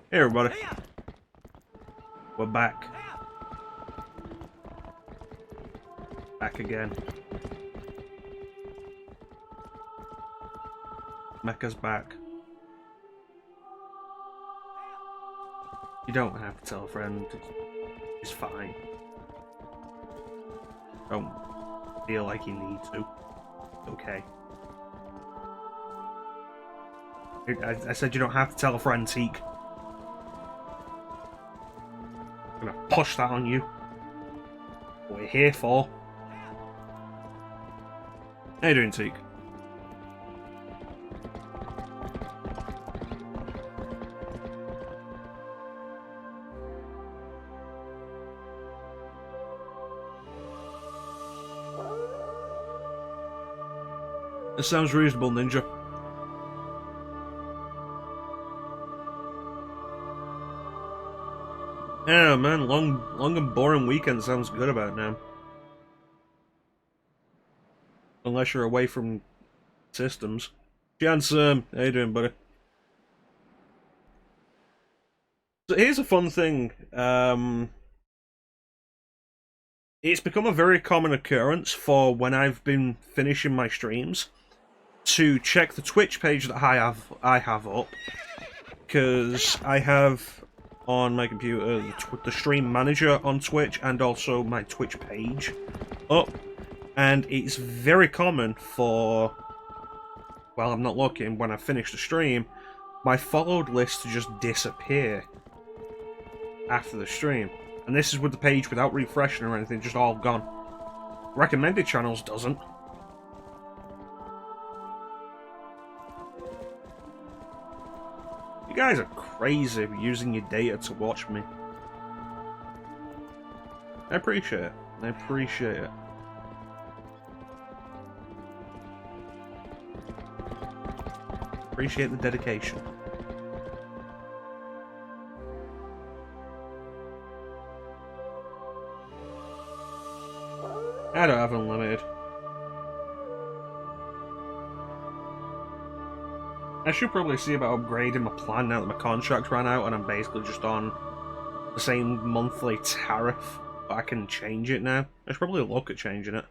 Hey everybody, we're back. Back again. Mecca's back. You don't have to tell a friend, it's fine. Don't feel like you need to. Okay. I said you don't have to tell a friend, Teak. I'm gonna push that on you. What we're here for. How you doing, Teak? It sounds reasonable, Ninja. Yeah, man, long and boring weekend sounds good about now. Unless you're away from systems. Chance, how you doing, buddy? So here's a fun thing. It's become a very common occurrence for when I've been finishing my streams to check the Twitch page that I have up, because I have on my computer the stream manager on Twitch and also my Twitch page up, and it's very common for, while I'm not looking, when I finish the stream, my followed list to just disappear after the stream. And this is with the page without refreshing or anything, just all gone. Recommended channels doesn't. You guys are crazy using your data to watch me. I appreciate it. I appreciate it. Appreciate the dedication. I don't have unlimited. I should probably see about upgrading my plan now that my contract ran out and I'm basically just on the same monthly tariff, but I can change it now. I should probably look at changing it.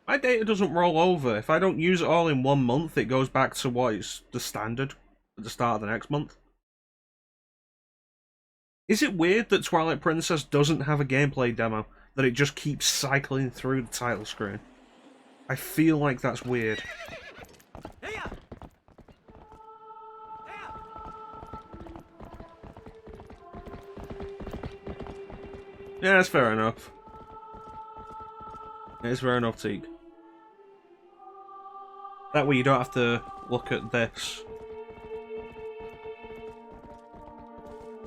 My data doesn't roll over. If I don't use it all in 1 month, it goes back to what is the standard at the start of the next month. Is it weird that Twilight Princess doesn't have a gameplay demo, that it just keeps cycling through the title screen? I feel like that's weird. Yeah, that's fair enough. It's fair enough, Teague. That way you don't have to look at this.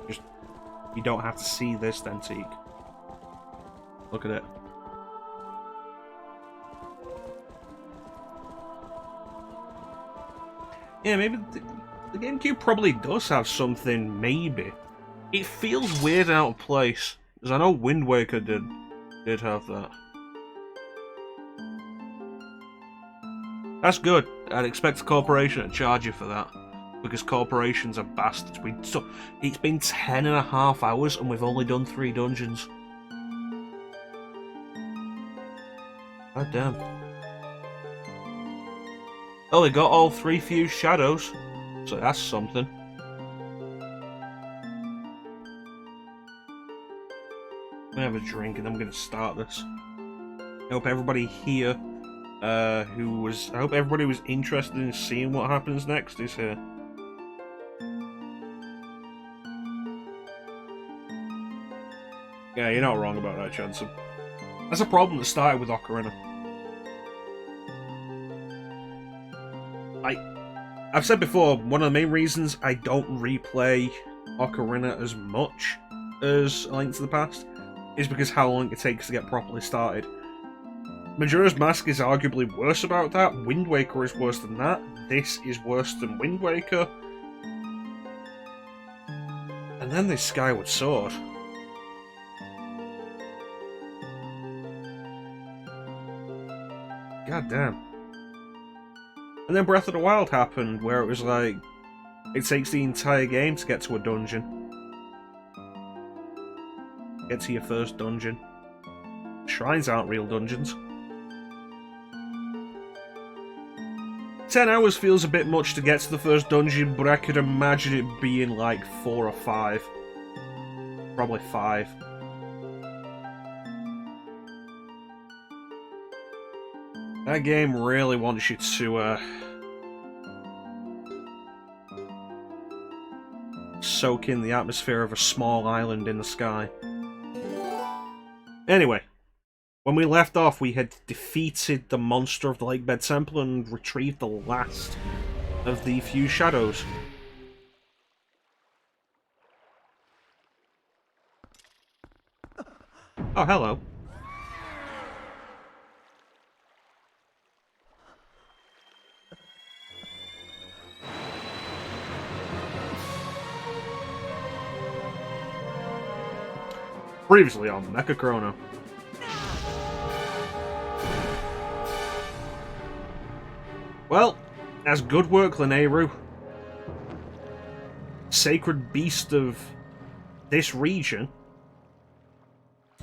Just, you don't have to see this then, Teague. Look at it. Yeah, maybe the GameCube probably does have something, maybe. It feels weird out of place, because I know Wind Waker did have that. That's good. I'd expect a corporation to charge you for that, because corporations are bastards. It's been 10.5 hours and we've only done 3 dungeons. God damn. Oh, we got all 3 fused shadows, so that's something. I'm gonna have a drink and I'm gonna start this. I hope everybody here, I hope everybody was interested in seeing what happens next is here. Yeah, you're not wrong about that, Chanson. That's a problem that started with Ocarina. I've said before, one of the main reasons I don't replay Ocarina as much as A Link to the Past is because how long it takes to get properly started. Majora's Mask is arguably worse about that, Wind Waker is worse than that, this is worse than Wind Waker, and then there's Skyward Sword. God damn. And then Breath of the Wild happened, where it was like, It takes the entire game to get to a dungeon. Get to your first dungeon. Shrines aren't real dungeons. 10 hours feels a bit much to get to the first dungeon, but I could imagine it being like 4 or 5. Probably 5. That game really wants you to soak in the atmosphere of a small island in the sky. Anyway, when we left off, we had defeated the monster of the Lakebed Temple and retrieved the last of the few shadows. Oh, hello. Previously on Mecha Chrono. Well, that's good work, Lineru. Sacred beast of this region.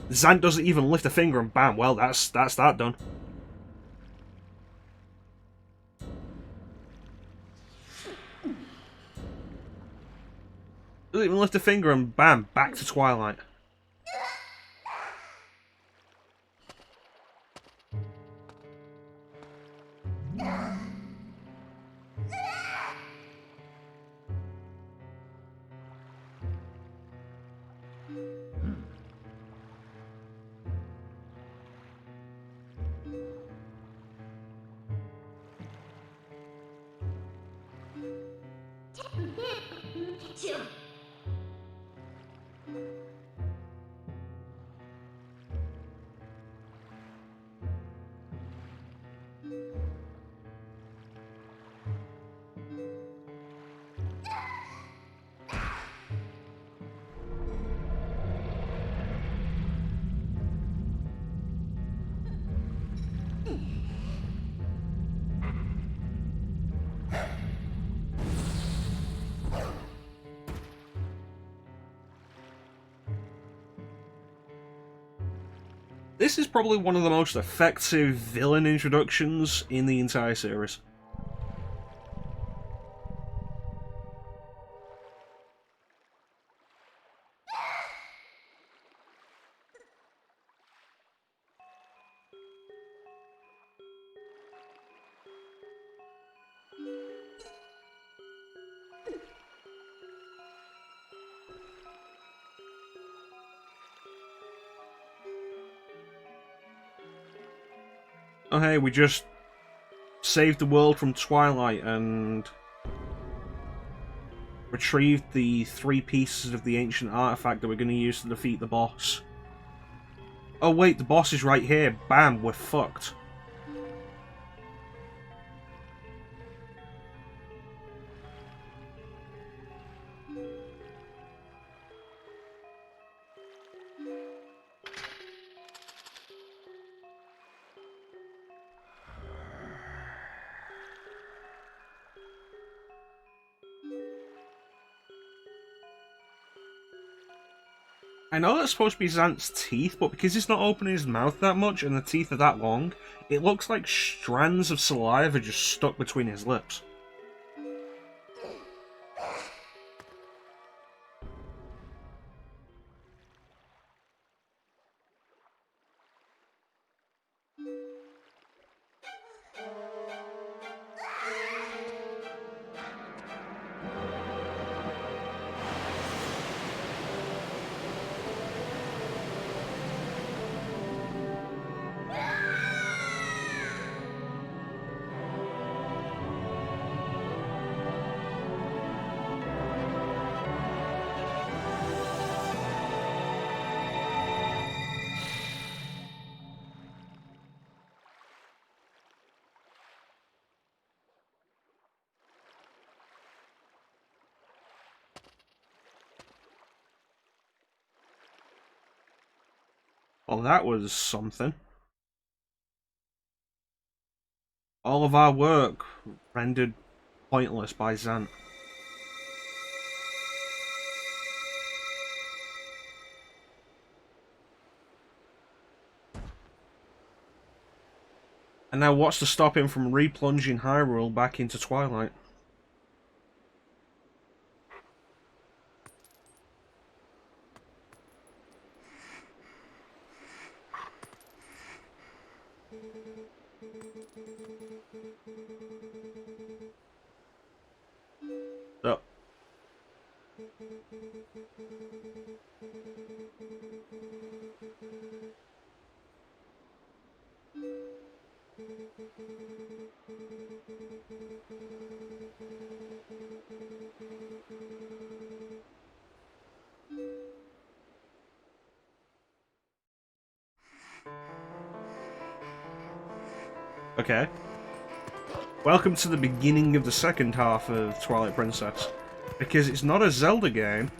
Zant doesn't even lift a finger and bam, well, that's that done. Doesn't even lift a finger and bam, back to Twilight. This is probably one of the most effective villain introductions in the entire series. Oh hey, we just saved the world from Twilight and retrieved the 3 pieces of the ancient artifact that we're going to use to defeat the boss. Oh wait, the boss is right here. Bam, we're fucked. I know that's supposed to be Zant's teeth, but because he's not opening his mouth that much and the teeth are that long, it looks like strands of saliva just stuck between his lips. Well, that was something. All of our work rendered pointless by Zant. And now what's to stop him from replunging Hyrule back into Twilight? So. Okay. Welcome to the beginning of the second half of Twilight Princess. Because it's not a Zelda game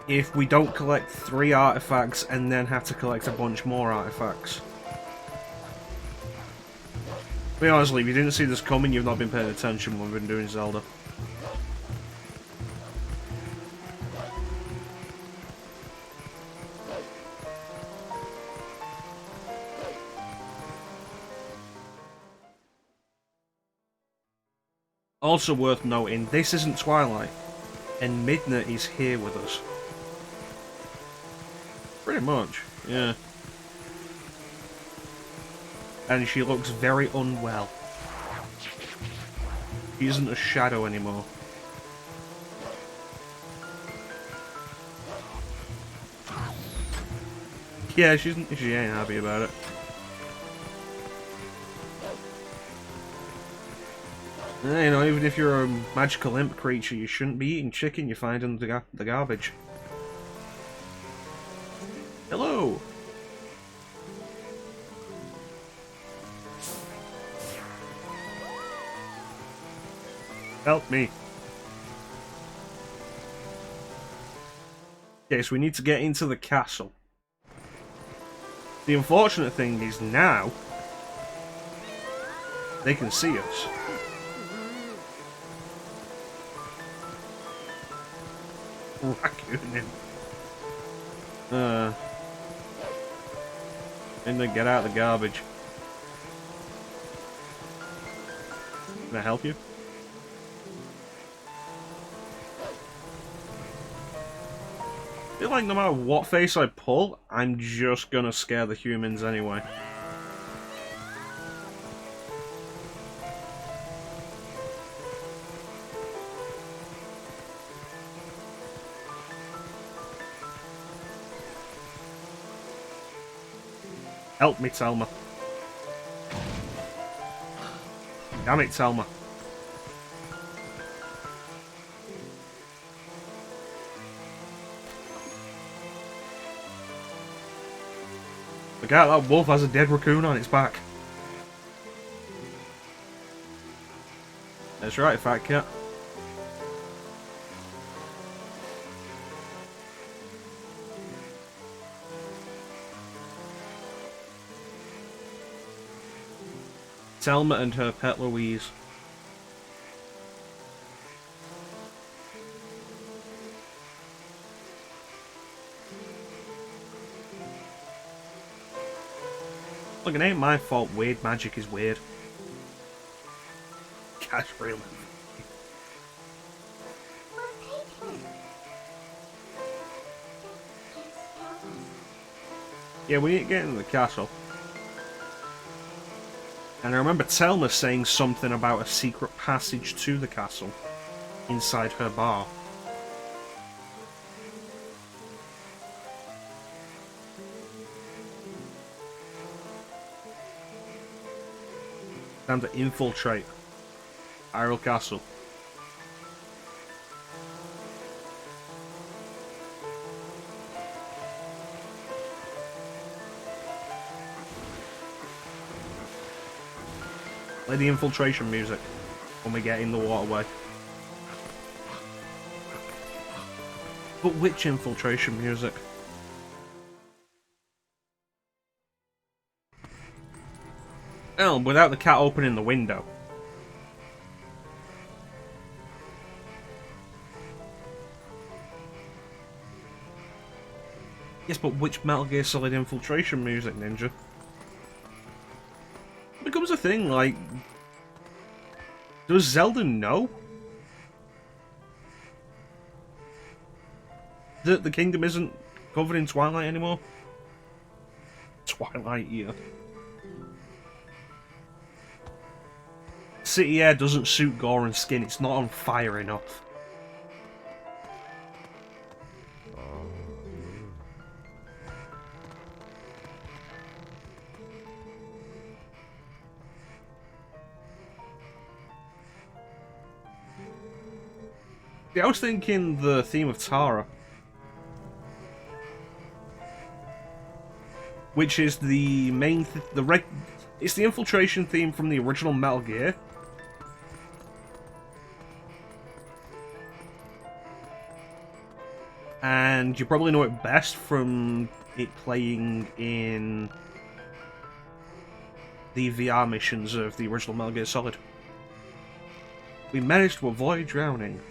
if we don't collect 3 artifacts and then have to collect a bunch more artifacts. To be honest, if you didn't see this coming, you've not been paying attention when we've been doing Zelda. Also worth noting, this isn't Twilight, and Midna is here with us. Pretty much, yeah. And she looks very unwell. She isn't a shadow anymore. Yeah, she ain't happy about it. You know, even if you're a magical imp creature, you shouldn't be eating chicken you find in the garbage. Hello! Help me. Okay, so we need to get into the castle. The unfortunate thing is now they can see us. Raccoon. And then get out of the garbage. Can I help you? I feel like no matter what face I pull, I'm just gonna scare the humans anyway. Help me, Telma. Damn it, Telma. Look out, that wolf has a dead raccoon on its back. That's right, fat cat. Selma and her pet Louise. Look, it ain't my fault weird magic is weird. Cash real. Yeah, we need to get into the castle. And I remember Telma saying something about a secret passage to the castle inside her bar. Time to infiltrate Hyrule Castle. Play the infiltration music when we get in the waterway. But which infiltration music? Oh, without the cat opening the window. Yes, but which Metal Gear Solid infiltration music, Ninja? thing, like, does Zelda know that the kingdom isn't covered in Twilight anymore? Twilight year. City air doesn't suit Goron's skin, it's not on fire enough. Yeah, I was thinking the theme of Tara, which is the main, it's the infiltration theme from the original Metal Gear. And you probably know it best from it playing in the VR missions of the original Metal Gear Solid. We managed to avoid drowning.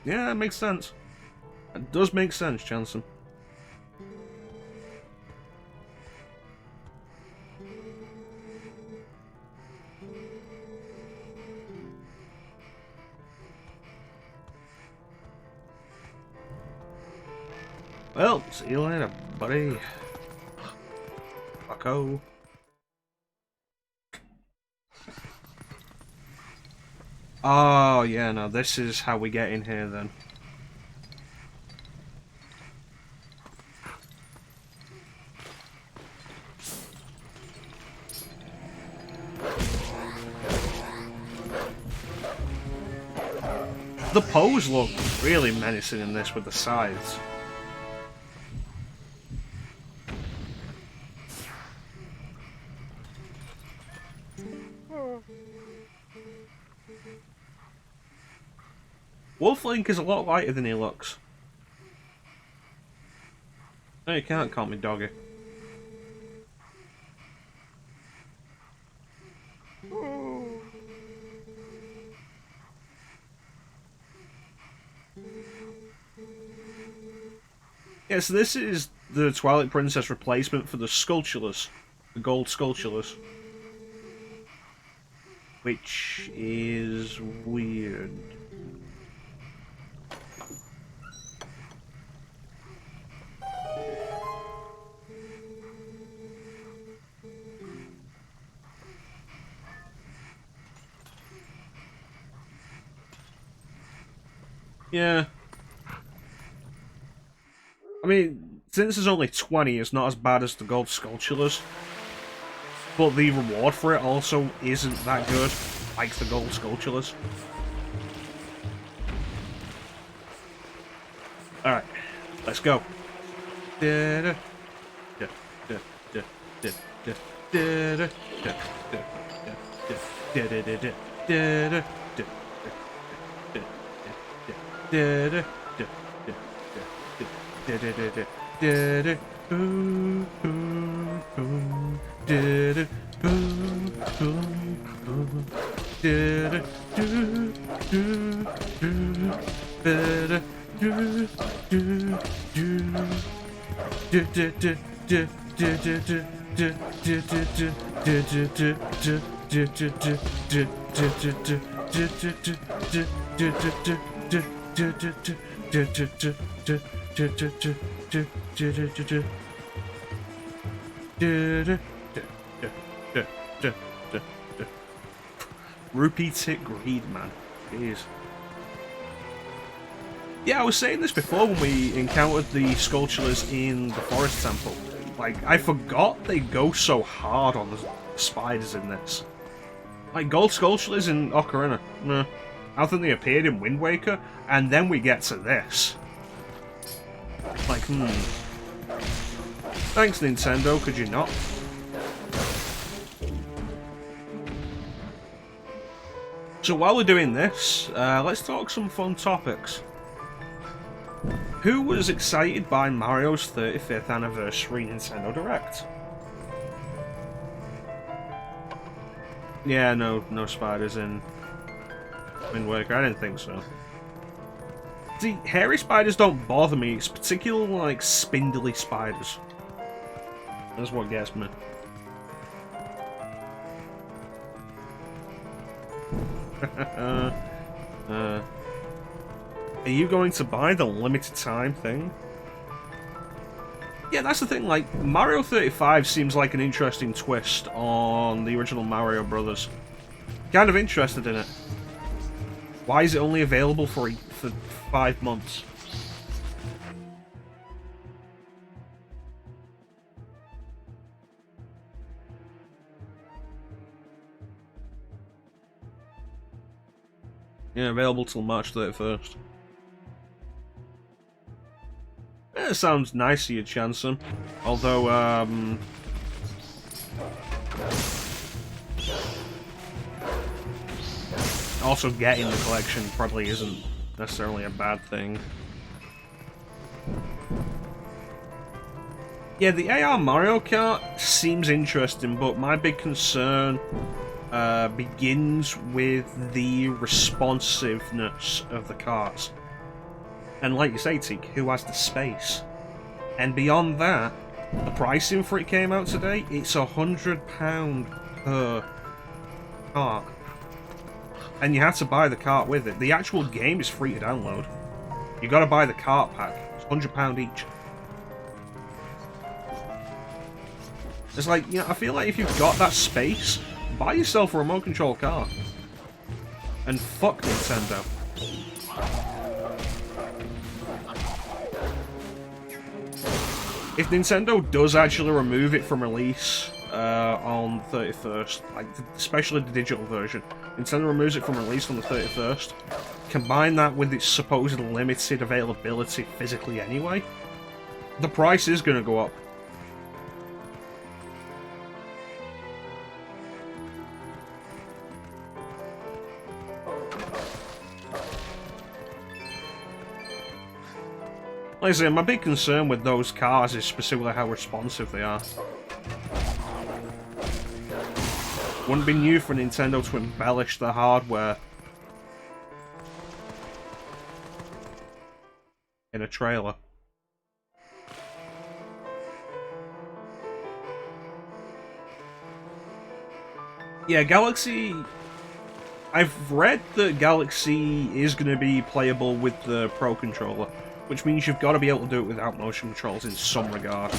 Yeah, that makes sense. That does make sense, Jansen. Well, see you later, buddy. Bucko. Oh, yeah, no, this is how we get in here, then. The pose look really menacing in this with the scythes. Wolf Link is a lot lighter than he looks. No, you can't call me doggy. Yeah, so this is the Twilight Princess replacement for the Skulltulas. The gold Skulltulas. Which is weird. Yeah. I mean, since there's only 20, it's not as bad as the gold Skulltulas. But the reward for it also isn't that good, like the gold Skulltulas. Alright, let's go. Rupee tit greed, man. Jeez. Yeah, I was saying this before when we encountered the Skulltulas in the Forest Temple. Like, I forgot they go so hard on the spiders in this. Like, gold Skulltulas in Ocarina. Nah. I don't think they appeared in Wind Waker, and then we get to this. Like, Thanks, Nintendo, could you not? So while we're doing this, let's talk some fun topics. Who was excited by Mario's 35th anniversary Nintendo Direct? Yeah, no spiders in Wind Waker. I didn't think so. See, hairy spiders don't bother me. It's particularly like spindly spiders. That's what gets me. Are you going to buy the limited time thing? Yeah, that's the thing, like, Mario 35 seems like an interesting twist on the original Mario Brothers. Kind of interested in it. Why is it only available for 5 months? Yeah, available till March 31st. It sounds nice of you, Chanson. Although, also getting the collection probably isn't necessarily a bad thing. Yeah, the AR Mario Kart seems interesting, but my big concern begins with the responsiveness of the carts. And like you say, Teak, who has the space? And beyond that, the pricing for it came out today, it's £100 per cart. And you have to buy the cart with it. The actual game is free to download. You gotta buy the cart pack. It's £100 each. It's like, you know, I feel like if you've got that space, buy yourself a remote control car. And fuck Nintendo. If Nintendo does actually remove it from release on 31st, like especially the digital version, Nintendo removes it from release on the 31st, combine that with its supposed limited availability physically anyway, the price is going to go up. Like I say, my big concern with those cars is specifically how responsive they are. Wouldn't be new for Nintendo to embellish the hardware in a trailer. Yeah, Galaxy... I've read that Galaxy is going to be playable with the Pro Controller, which means you've got to be able to do it without motion controls in some regard.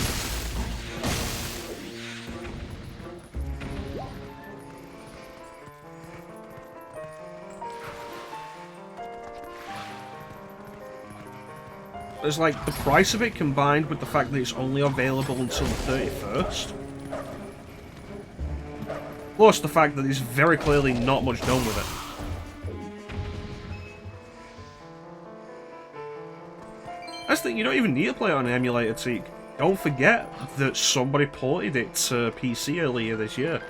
There's like the price of it combined with the fact that it's only available until the 31st. Plus the fact that there's very clearly not much done with it. That's the thing, you don't even need to play it on an emulator, Teak. Don't forget that somebody ported it to PC earlier this year.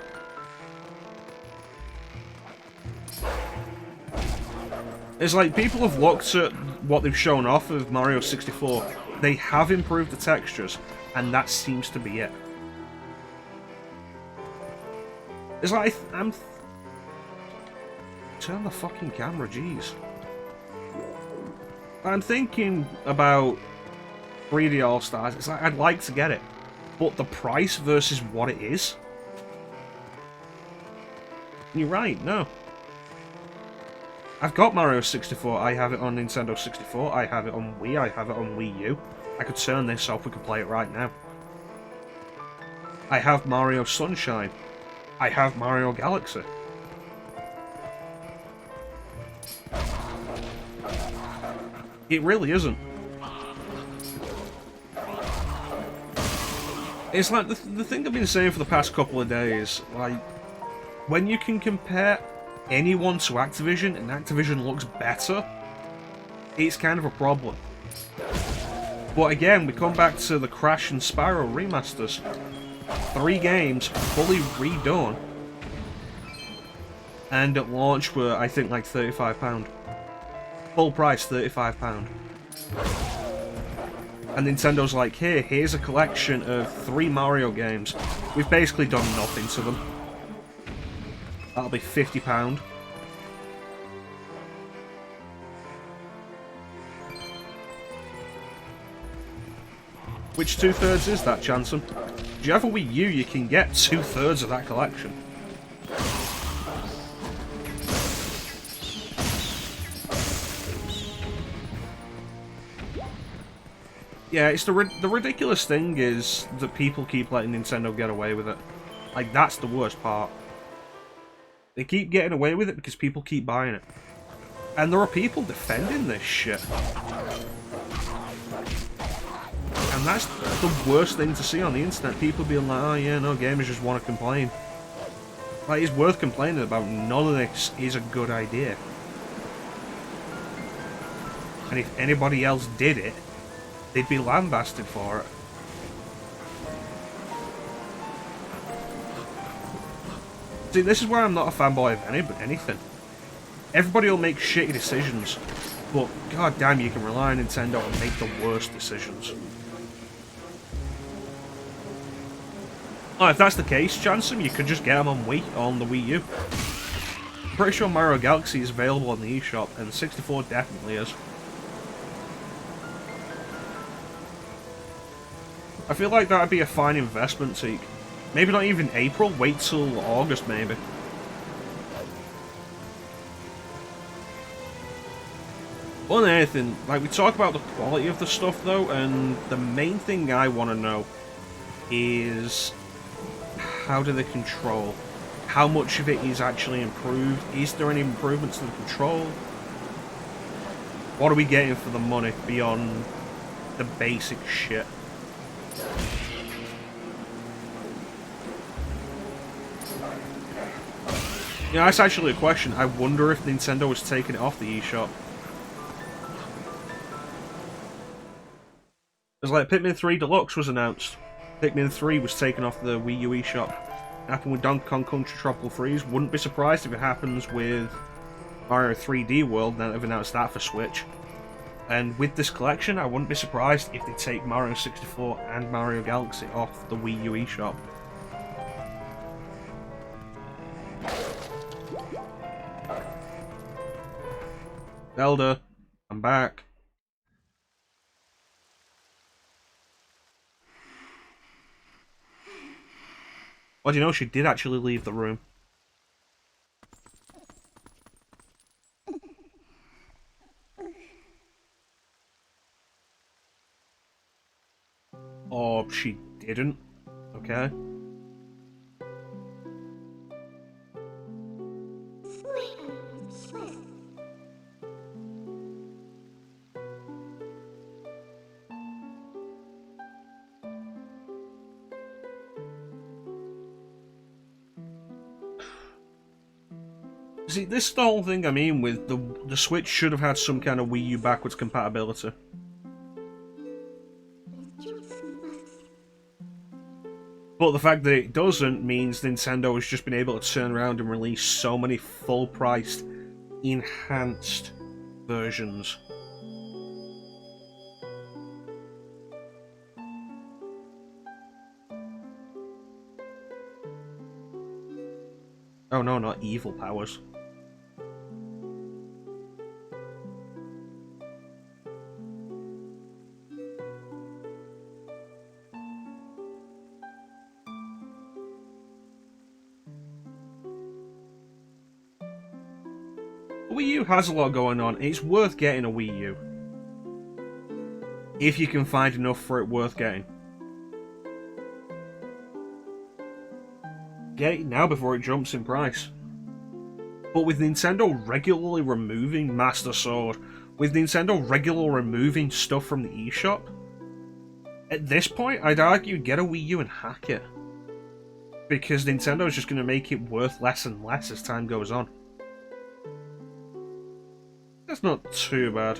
It's like, people have looked at what they've shown off of Mario 64. They have improved the textures, and that seems to be it. It's like, turn the fucking camera, jeez. I'm thinking about 3D All-Stars. It's like, I'd like to get it, but the price versus what it is. You're right, no. I've got Mario 64, I have it on Nintendo 64, I have it on Wii, I have it on Wii U. I could turn this off, we could play it right now. I have Mario Sunshine. I have Mario Galaxy. It really isn't. It's like the thing I've been saying for the past couple of days, like, when you can compare anyone to Activision and Activision looks better, it's kind of a problem. But again, we come back to the Crash and Spyro remasters. 3 games fully redone, and at launch were, I think, like £35. Full price, £35. And Nintendo's like, here's a collection of 3 Mario games. We've basically done nothing to them. That'll be £50. Which 2/3 is that, Chanson? If you have a Wii U, you can get 2/3 of that collection. Yeah, it's the ridiculous thing is that people keep letting Nintendo get away with it. Like, that's the worst part. They keep getting away with it because people keep buying it. And there are people defending this shit. And that's the worst thing to see on the internet. People being like, oh yeah, no, gamers just want to complain. Like, it's worth complaining about. None of this is a good idea. And if anybody else did it, they'd be lambasted for it. See, this is where I'm not a fanboy of anything. Everybody will make shitty decisions, but god damn, you can rely on Nintendo and make the worst decisions. Oh, if that's the case, Chanson, you could just get them on the Wii U. I'm pretty sure Mario Galaxy is available on the eShop, and 64 definitely is. I feel like that'd be a fine investment, Teak. Maybe not even April, wait till August maybe. More than anything, like, we talk about the quality of the stuff though, and the main thing I want to know is how do they control? How much of it is actually improved? Is there any improvements to the control? What are we getting for the money beyond the basic shit? Yeah, that's actually a question. I wonder if Nintendo has taken it off the eShop. It's like Pikmin 3 Deluxe was announced. Pikmin 3 was taken off the Wii U eShop. Happened with Donkey Kong Country Tropical Freeze. Wouldn't be surprised if it happens with Mario 3D World, now they've announced that for Switch. And with this collection, I wouldn't be surprised if they take Mario 64 and Mario Galaxy off the Wii U eShop. Zelda, I'm back. Well, do you know, she did actually leave the room. Or she didn't. Okay. See, this is the whole thing I mean with the Switch should have had some kind of Wii U backwards compatibility. But the fact that it doesn't means Nintendo has just been able to turn around and release so many full-priced, enhanced versions. Oh no, not evil powers. Wii U has a lot going on. It's worth getting a Wii U. If you can find enough for it worth getting. Get it now before it jumps in price. But with Nintendo regularly removing Master Sword, with Nintendo regularly removing stuff from the eShop, at this point I'd argue get a Wii U and hack it. Because Nintendo's just going to make it worth less and less as time goes on. That's not too bad.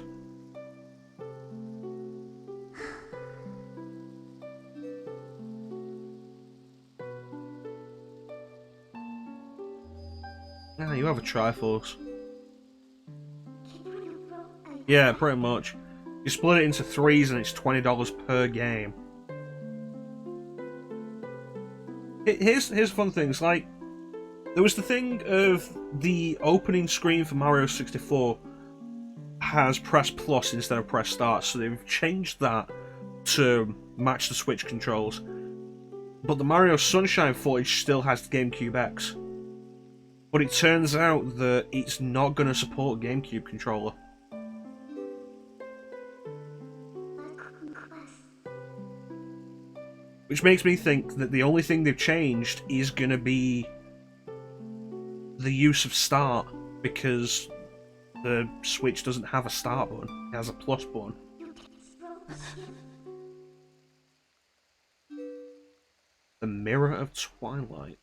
Ah, you have a Triforce. Yeah, pretty much. You split it into threes and it's $20 per game. Here's fun things, like, there was the thing of the opening screen for Mario 64 has Press Plus instead of Press Start, so they've changed that to match the Switch controls. But the Mario Sunshine footage still has the GameCube X. But it turns out that it's not going to support a GameCube controller. Which makes me think that the only thing they've changed is going to be the use of start, because the Switch doesn't have a start button, it has a plus button. The Mirror of Twilight.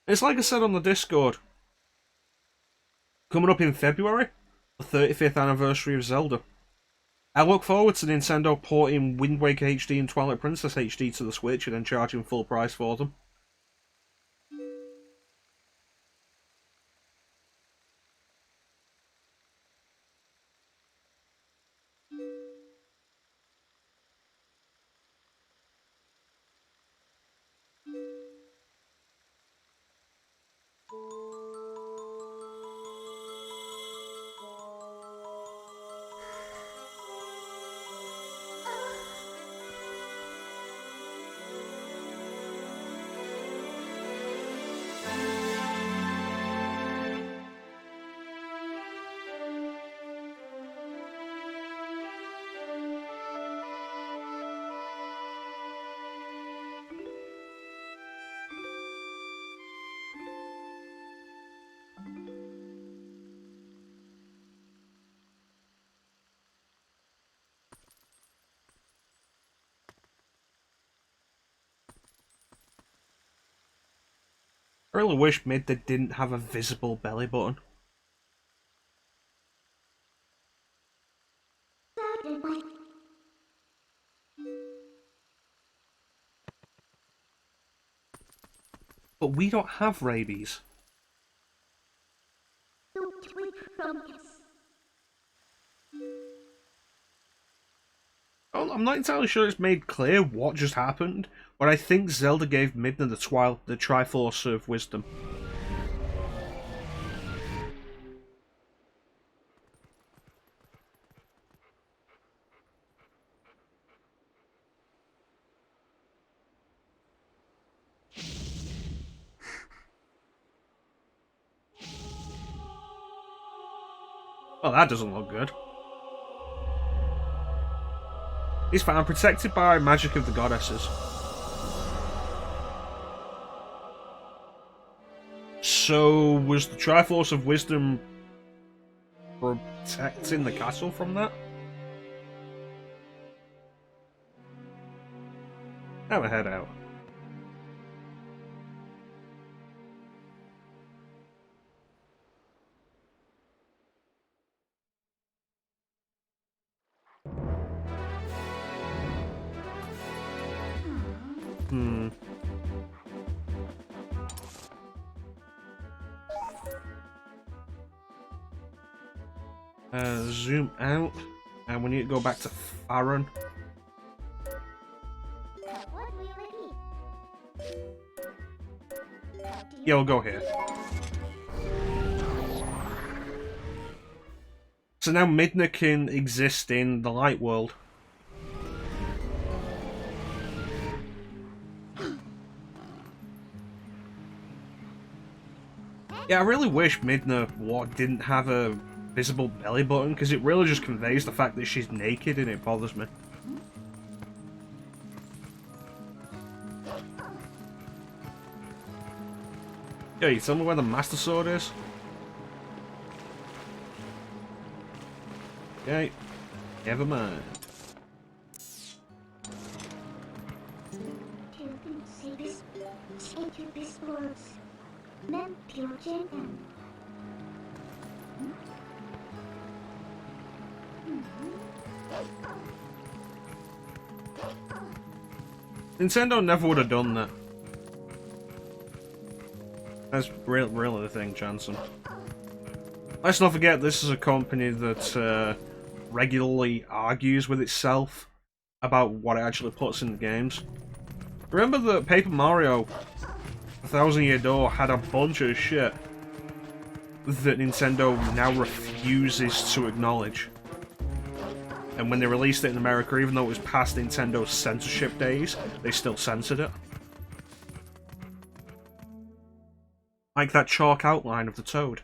It's like I said on the Discord. Coming up in February, the 35th anniversary of Zelda. I look forward to Nintendo porting Wind Waker HD and Twilight Princess HD to the Switch and then charging full price for them. I really wish Midna didn't have a visible belly button. But we don't have rabies. I'm not entirely sure it's made clear what just happened, but I think Zelda gave Midna the Triforce of Wisdom. Well, that doesn't look good. He's found protected by magic of the goddesses. So, was the Triforce of Wisdom protecting the castle from that? Have a head out. Zoom out, and we need to go back to Farron. Yeah, we'll go here. So now Midna can exist in the light world. Yeah, I really wish Midna didn't have a visible belly button, because it really just conveys the fact that she's naked and it bothers me. Yeah, you tell me where the Master Sword is? Okay, never mind. Nintendo never would have done that. That's really the thing, Jansen. Let's not forget, this is a company that regularly argues with itself about what it actually puts in the games. Remember that Paper Mario, A Thousand Year Door, had a bunch of shit that Nintendo now refuses to acknowledge. And when they released it in America, even though it was past Nintendo's censorship days, they still censored it. Like that chalk outline of the toad.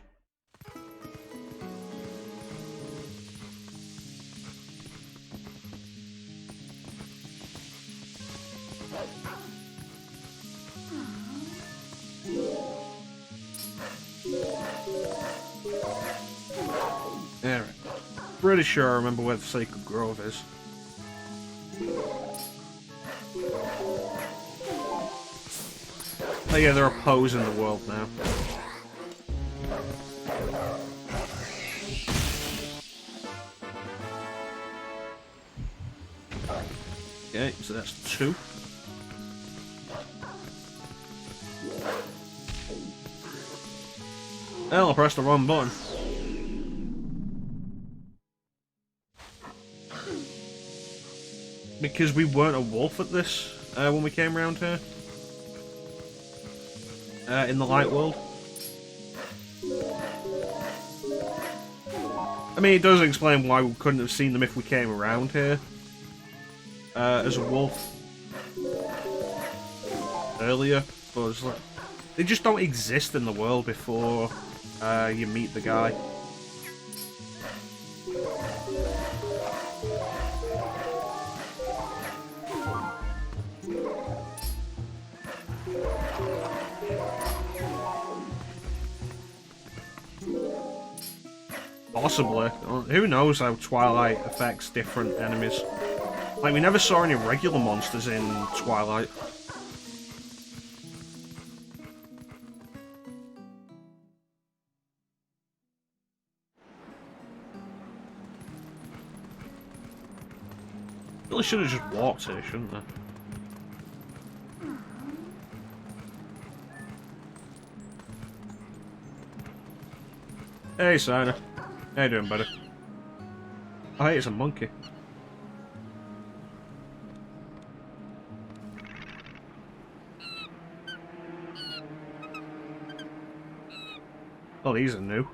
Alright. Pretty sure I remember where the Sacred Grove is. Oh yeah, they're opposing the world now. Okay, so that's 2. Hell, I pressed the wrong button. Because we weren't a wolf at this when we came around here. In the light world. I mean, it does explain why we couldn't have seen them if we came around here. As a wolf. Earlier. But it's like, they just don't exist in the world before you meet the guy. Possibly. Who knows how Twilight affects different enemies. Like, we never saw any regular monsters in Twilight. Really should have just walked here, shouldn't they? Hey, Sana. How you doing, buddy? Oh, hey, it's a monkey. Oh, these are new.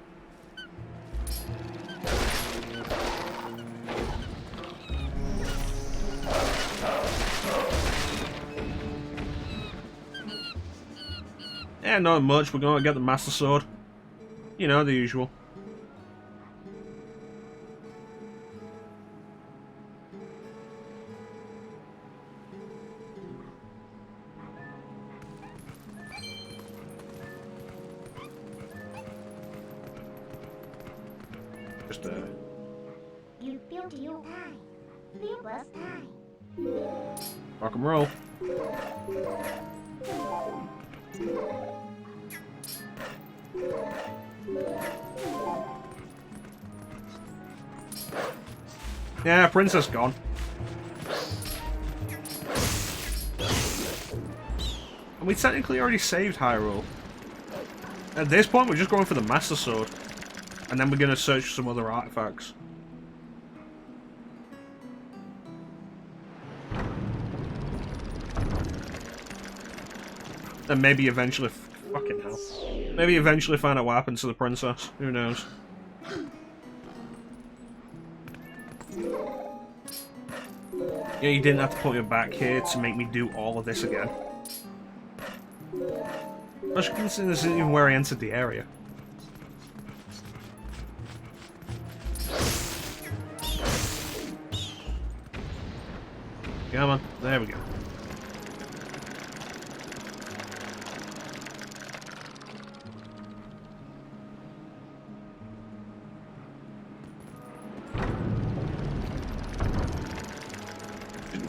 Yeah, not much. We're gonna get the Master Sword. You know, the usual. Just, You built your time. Build us time. rock and roll. Yeah, Princess gone. And we technically already saved Hyrule. At this point, we're just going for the Master Sword. And then we're going to search for some other artifacts. And maybe eventually... Fucking hell. Maybe eventually find out what happened to the princess. Who knows? Yeah, you didn't have to put me back here to make me do all of this again. Especially considering this isn't even where I entered the area. Come on, there we go.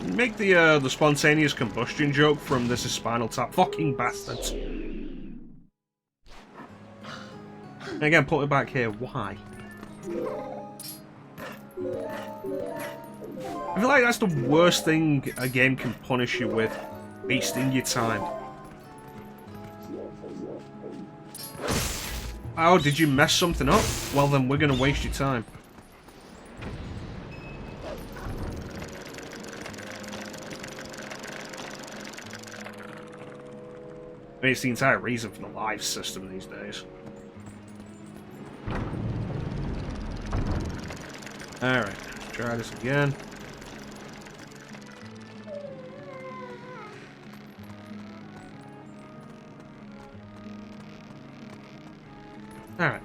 Make the spontaneous combustion joke from This Is Spinal Tap. Fucking bastards. And again, put it back here. Why? I feel like that's the worst thing a game can punish you with. Wasting your time. Oh, did you mess something up? Well then, we're gonna waste your time. I mean, it's the entire reason for the live system these days. Alright, try this again. Alright.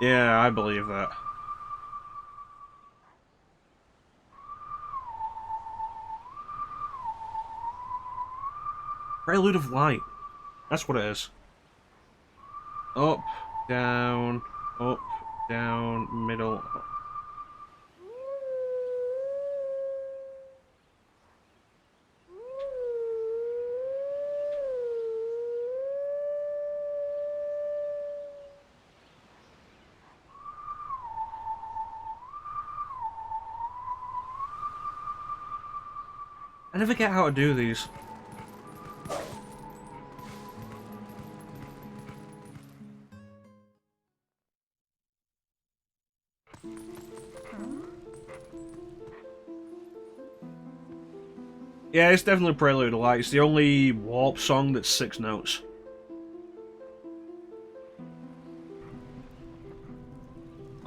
Yeah, I believe that. Prelude of Light. That's what it is. Up, down, middle. Up. I never get how to do these. Yeah, it's definitely Prelude of Light. It's the only warp song that's 6 notes.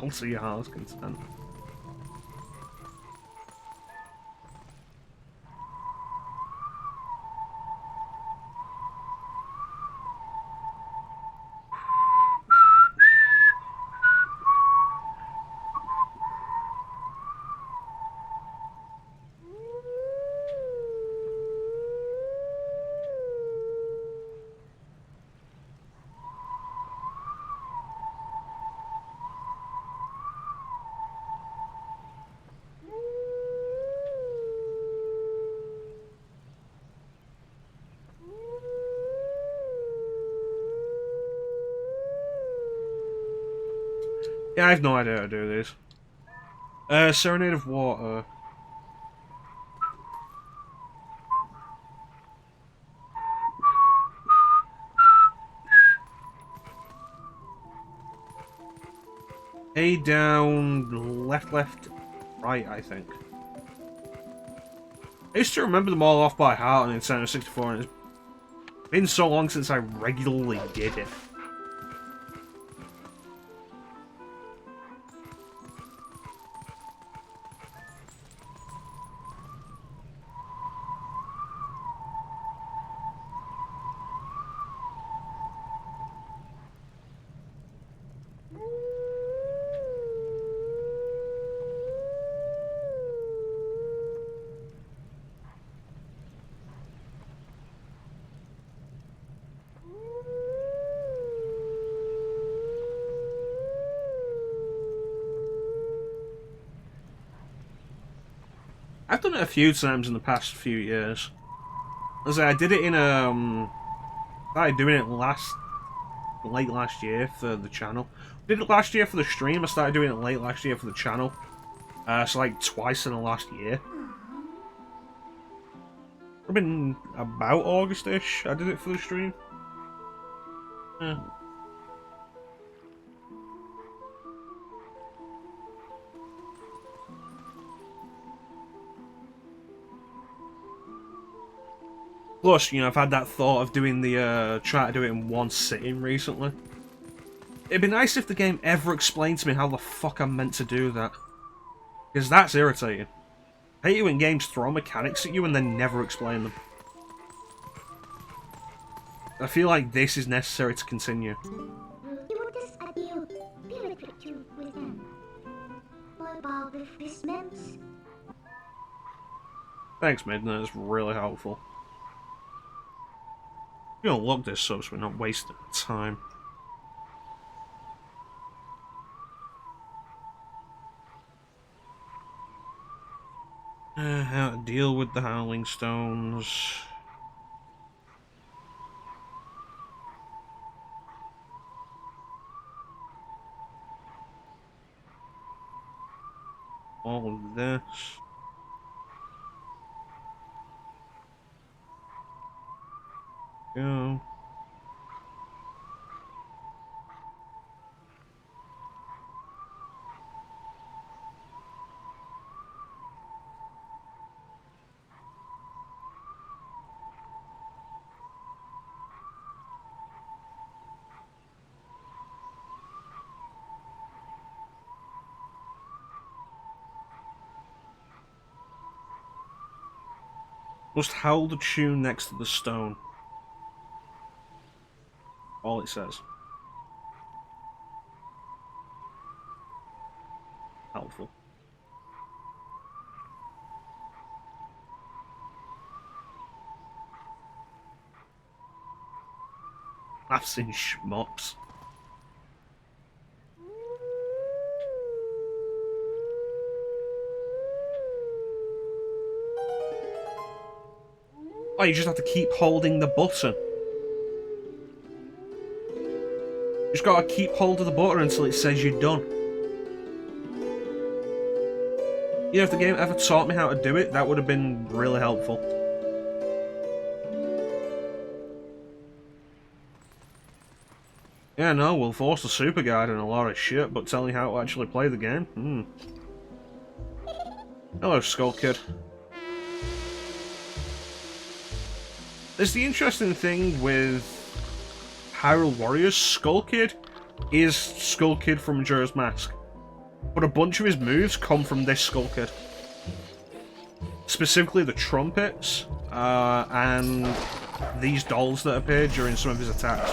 I'll see your heart's content. Yeah, I have no idea how to do these. Serenade of Water. A down, left, right, I think. I used to remember them all off by heart on Nintendo 64, and it's been so long since I regularly did it. I've done it a few times in the past few years. As I did it in started doing it late last year for the channel. Did it last year for the stream. I started doing it late last year for the channel. So like twice in the last year. I've been about August-ish. I did it for the stream. Yeah. Plus, you know, I've had that thought of doing the, try to do it in one sitting recently. It'd be nice if the game ever explained to me how the fuck I'm meant to do that. Because that's irritating. I hate it when games throw mechanics at you and then never explain them. I feel like this is necessary to continue. You just appeal spirit you with them. What about refreshments? Thanks, Midna, that's really helpful. You don't log this so we're not wasting time. How to deal with the Howling Stones. All of this. Go. Must howl the tune next to the stone. All it says. Helpful. I've seen schmucks. Oh, you just have to keep holding the button. You just gotta keep hold of the button until it says you're done. You know, if the game ever taught me how to do it, that would have been really helpful. Yeah, no, we'll force the super guide and a lot of shit, but tell you how to actually play the game? Hello, Skull Kid. There's the interesting thing with Hyrule Warriors. Skull Kid is Skull Kid from Majora's Mask, but a bunch of his moves come from this Skull Kid. Specifically the trumpets, and these dolls that appear during some of his attacks.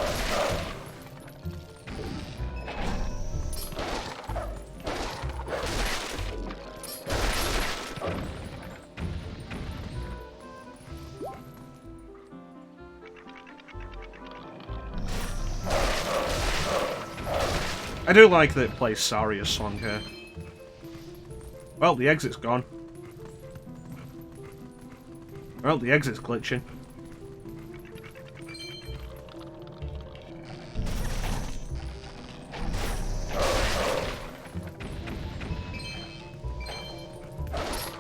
I do like that it plays Saria's song here. Well, the exit's gone. Well, the exit's glitching.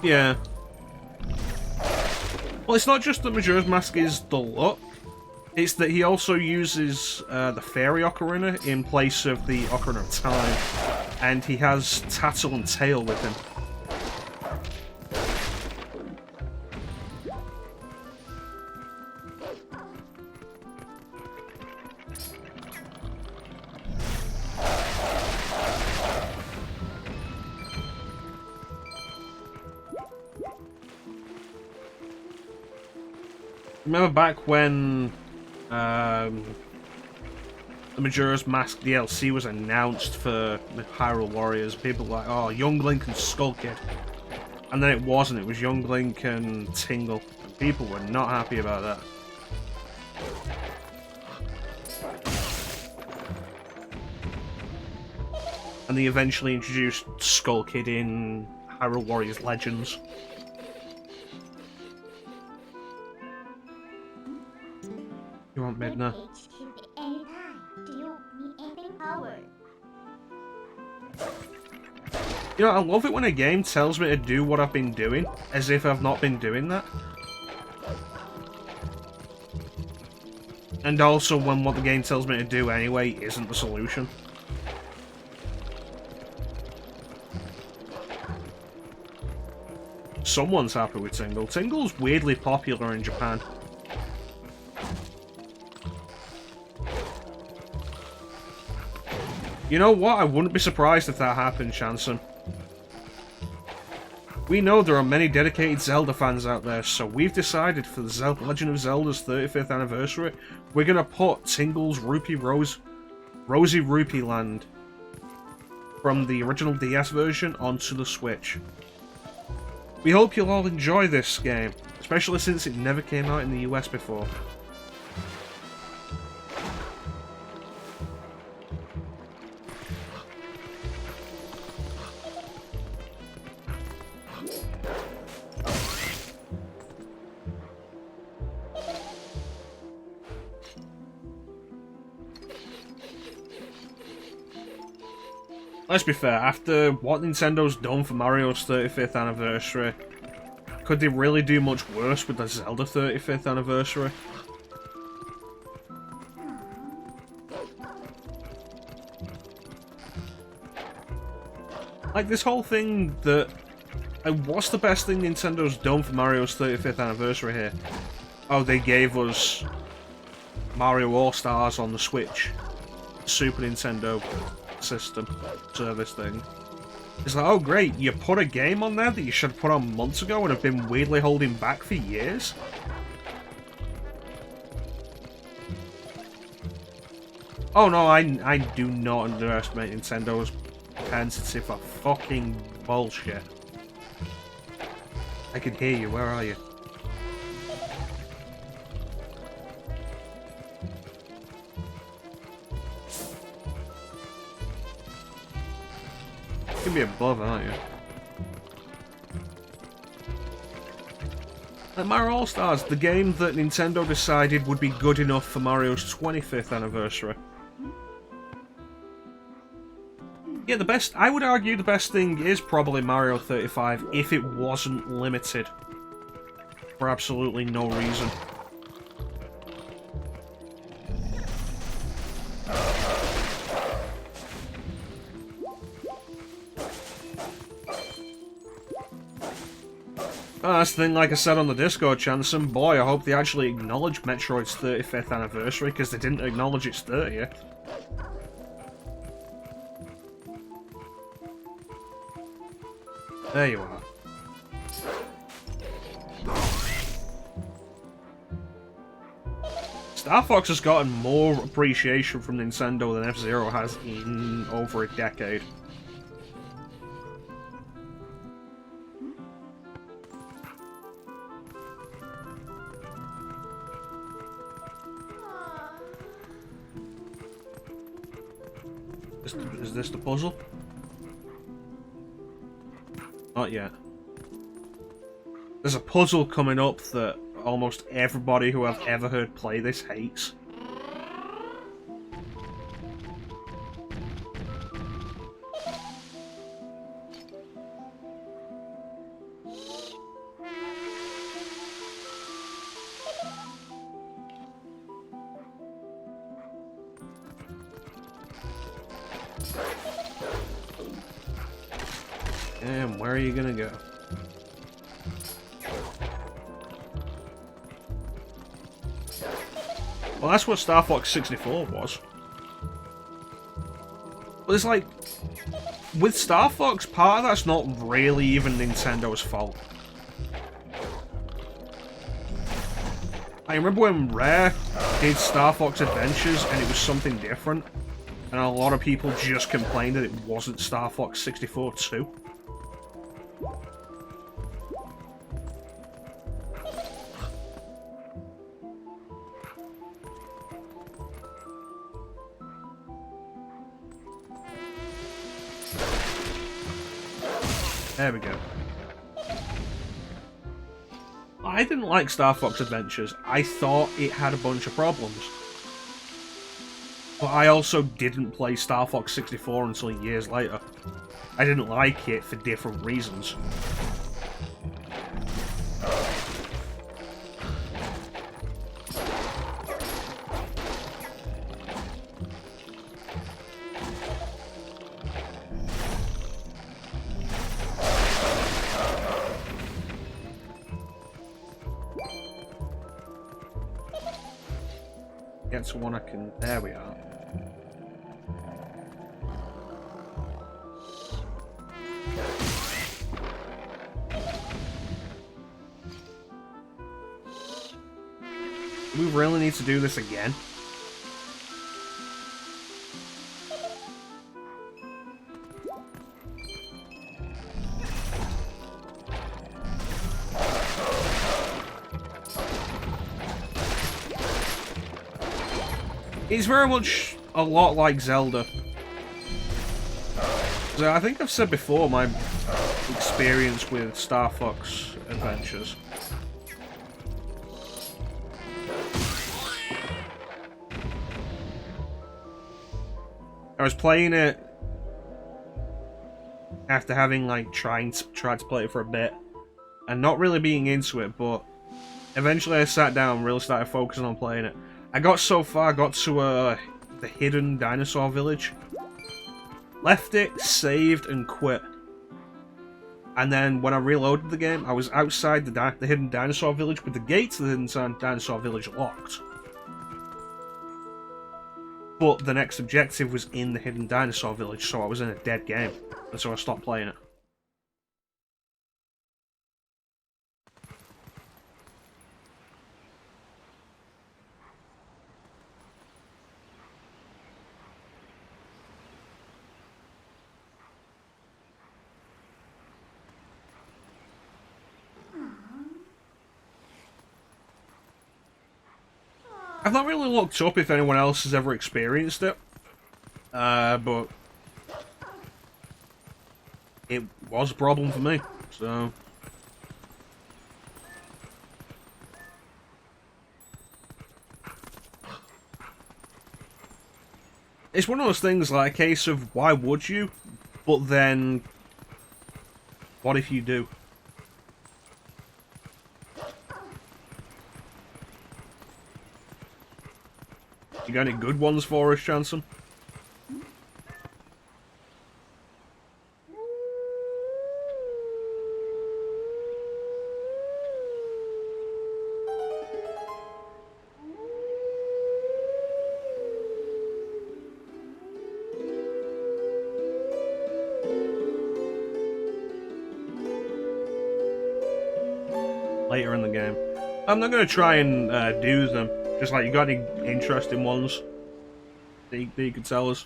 Yeah. Well, it's not just that Majora's Mask is the look. It's that he also uses the Fairy Ocarina in place of the Ocarina of Time, and he has Tattle and Tail with him. Remember back when the Majora's Mask DLC was announced for Hyrule Warriors, people were like, oh, Young Link and Skull Kid. And then it wasn't, it was Young Link and Tingle. And people were not happy about that. And they eventually introduced Skull Kid in Hyrule Warriors Legends. You want Midna? You know, I love it when a game tells me to do what I've been doing, as if I've not been doing that. And also when what the game tells me to do anyway isn't the solution. Someone's happy with Tingle. Tingle's weirdly popular in Japan. You know what? I wouldn't be surprised if that happened, Chanson. We know there are many dedicated Zelda fans out there, so we've decided for the Legend of Zelda's 35th anniversary, we're gonna put Tingle's Rosy Rupee Land from the original DS version onto the Switch. We hope you'll all enjoy this game, especially since it never came out in the US before. Let's be fair, after what Nintendo's done for Mario's 35th anniversary, could they really do much worse with the Zelda 35th anniversary? Like, this whole thing that... what's the best thing Nintendo's done for Mario's 35th anniversary here? Oh, they gave us Mario All-Stars on the Switch. Super Nintendo system service thing. It's like, oh great, you put a game on there that you should have put on months ago and have been weirdly holding back for years? Oh no, I do not underestimate Nintendo's propensity for fucking bullshit. I can hear you, where are you? You can be above, aren't you? Like Mario All-Stars, the game that Nintendo decided would be good enough for Mario's 25th anniversary. Yeah, the best, I would argue the best thing is probably Mario 35 if it wasn't limited. For absolutely no reason. Oh, that's the thing, like I said on the Discord, Chanson, boy, I hope they actually acknowledge Metroid's 35th anniversary, because they didn't acknowledge its 30th. There you are. Star Fox has gotten more appreciation from Nintendo than F-Zero has in over a decade. Is this the puzzle? Not yet. There's a puzzle coming up that almost everybody who I've ever heard play this hates. And where are you gonna go? Well, that's what Star Fox 64 was. But it's like, with Star Fox, part of that's not really even Nintendo's fault. I remember when Rare did Star Fox Adventures and it was something different, and a lot of people just complained that it wasn't Star Fox 64 2. There we go. I didn't like Star Fox Adventures. I thought it had a bunch of problems. But I also didn't play Star Fox 64 until years later. I didn't like it for different reasons. Get to one I can... There we are. We really need to do this again. It's very much a lot like Zelda. So I think I've said before my experience with Star Fox Adventures. I was playing it after having like tried to play it for a bit and not really being into it, but eventually I sat down and really started focusing on playing it. I got so far, got to the hidden dinosaur village, left it, saved, and quit. And then when I reloaded the game, I was outside the hidden dinosaur village with the gates to the hidden dinosaur village locked. But the next objective was in the hidden dinosaur village, so I was in a dead game. And so I stopped playing it. I've not really looked up if anyone else has ever experienced it, but it was a problem for me, so... It's one of those things, like a case of why would you, but then what if you do? You got any good ones for us, Chanson? Later in the game. I'm not going to try and do them. Just like, you got any interesting ones that you could tell us?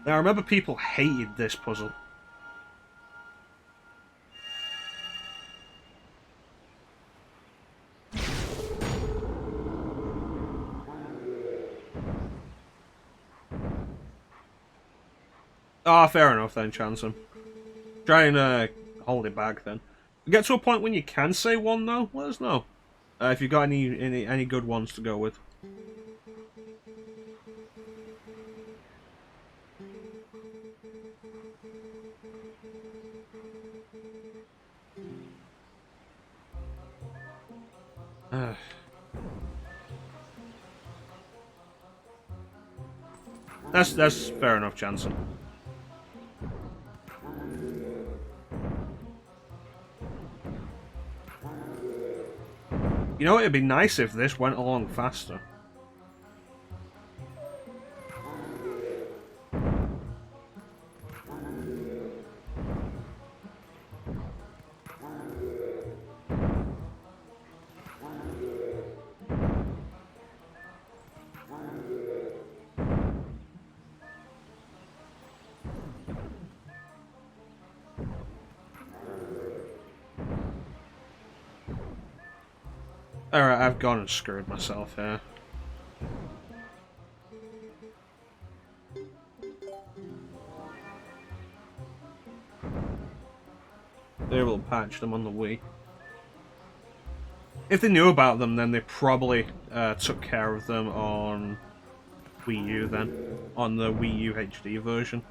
Now, I remember people hated this puzzle. Ah, fair enough then, Chanson. Try and hold it back then. Get to a point when you can say one though, let us know. If you've got any good ones to go with. That's fair enough, Chanson. You know, it'd be nice if this went along faster. Alright, I've gone and screwed myself here. They will patch them on the Wii. If they knew about them, then they probably took care of them on Wii U then. On the Wii U HD version.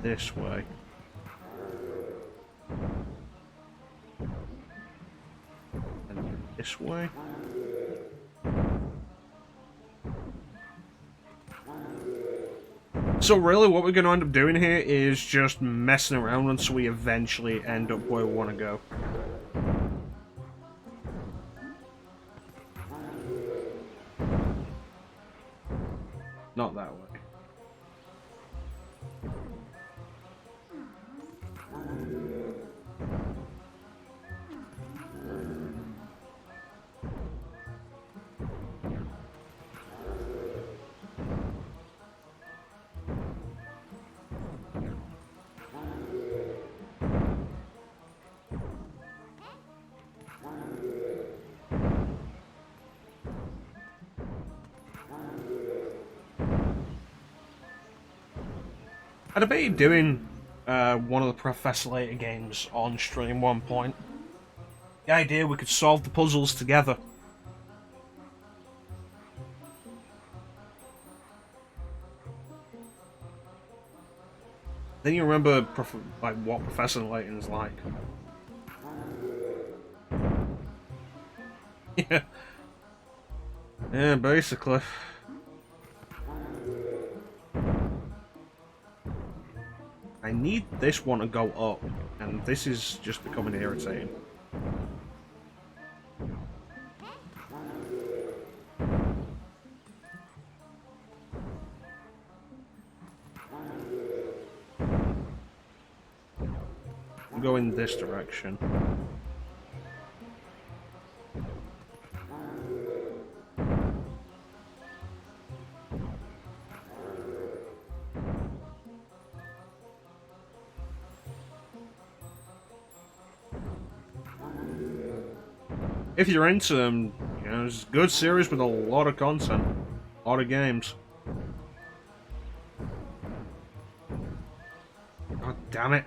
This way. And this way. So really what we're going to end up doing here is just messing around until we eventually end up where we want to go. Not that way. I debated doing one of the Professor Layton games on stream one point. The idea we could solve the puzzles together. Then you remember like what Professor Layton's like. Yeah. Yeah, basically. I I need this one to go up, and this is just becoming irritating. Go in this direction. If you're into them, you know, it's a good series with a lot of content, a lot of games. God damn it.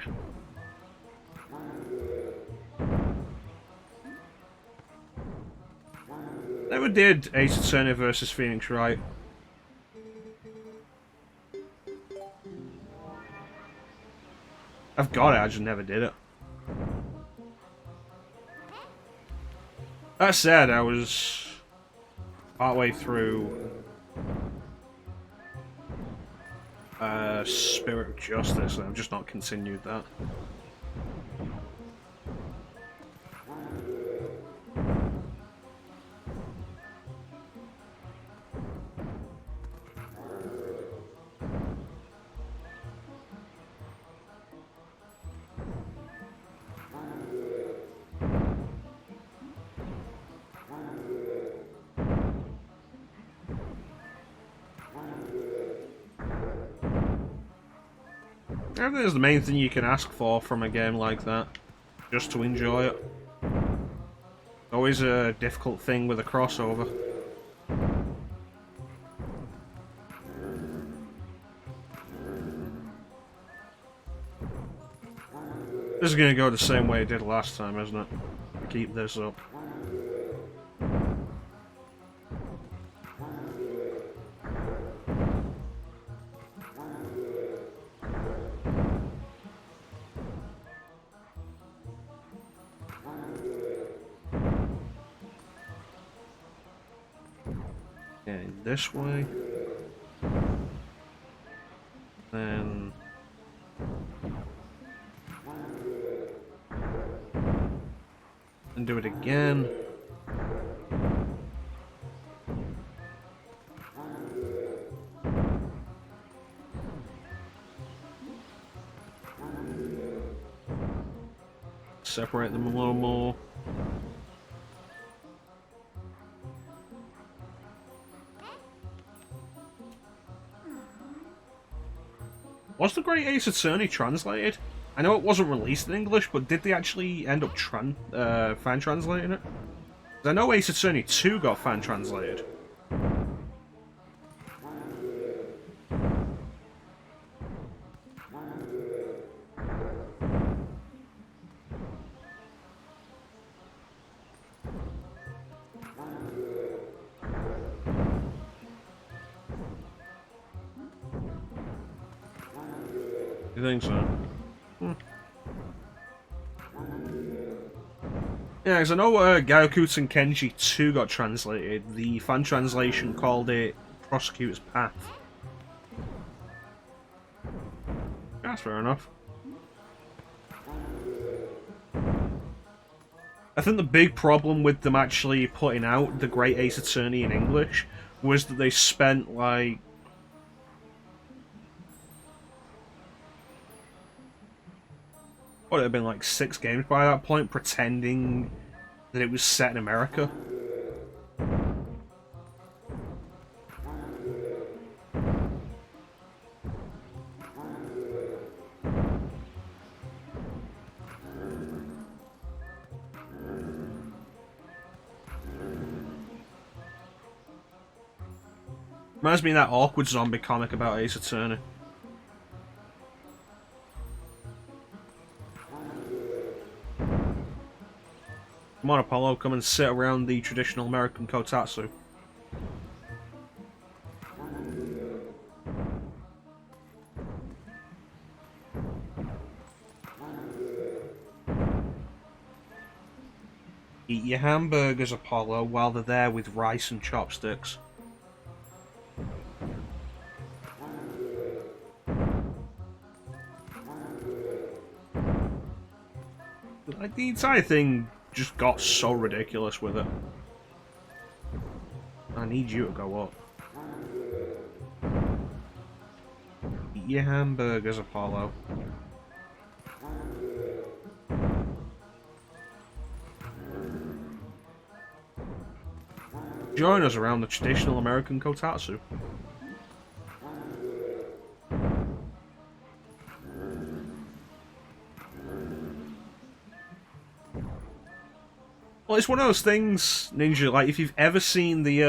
Never did Ace Attorney versus Phoenix Wright. I've got it, I just never did it. That said, I was partway through Spirit of Justice, and I've just not continued that. I think that's the main thing you can ask for from a game like that. Just to enjoy it. Always a difficult thing with a crossover. This is gonna go the same way it did last time, isn't it? Keep this up. Okay, this way. Then... and do it again. Separate them a little more. Was the Great Ace Attorney translated? I know it wasn't released in English, but did they actually end up fan translating it? 'Cause I know Ace Attorney 2 got fan translated. You think so? Yeah, because I know Gyokuten Kenji 2 got translated. The fan translation called it Prosecutor's Path. That's fair enough. I think the big problem with them actually putting out the Great Ace Attorney in English was that they spent, like... what, it had been like 6 games by that point, pretending that it was set in America. Reminds me of that awkward zombie comic about Ace Attorney. Come on, Apollo, come and sit around the traditional American kotatsu. Eat your hamburgers, Apollo, while they're there with rice and chopsticks. Like, the entire thing just got so ridiculous with it. I need you to go up. Eat your hamburgers, Apollo. Join us around the traditional American kotatsu. Well, it's one of those things, Ninja, like, if you've ever seen the,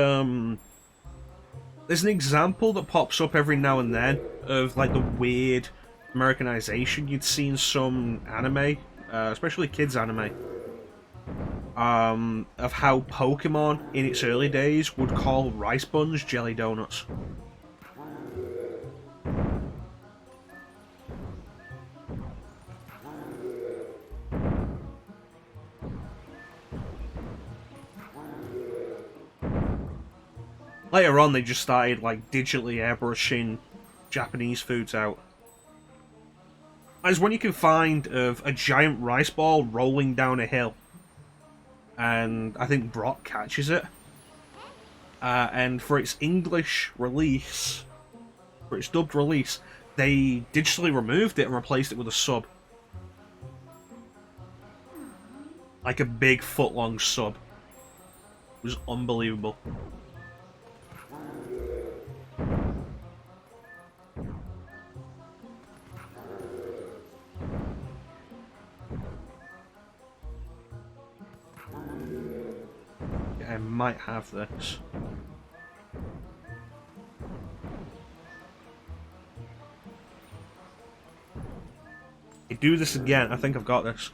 there's an example that pops up every now and then of, like, the weird Americanization you'd see in some anime, especially kids anime, of how Pokemon, in its early days, would call rice buns jelly donuts. Later on, they just started, like, digitally airbrushing Japanese foods out. There's one you can find of a giant rice ball rolling down a hill. And I think Brock catches it. And for its English release, for its dubbed release, they digitally removed it and replaced it with a sub. Like a big foot-long sub. It was unbelievable. I might have this. I do this again, I think I've got this.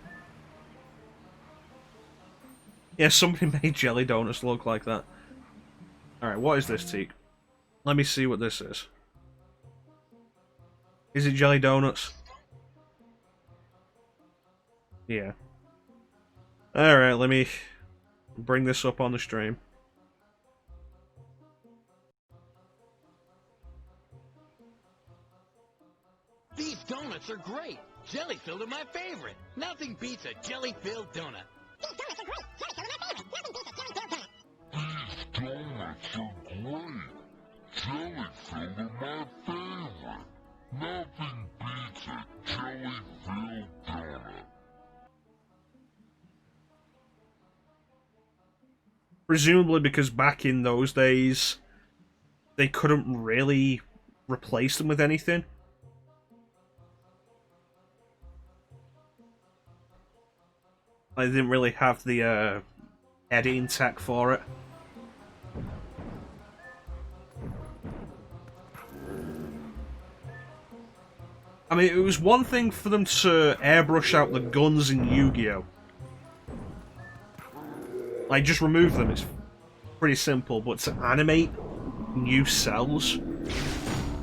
Yeah, somebody made jelly donuts look like that. Alright, what is this, Teak? Let me see what this is. Is it jelly donuts? Yeah. Alright, let me bring this up on the stream. These donuts are great. Jelly-filled are my favorite. Nothing beats a jelly-filled donut. These donuts are great. Jelly-filled are my favorite. Nothing beats a jelly-filled donut. Presumably because back in those days, they couldn't really replace them with anything. They didn't really have the editing tech for it. I mean, it was one thing for them to airbrush out the guns in Yu-Gi-Oh! Like, just remove them, it's pretty simple, but to animate new cells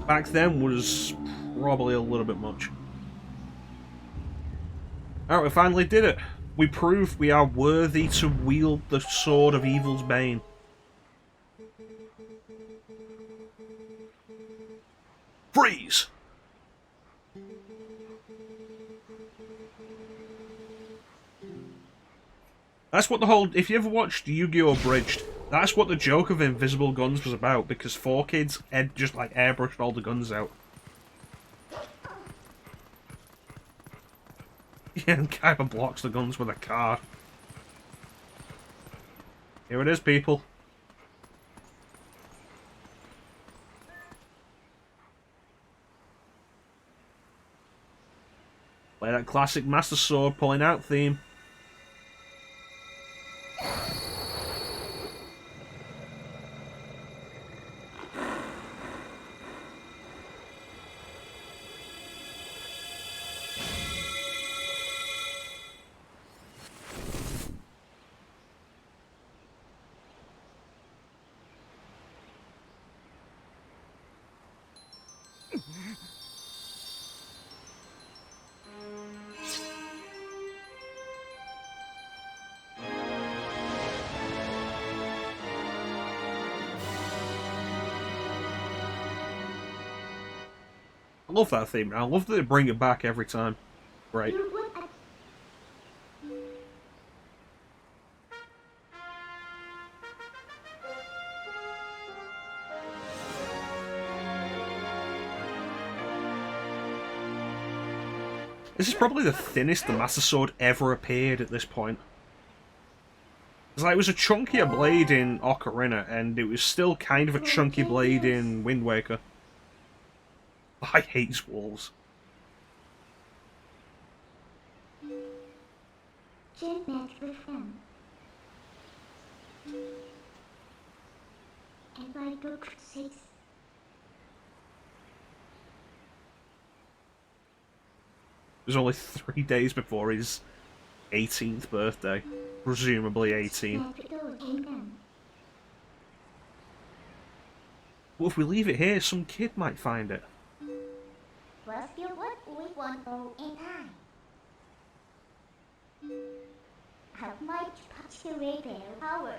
back then was probably a little bit much. Alright, we finally did it. We proved we are worthy to wield the sword of evil's bane. Freeze! That's what the whole... If you ever watched Yu-Gi-Oh! Abridged, that's what the joke of Invisible Guns was about, because 4Kids had just, like, airbrushed all the guns out. Yeah, and Kaiba blocks the guns with a card. Here it is, people. Play that classic Master Sword pulling out theme. I love that theme. I love that they bring it back every time. Right. You would This is probably the thinnest the Master Sword ever appeared at this point. It's like, it was a chunkier blade in Ocarina, and it was still kind of a chunky blade in Wind Waker. I hate walls. Jim met with them. And I took 6. It was only 3 days before his 18th birthday. Presumably 18. Well, if we leave it here, some kid might find it. Was your what we want all in time? How much punctuate their power?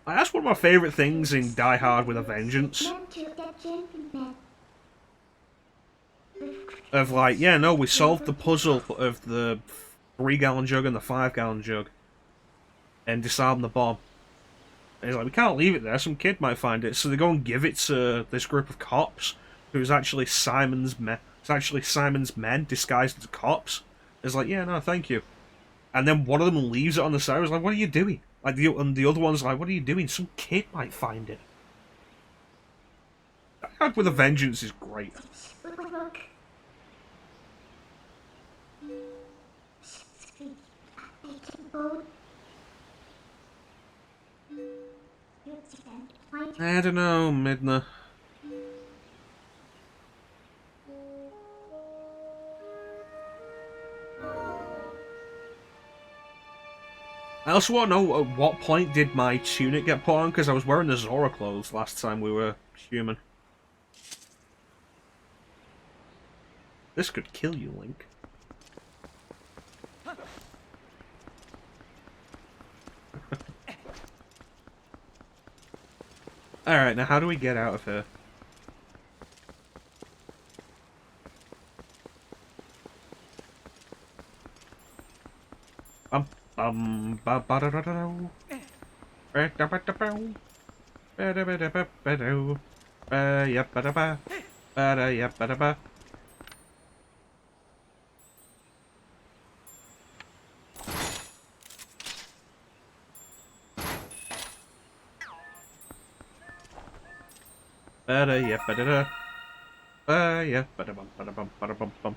That's one of my favourite things in Die Hard with a Vengeance. Of like, yeah, no, we solved the puzzle of the 3-gallon jug and the 5-gallon jug. And disarmed the bomb. And he's like, we can't leave it there, some kid might find it. So they go and give it to this group of cops, who's actually Simon's men. It's actually Simon's men disguised as cops. It's like, yeah, no, thank you. And then one of them leaves it on the side. I was like, what are you doing? Like, and the other one's like, what are you doing? Some kid might find it. Die Hard with a Vengeance is great. I don't know, Midna. I also want to know at what point did my tunic get put on, because I was wearing the Zora clothes last time we were human. This could kill you, Link. Alright, now how do we get out of here? Ba ba da da da do. Ba da ba da bow. Ba da ba da ba ba do. Ba ya ba da ba. Ba da ya ba da ba. Ba da ya ba da da. Ba ya ba da bum ba da bum ba da bum bum.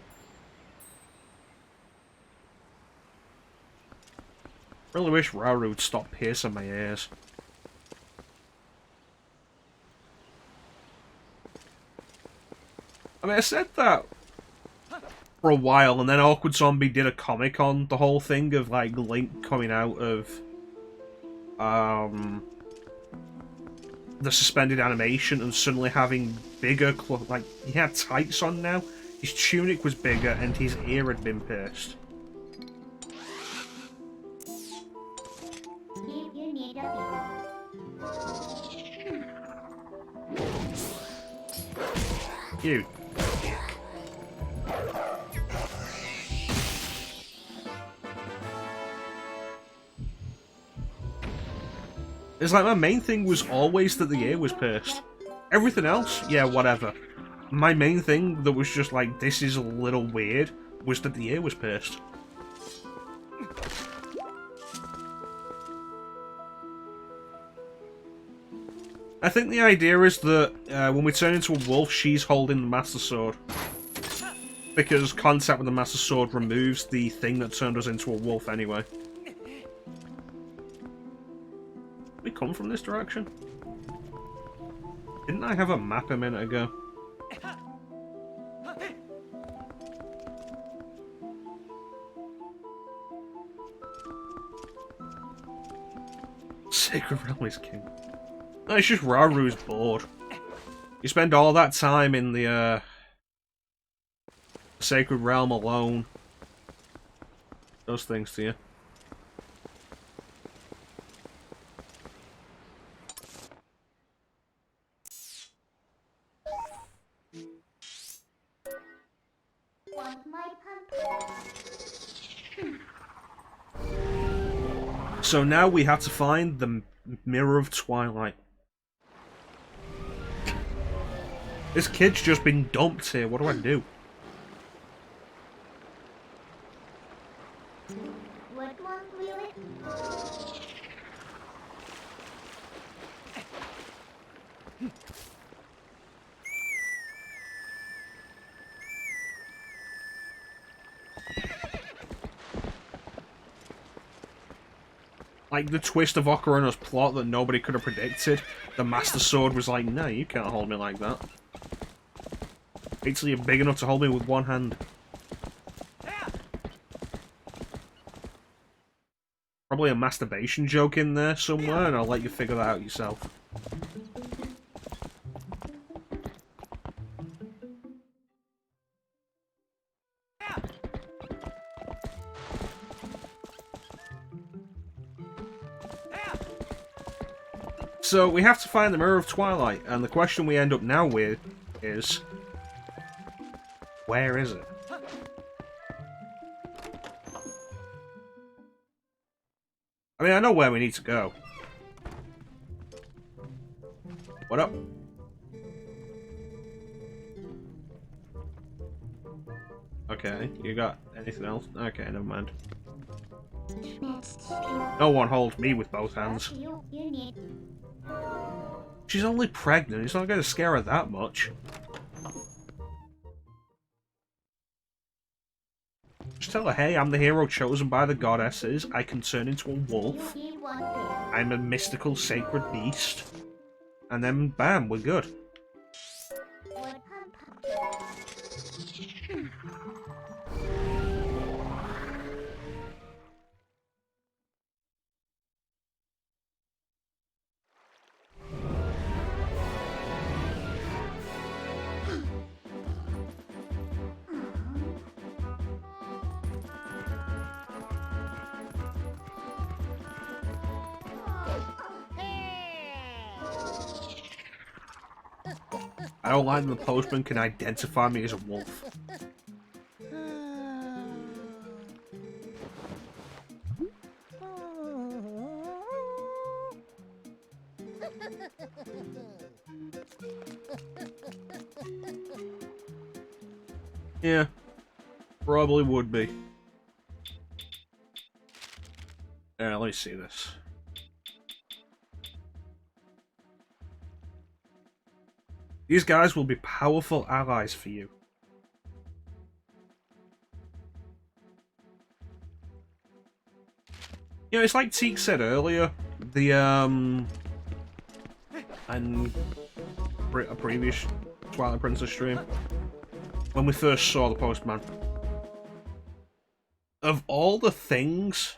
Really wish Rauru would stop piercing my ears. I mean, I said that for a while, and then Awkward Zombie did a comic on the whole thing of, like, Link coming out of, the suspended animation and suddenly having bigger, like, he had tights on now, his tunic was bigger, and his ear had been pierced. You. It's like my main thing was always that the ear was pierced. Everything else, yeah, whatever. My main thing that was just like, this is a little weird, was that the ear was pierced. I think the idea is that when we turn into a wolf, she's holding the Master Sword. Because contact with the Master Sword removes the thing that turned us into a wolf anyway. Did we come from this direction? Didn't I have a map a minute ago? Sacred Realm is king. No, it's just Rauru's bored. You spend all that time in the Sacred Realm alone. Those things to you. So now we have to find the Mirror of Twilight. This kid's just been dumped here, what do I do? Like the twist of Ocarina's plot that nobody could have predicted. The Master Sword was like, no, you can't hold me like that. Wait till you're big enough to hold me with one hand. Probably a masturbation joke in there somewhere, and I'll let you figure that out yourself. So, we have to find the Mirror of Twilight, and the question we end up now with is... where is it? I mean, I know where we need to go. What up? Okay, you got anything else? Okay, never mind. No one holds me with both hands. She's only pregnant, it's not going to scare her that much. Just tell her, hey, I'm the hero chosen by the goddesses, I can turn into a wolf, I'm a mystical sacred beast, and then bam, we're good. I don't like that the postman can identify me as a wolf. Yeah, probably would be. Yeah, let me see this. These guys will be powerful allies for you. You know, it's like Teak said earlier, the, and a previous Twilight Princess stream, when we first saw the postman. Of all the things...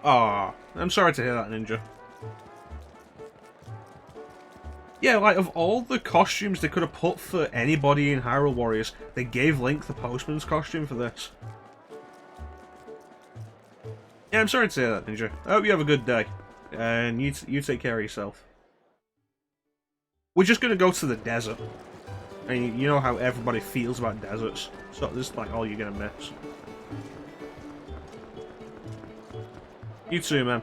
Ah, I'm sorry to hear that, Ninja. Yeah, like, of all the costumes they could have put for anybody in Hyrule Warriors, they gave Link the postman's costume for this. Yeah, I'm sorry to say that, Ninja. I hope you have a good day. And you take care of yourself. We're just gonna go to the desert. And you know how everybody feels about deserts. So this is like all you're gonna miss. You too, man.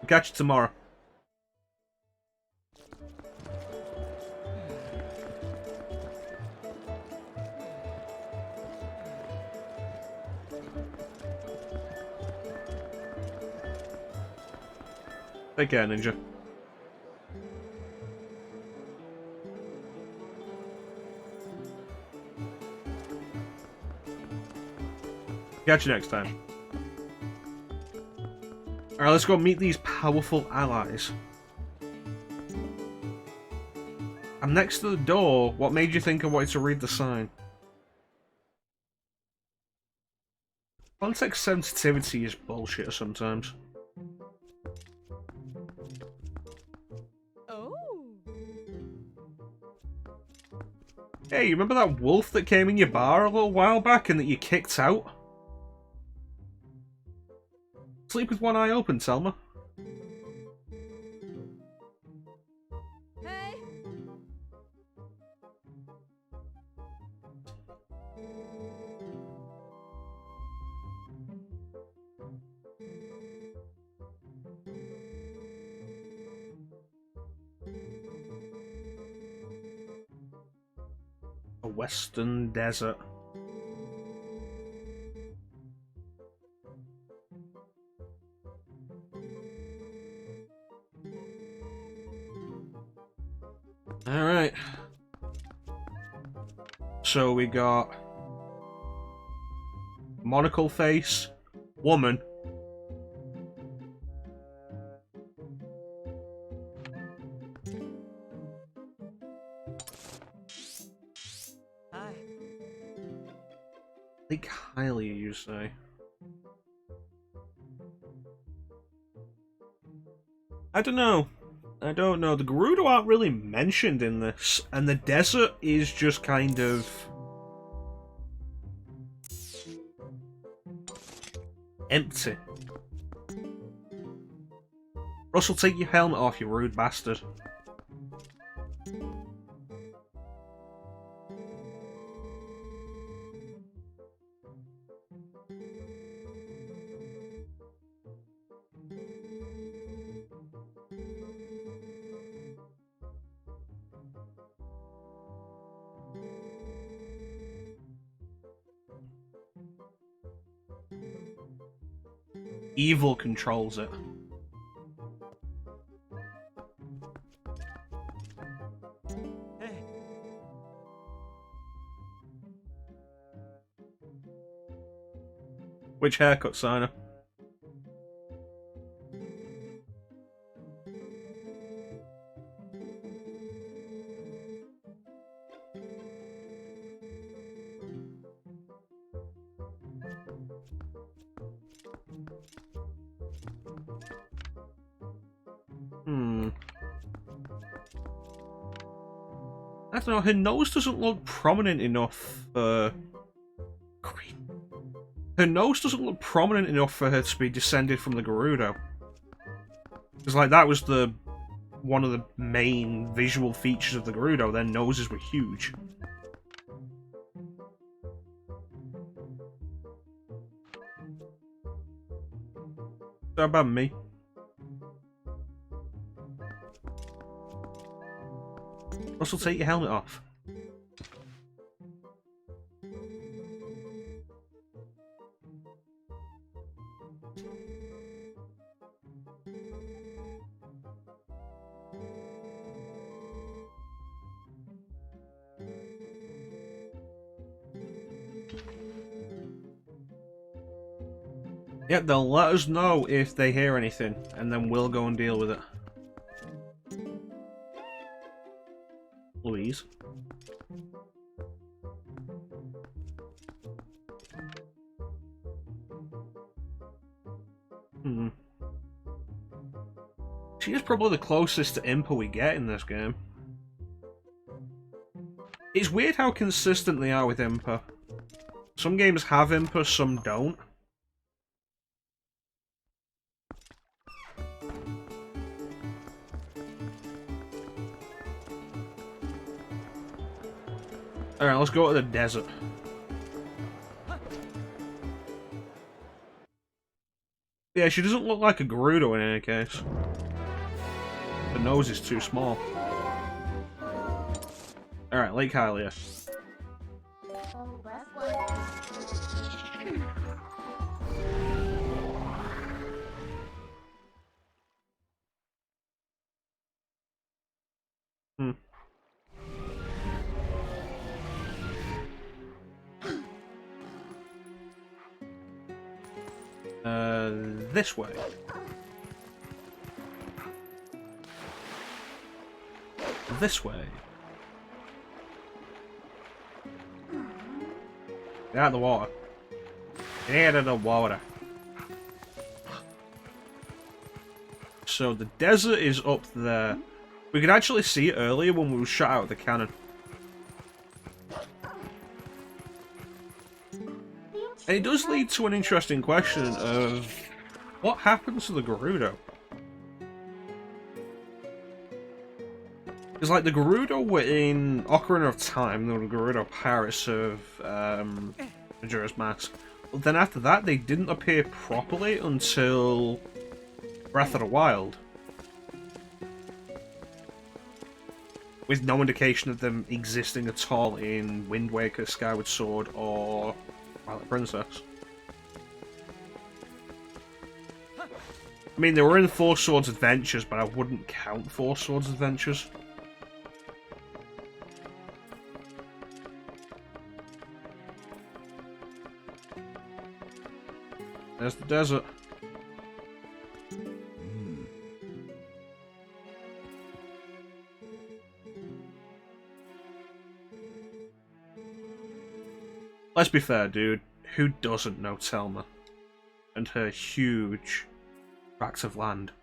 I'll catch you tomorrow. Take care, Ninja. Catch you next time. Alright, let's go meet these powerful allies. I'm next to the door. What made you think I wanted to read the sign? Context sensitivity is bullshit sometimes. Hey, you remember that wolf that came in your bar a little while back and that you kicked out? Sleep with one eye open, Selma. Hey. A western desert. Alright. So we got monocle face, woman. Hi. Think highly, you say? I don't know. I don't know. The Gerudo aren't really mentioned in this, and the desert is just kind of empty. Russell, take your helmet off, you rude bastard. Evil controls it. Hey. Which haircut, Signer? I don't know, her nose doesn't look prominent enough for... Her nose doesn't look prominent enough for her to be descended from the Gerudo. Because, like, that was one of the main visual features of the Gerudo. Their noses were huge. How about me? Russell, take your helmet off. Yeah, they'll let us know if they hear anything, and then we'll go and deal with it. Louise. She is probably the closest to Impa we get in this game. It's weird how consistent they are with Impa. Some games have Impa, some don't. Alright, let's go to the desert. Yeah, she doesn't look like a Gerudo in any case. The nose is too small. Alright, Lake Hylia. Oh, bless one. This way. This way. Get out of the water. Get out of the water. So the desert is up there. We could actually see it earlier when we were shot out of the cannon. And it does lead to an interesting question of what happens to the Gerudo? Because, like, the Gerudo were in Ocarina of Time, they were the Gerudo Pirates of Majora's Mask. But then after that, they didn't appear properly until Breath of the Wild. With no indication of them existing at all in Wind Waker, Skyward Sword, or Twilight Princess. I mean, they were in Four Swords Adventures, but I wouldn't count Four Swords Adventures. There's the desert. Let's be fair, dude. Who doesn't know Telma and her huge tracts of land?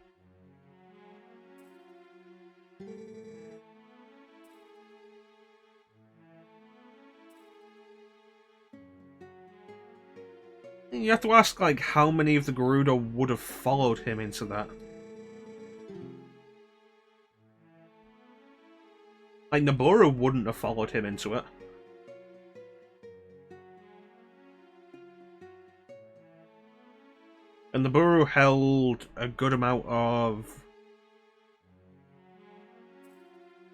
You have to ask, like, how many of the Gerudo would have followed him into that? Like, Nabooru wouldn't have followed him into it. And Nabooru held a good amount of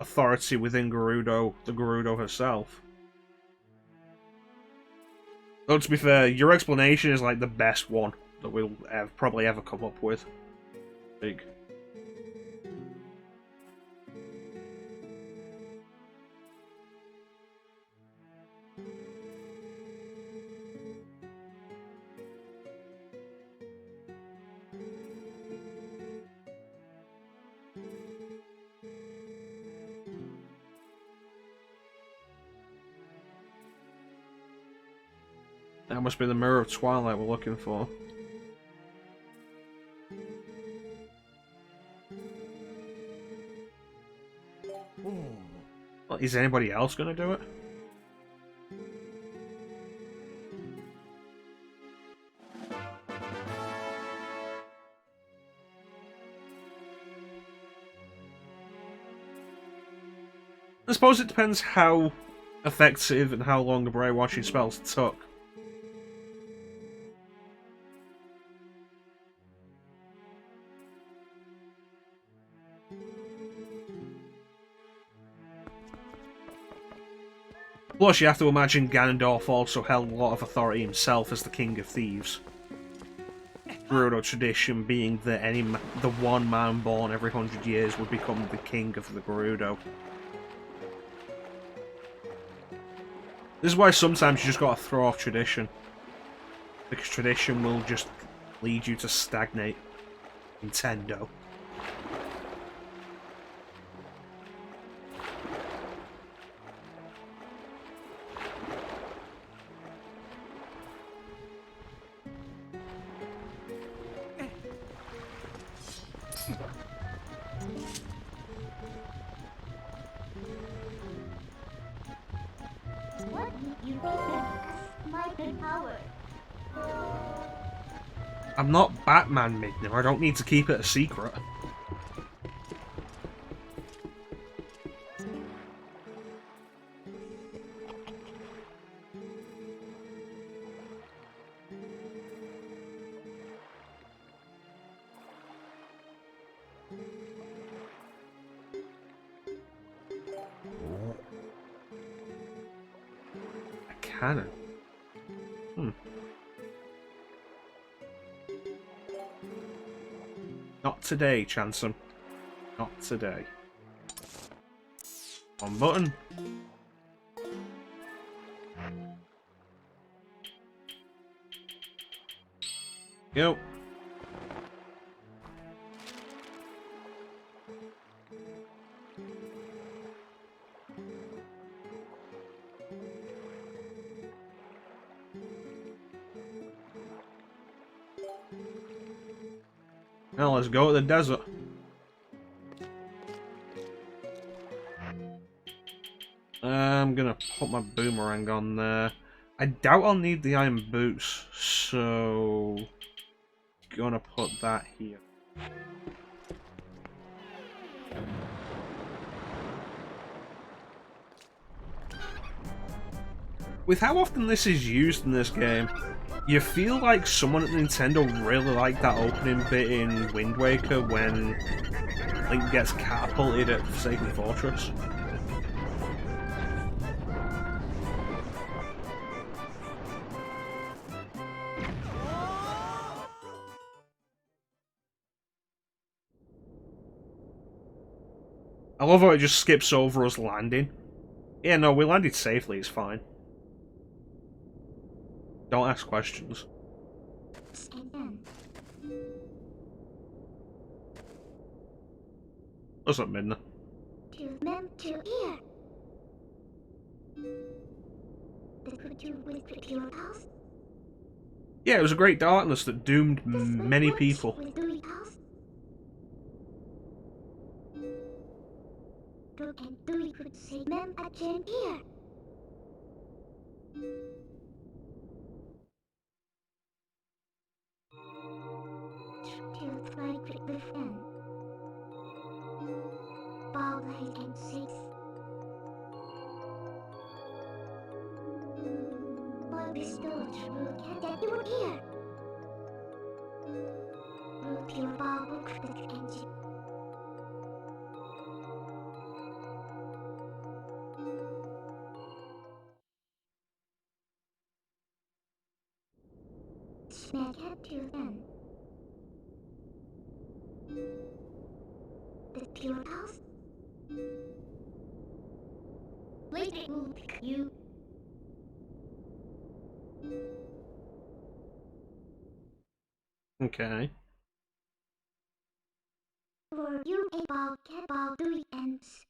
authority within Gerudo, the Gerudo herself. Though, to be fair, your explanation is like the best one that we'll probably ever come up with. Big. That must be the Mirror of Twilight we're looking for. Well, is anybody else going to do it? I suppose it depends how effective and how long the brainwashing spells took. Plus, you have to imagine Ganondorf also held a lot of authority himself as the King of Thieves. Gerudo tradition being that the one man born every 100 years would become the King of the Gerudo. This is why sometimes you just gotta throw off tradition. Because tradition will just lead you to stagnate. Nintendo. What did you think as my good power? I'm not Batman, Midna. I don't need to keep it a secret. A cannon. Not today, Chansum. Not today. One button. Go. Now let's go to the desert. I'm gonna put my boomerang on there. I doubt I'll need the iron boots, so gonna put that here. With how often this is used in this game, you feel like someone at Nintendo really liked that opening bit in Wind Waker when Link gets catapulted at Forsaken Fortress. I love how it just skips over us landing. Yeah, no, we landed safely, it's fine. Don't ask questions. Let's and then. What's up, Midna? To mem to ear. The creature with your house. Yeah, it was a great darkness that doomed This many works people. with doing house. Look and Dewey could say mem at Jane ear. To fly with the fan. Ball light and six. Boy bestowed through cat that you would hear. Root your ball book the engine. Smack at to them. The pure house. Later will pick you. Okay. For you a ball cat ball Dewey ends.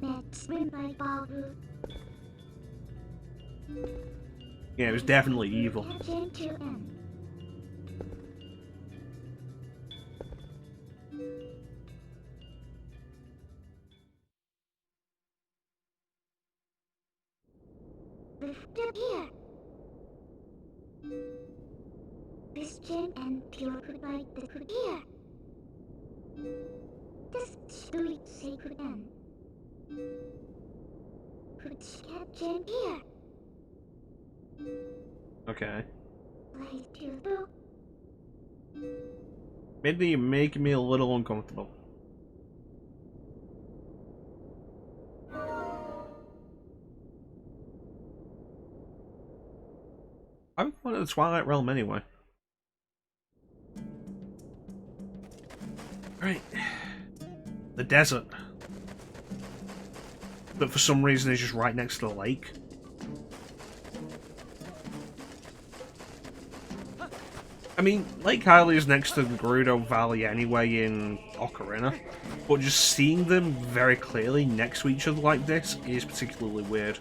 Let's win my ball root. Yeah, it was definitely evil. Captain to end. Lift the ear. Christian and pure could write the good ear. This story sacred end. Could Captain ear. Okay. Light to do. Midna, you're making me a little uncomfortable. I'm going to the Twilight Realm anyway. Right. The desert. That for some reason is just right next to the lake. I mean, Lake Hylia is next to Gerudo Valley anyway in Ocarina, but just seeing them very clearly next to each other like this is particularly weird.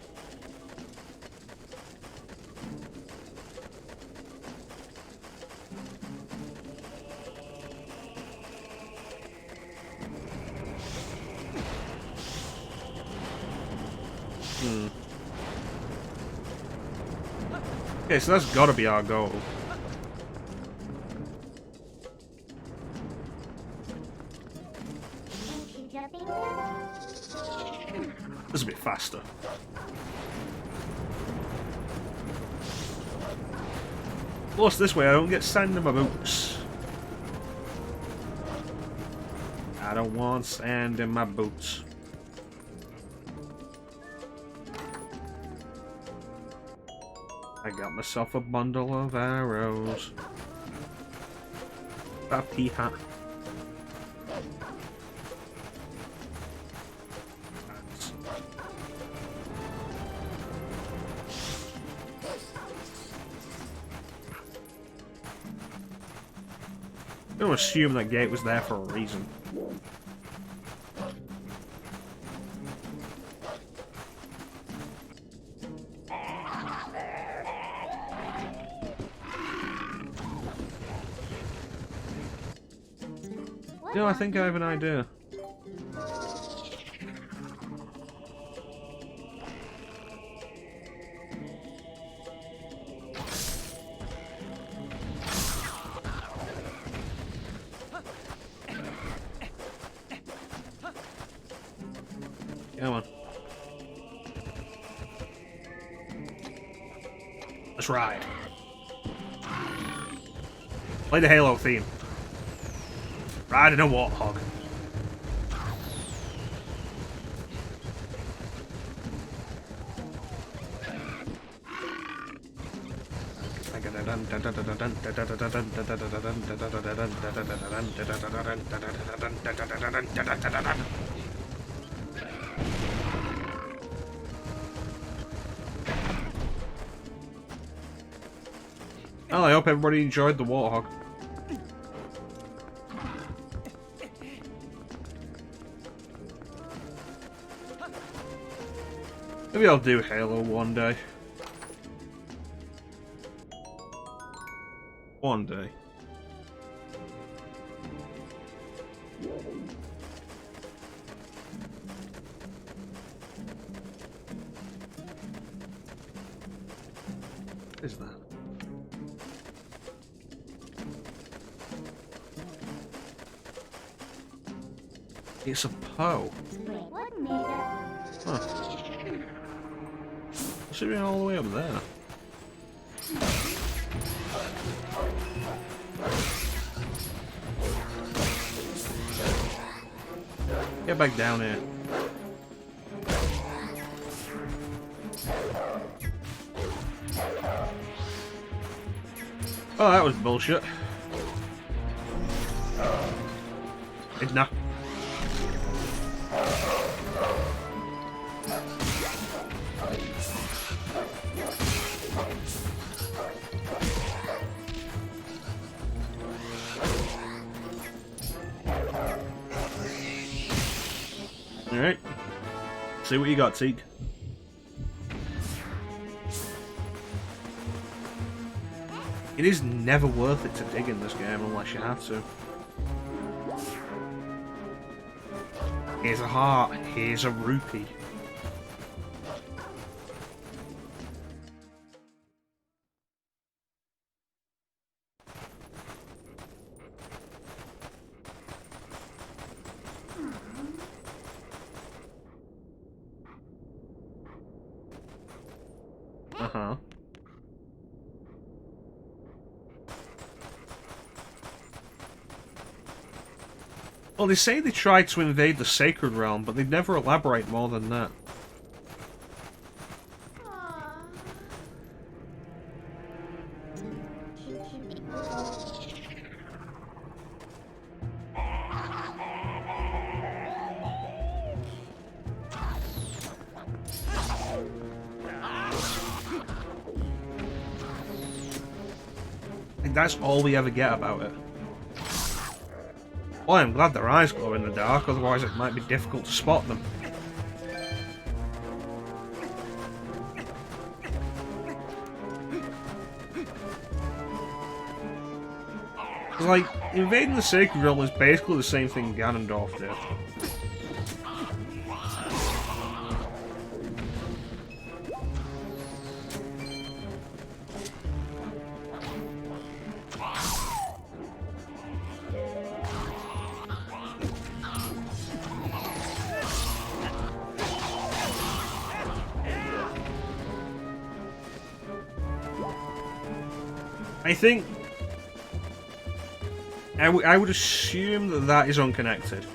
Okay, so that's gotta be our goal. Keep jumping. This is a bit faster. Plus, this way I don't get sand in my boots. I don't want sand in my boots. I got myself a bundle of arrows. A pea hat. I'm gonna assume that gate was there for a reason. You know, I think I have an idea. Come on. Let's ride. Play the Halo theme. Riding a warthog. I gotta Well, I hope everybody enjoyed the Warthog. Maybe I'll do Halo one day. One day. What is that? It's a Poe. Wait, what made that? Huh. What's it doing all the way up there? Get back down here. Oh, that was bullshit. Nah. Alright. See what you got, Teague. It is never worth it to dig in this game unless you have to. Here's a heart, here's a rupee. Uh-huh. Well, they say they tried to invade the Sacred Realm, but they never elaborate more than that. And that's all we ever get about it. Well, I'm glad their eyes glow in the dark, otherwise it might be difficult to spot them. Like, invading the Sacred Realm is basically the same thing Ganondorf did. I think I would assume that that is unconnected.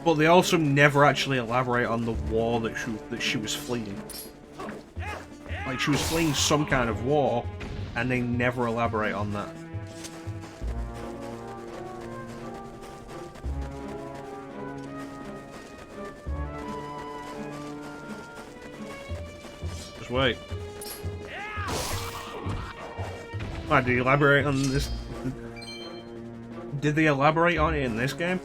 But they also never actually elaborate on the war that she was fleeing. Like, she was fleeing some kind of war, and they never elaborate on that. Just wait. Why, did they elaborate on this? Did they elaborate on it in this game?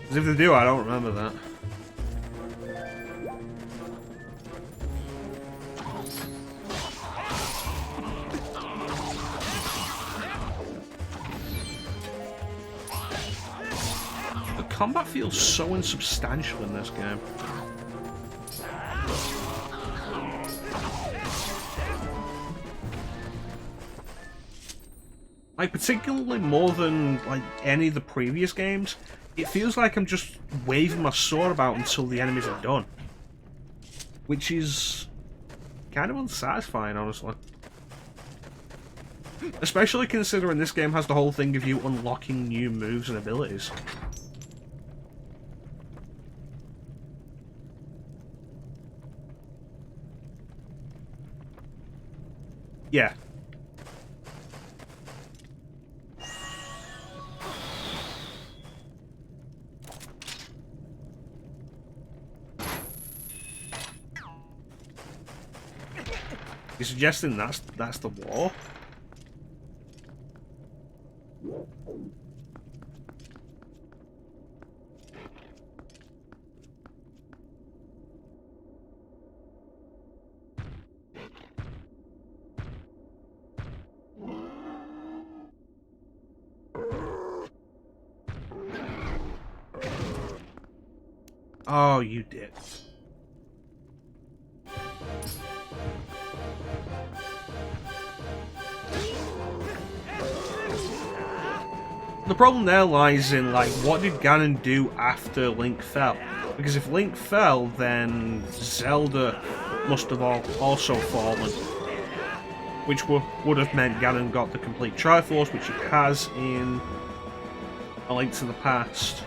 Because if they do, I don't remember that. The combat feels so insubstantial in this game. Like, particularly more than like any of the previous games, it feels like I'm just waving my sword about until the enemies are done. Which is kind of unsatisfying, honestly. Especially considering this game has the whole thing of you unlocking new moves and abilities. Yeah. You're suggesting that's the war? Oh, you did. The problem there lies in, like, what did Ganon do after Link fell? Because if Link fell, then Zelda must have also fallen. Which would have meant Ganon got the complete Triforce, which he has in A Link to the Past.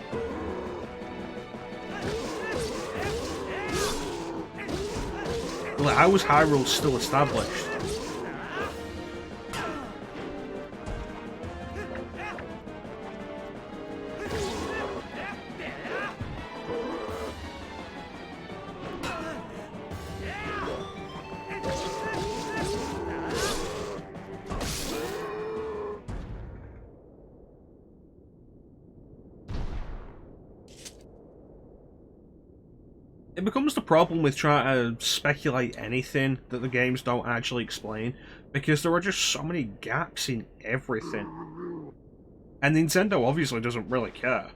Like, how was Hyrule still established? It becomes the problem with trying to speculate anything that the games don't actually explain, because there are just so many gaps in everything. And Nintendo obviously doesn't really care.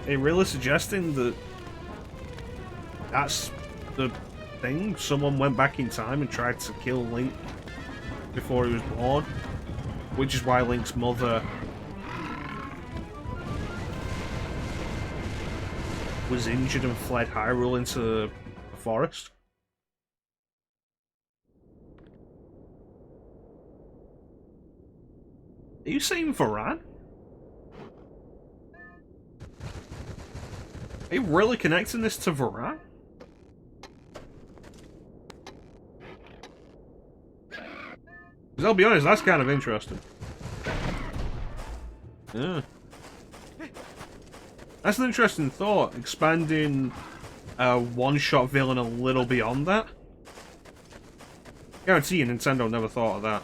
Are you really suggesting that that's the thing? Someone went back in time and tried to kill Link before he was born? Which is why Link's mother was injured and fled Hyrule into the forest? Are you saying Varan? Are you really connecting this to Varan? Because I'll be honest, that's kind of interesting. Yeah. That's an interesting thought, expanding a one-shot villain a little beyond that. Guarantee you Nintendo never thought of that.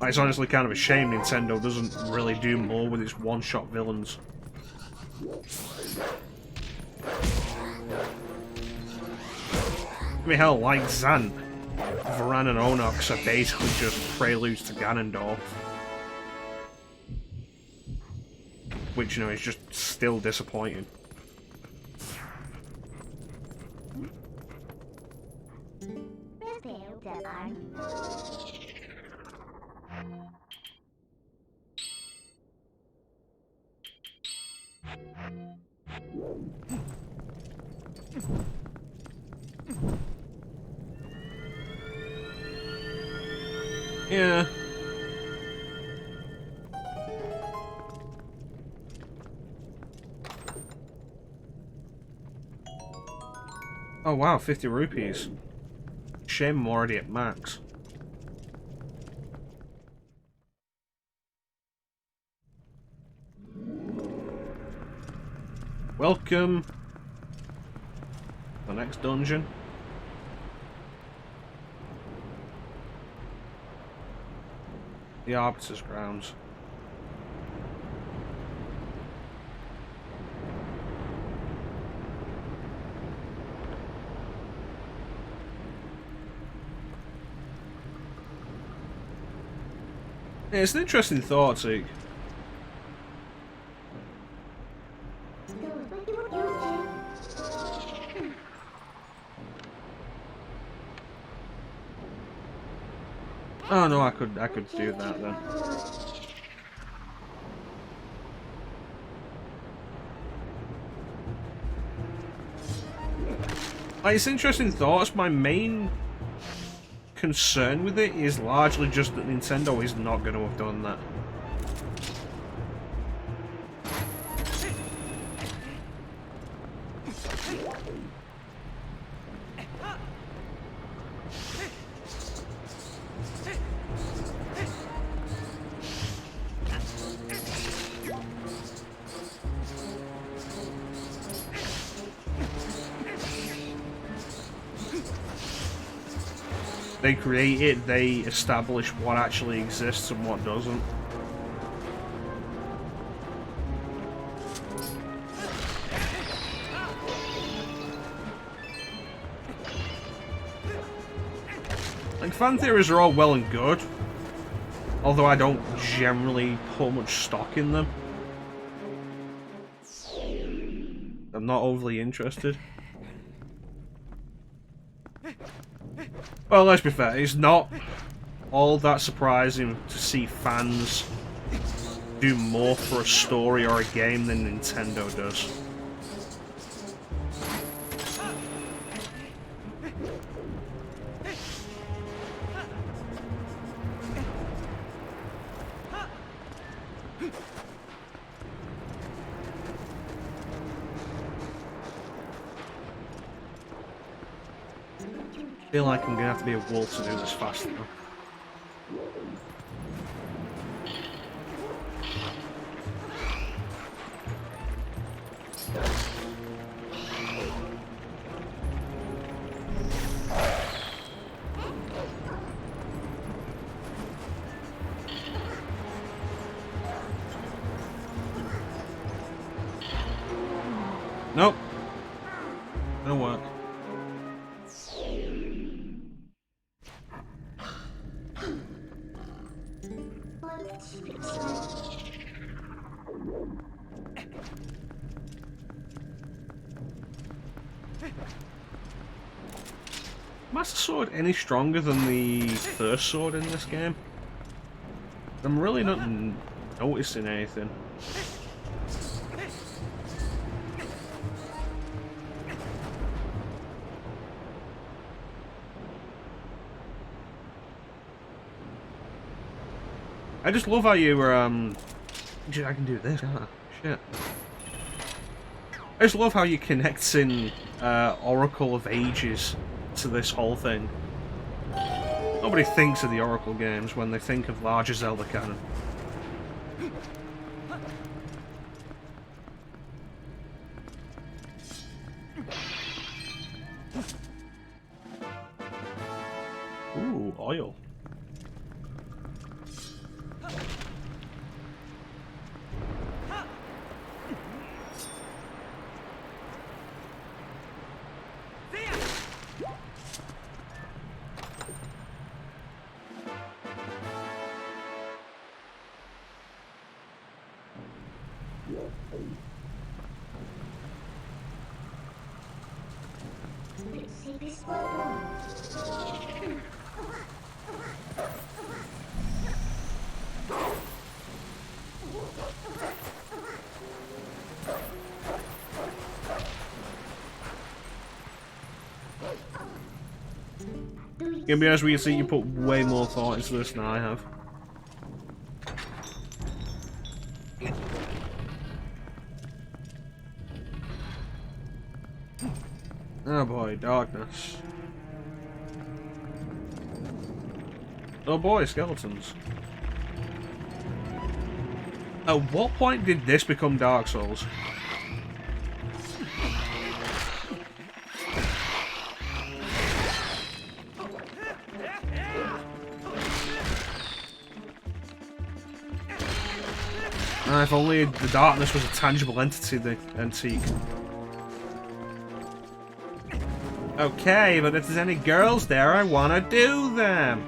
It's honestly kind of a shame Nintendo doesn't really do more with its one-shot villains. I mean, hell, like Zan, Varan and Onox are basically just preludes to Ganondorf. Which, you know, is just still disappointing. Yeah. Oh wow, 50 rupees. Shame I'm already at max. Welcome. The next dungeon. The Arbiter's Grounds. Yeah, it's an interesting thought, Zeke. Oh no, I could do that then. Like, it's interesting thoughts. My main concern with it is largely just that Nintendo is not going to have done that. They create it, they establish what actually exists and what doesn't. Like, fan theories are all well and good, although I don't generally put much stock in them. I'm not overly interested. Well, let's be fair, it's not all that surprising to see fans do more for a story or a game than Nintendo does. I feel like I'm gonna have to be a wolf to do this fast though. Nope. Gonna work. Master Sword any stronger than the first sword in this game? I'm really not noticing anything. I just love how you were, Dude, I can do this, can't I? Shit. I just love how you're connecting Oracle of Ages to this whole thing. Nobody thinks of the Oracle games when they think of larger Zelda canon. Ooh, oil. Gonna be honest with you, see, you put way more thought into this than I have. Oh boy, darkness. Oh boy, skeletons. At what point did this become Dark Souls? If only the darkness was a tangible entity, the antique. Okay, but if there's any girls there, I wanna do them.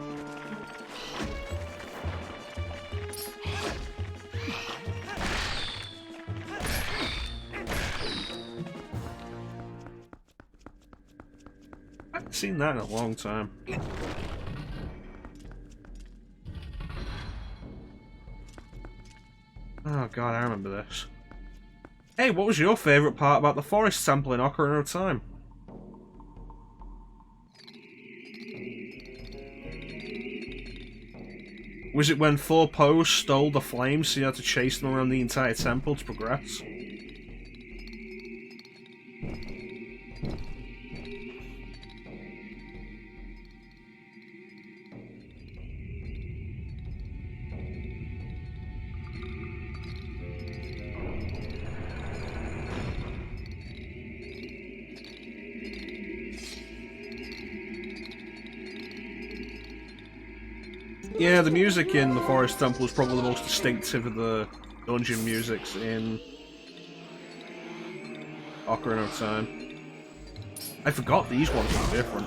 seen that in a long time. Oh god, I remember this. Hey, what was your favourite part about the Forest Temple in Ocarina of Time? Was it when 4 Poes stole the flames so you had to chase them around the entire temple to progress? Yeah, the music in the Forest Temple is probably the most distinctive of the dungeon musics in Ocarina of Time. I forgot these ones were different.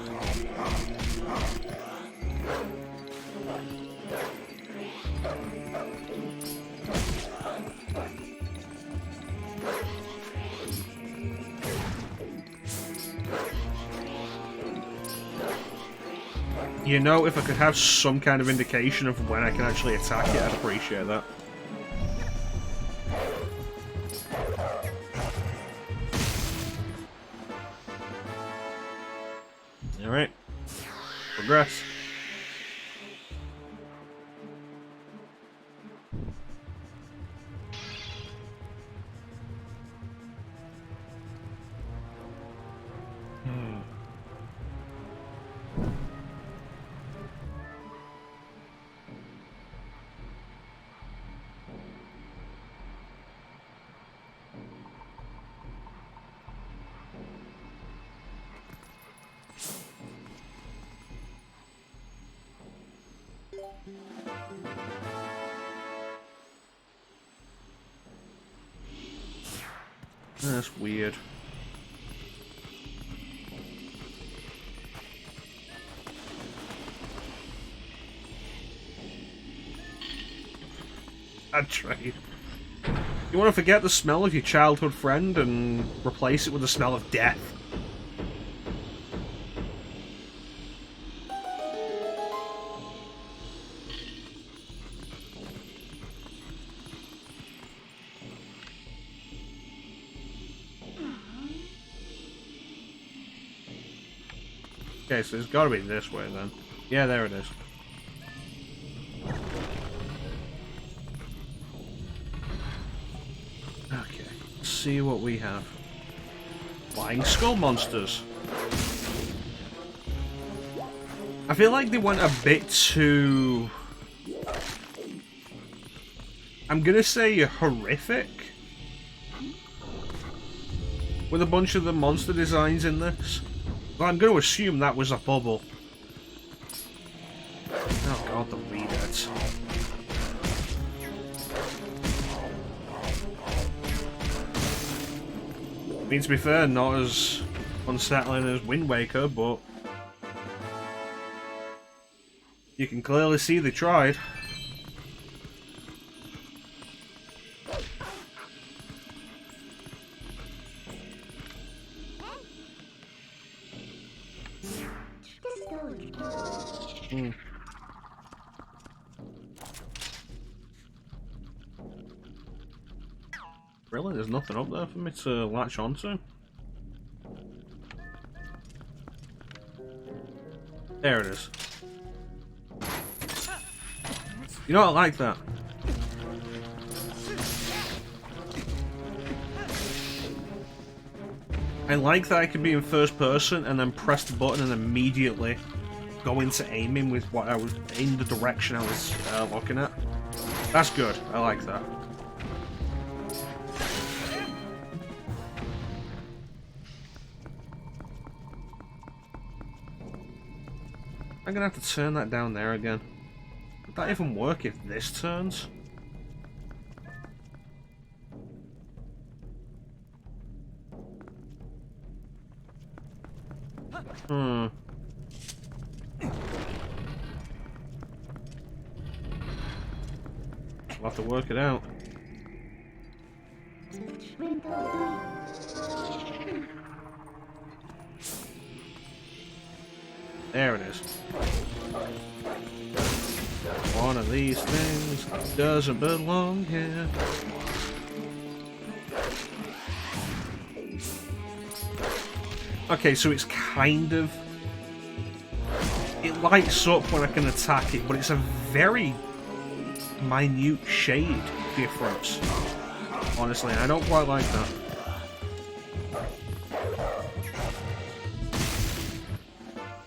You know, if I could have some kind of indication of when I can actually attack it, I'd appreciate that. Alright. Progress. That's weird. Bad trade. You want to forget the smell of your childhood friend and replace it with the smell of death. Okay, so it's gotta be this way then. Yeah, there it is. Okay, let's see what we have. Flying skull monsters. I feel like they went a bit too... I'm gonna say horrific with a bunch of the monster designs in this. Well, I'm going to assume that was a bubble. Oh god, the readers. I mean, to be fair, not as unsettling as Wind Waker, but you can clearly see they tried. Really? There's nothing up there for me to latch onto? There it is. You know, I like that. I like that I can be in first person and then press the button and immediately go into aiming with what I was in the direction I was looking at. That's good. I like that. I'm gonna have to turn that down there again. Would that even work if this turns? Hmm. We'll have to work it out. There it is. One of these things doesn't belong here. Okay, so it's kind of... It lights up when I can attack it, but it's a very minute shade difference. Honestly, I don't quite like that.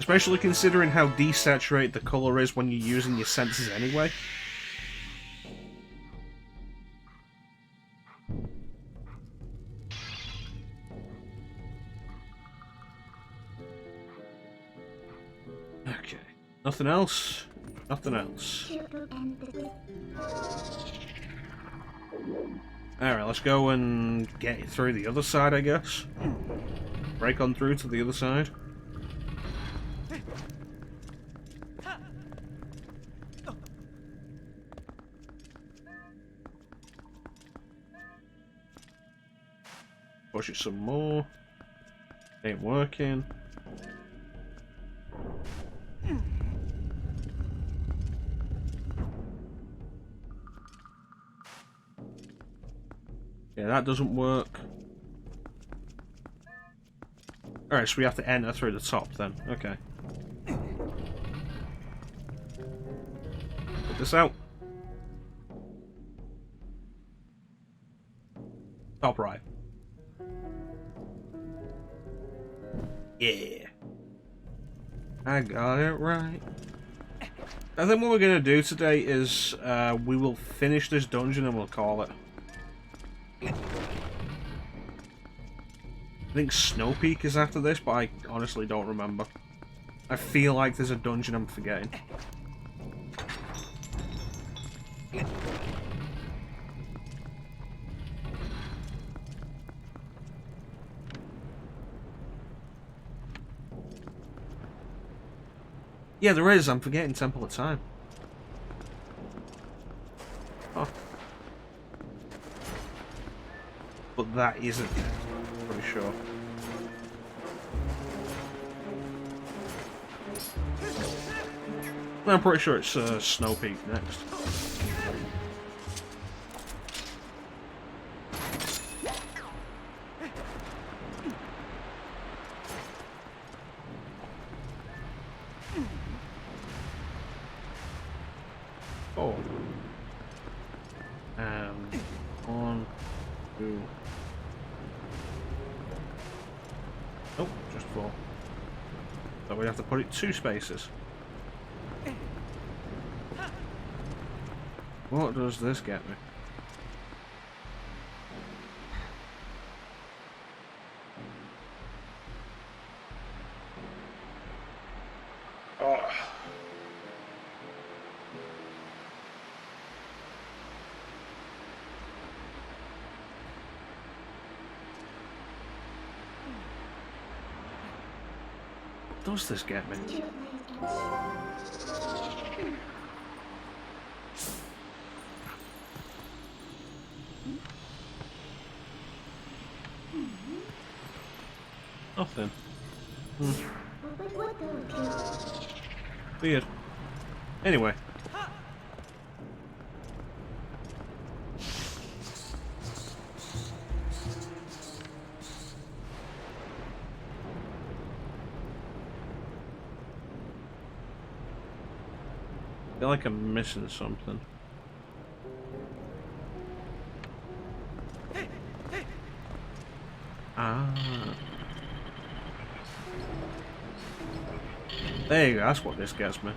Especially considering how desaturated the colour is when you're using your senses anyway. Okay. Nothing else? Nothing else. Alright, let's go and get it through the other side, I guess. Break on through to the other side. Push it some more. Ain't working. Yeah, that doesn't work. Alright, so we have to enter through the top then. Okay. Put this out. Top right. Yeah. I got it right. I think what we're going to do today is we will finish this dungeon and we'll call it. I think Snow Peak is after this, but I honestly don't remember. I feel like there's a dungeon I'm forgetting. Yeah, there is. I'm forgetting Temple of Time. Oh. But that isn't. I'm pretty sure. I'm pretty sure it's Snow Peak next. Oh. And 1, 2. Nope, just 4. So we have to put it 2 spaces. What does this get me? Oh. What does this get me? Nothing. Weird. Anyway. I feel like I'm missing something. Ah. There you go, that's what this gets me.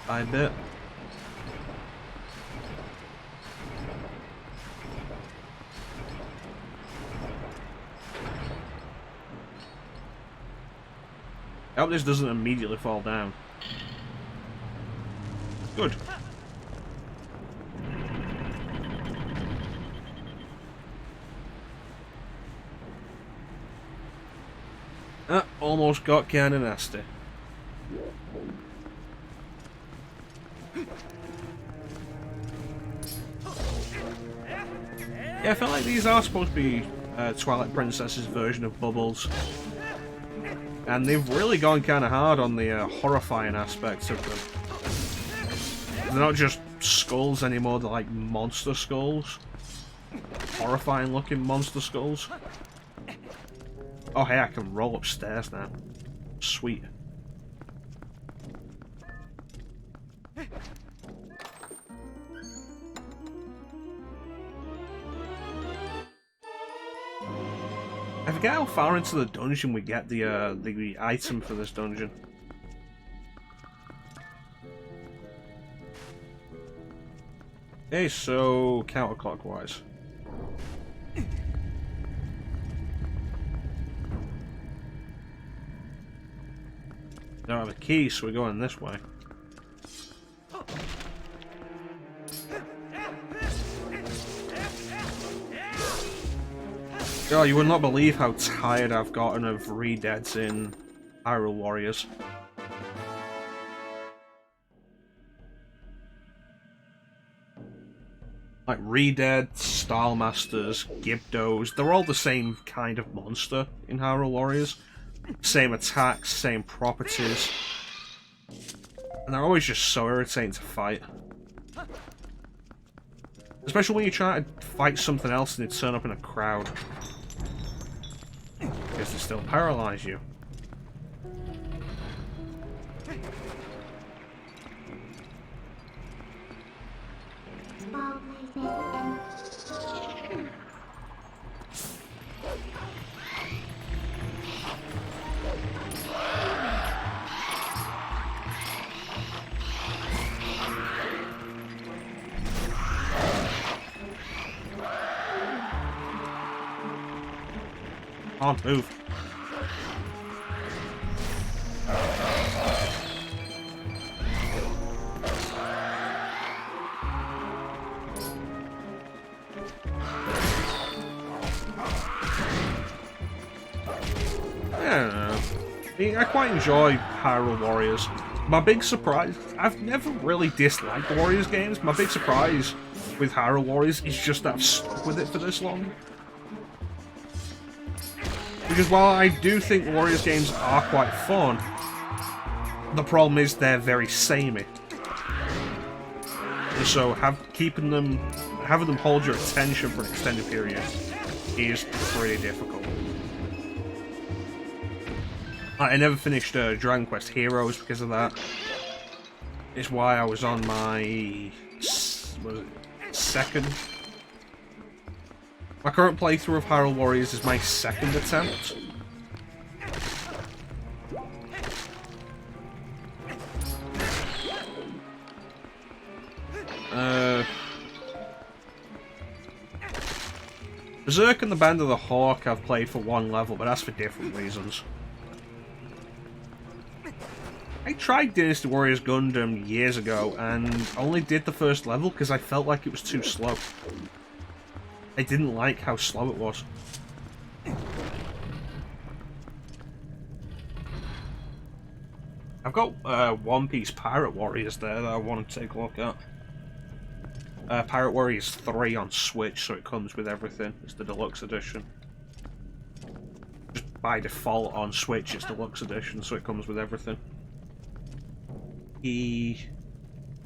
I bet. I hope this doesn't immediately fall down. Good. Almost got kinda nasty. Yeah, I feel like these are supposed to be Twilight Princess's version of Bubbles. And they've really gone kind of hard on the horrifying aspects of them. They're not just skulls anymore, they're like monster skulls. Horrifying looking monster skulls. Oh hey, I can roll upstairs now. Sweet. I forget how far into the dungeon we get the item for this dungeon. Okay, so counterclockwise. Don't have a key, so we're going this way. Oh, you would not believe how tired I've gotten of re-deads in Hyrule Warriors. Like re-dead, Stylmasters, Gibdos, they're all the same kind of monster in Hyrule Warriors. Same attacks, same properties. And they're always just so irritating to fight. Especially when you try to fight something else and they turn up in a crowd. Because they still paralyze you. Ball placement and Can't move. I quite enjoy Hyrule Warriors. My big surprise, I've never really disliked Warriors games. My big surprise with Hyrule Warriors is just that I've stuck with it for this long. Because while I do think Warriors games are quite fun, the problem is they're very samey. And so having them hold your attention for an extended period is pretty difficult. I never finished Dragon Quest Heroes because of that. It's why I was on my second. My current playthrough of Hyrule Warriors is my second attempt. Berserk and the Band of the Hawk I've played for one level, but that's for different reasons. I tried Dynasty Warriors Gundam years ago and only did the first level because I felt like it was too slow. I didn't like how slow it was. I've got One Piece Pirate Warriors there that I want to take a look at. Pirate Warriors 3 on Switch, so it comes with everything. It's the deluxe edition. Just by default on Switch, it's deluxe edition, so it comes with everything.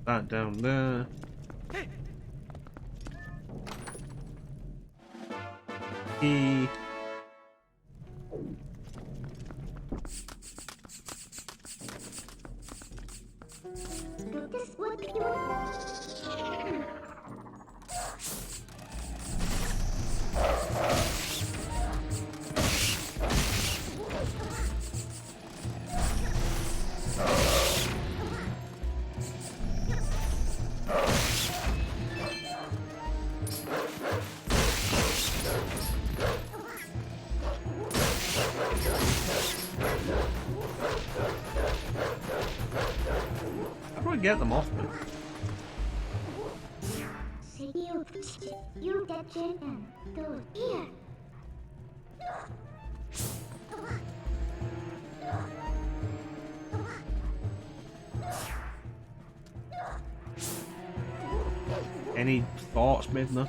That down there. this would be How do I get them off me? you get Jin and go here. Any thoughts, Midna?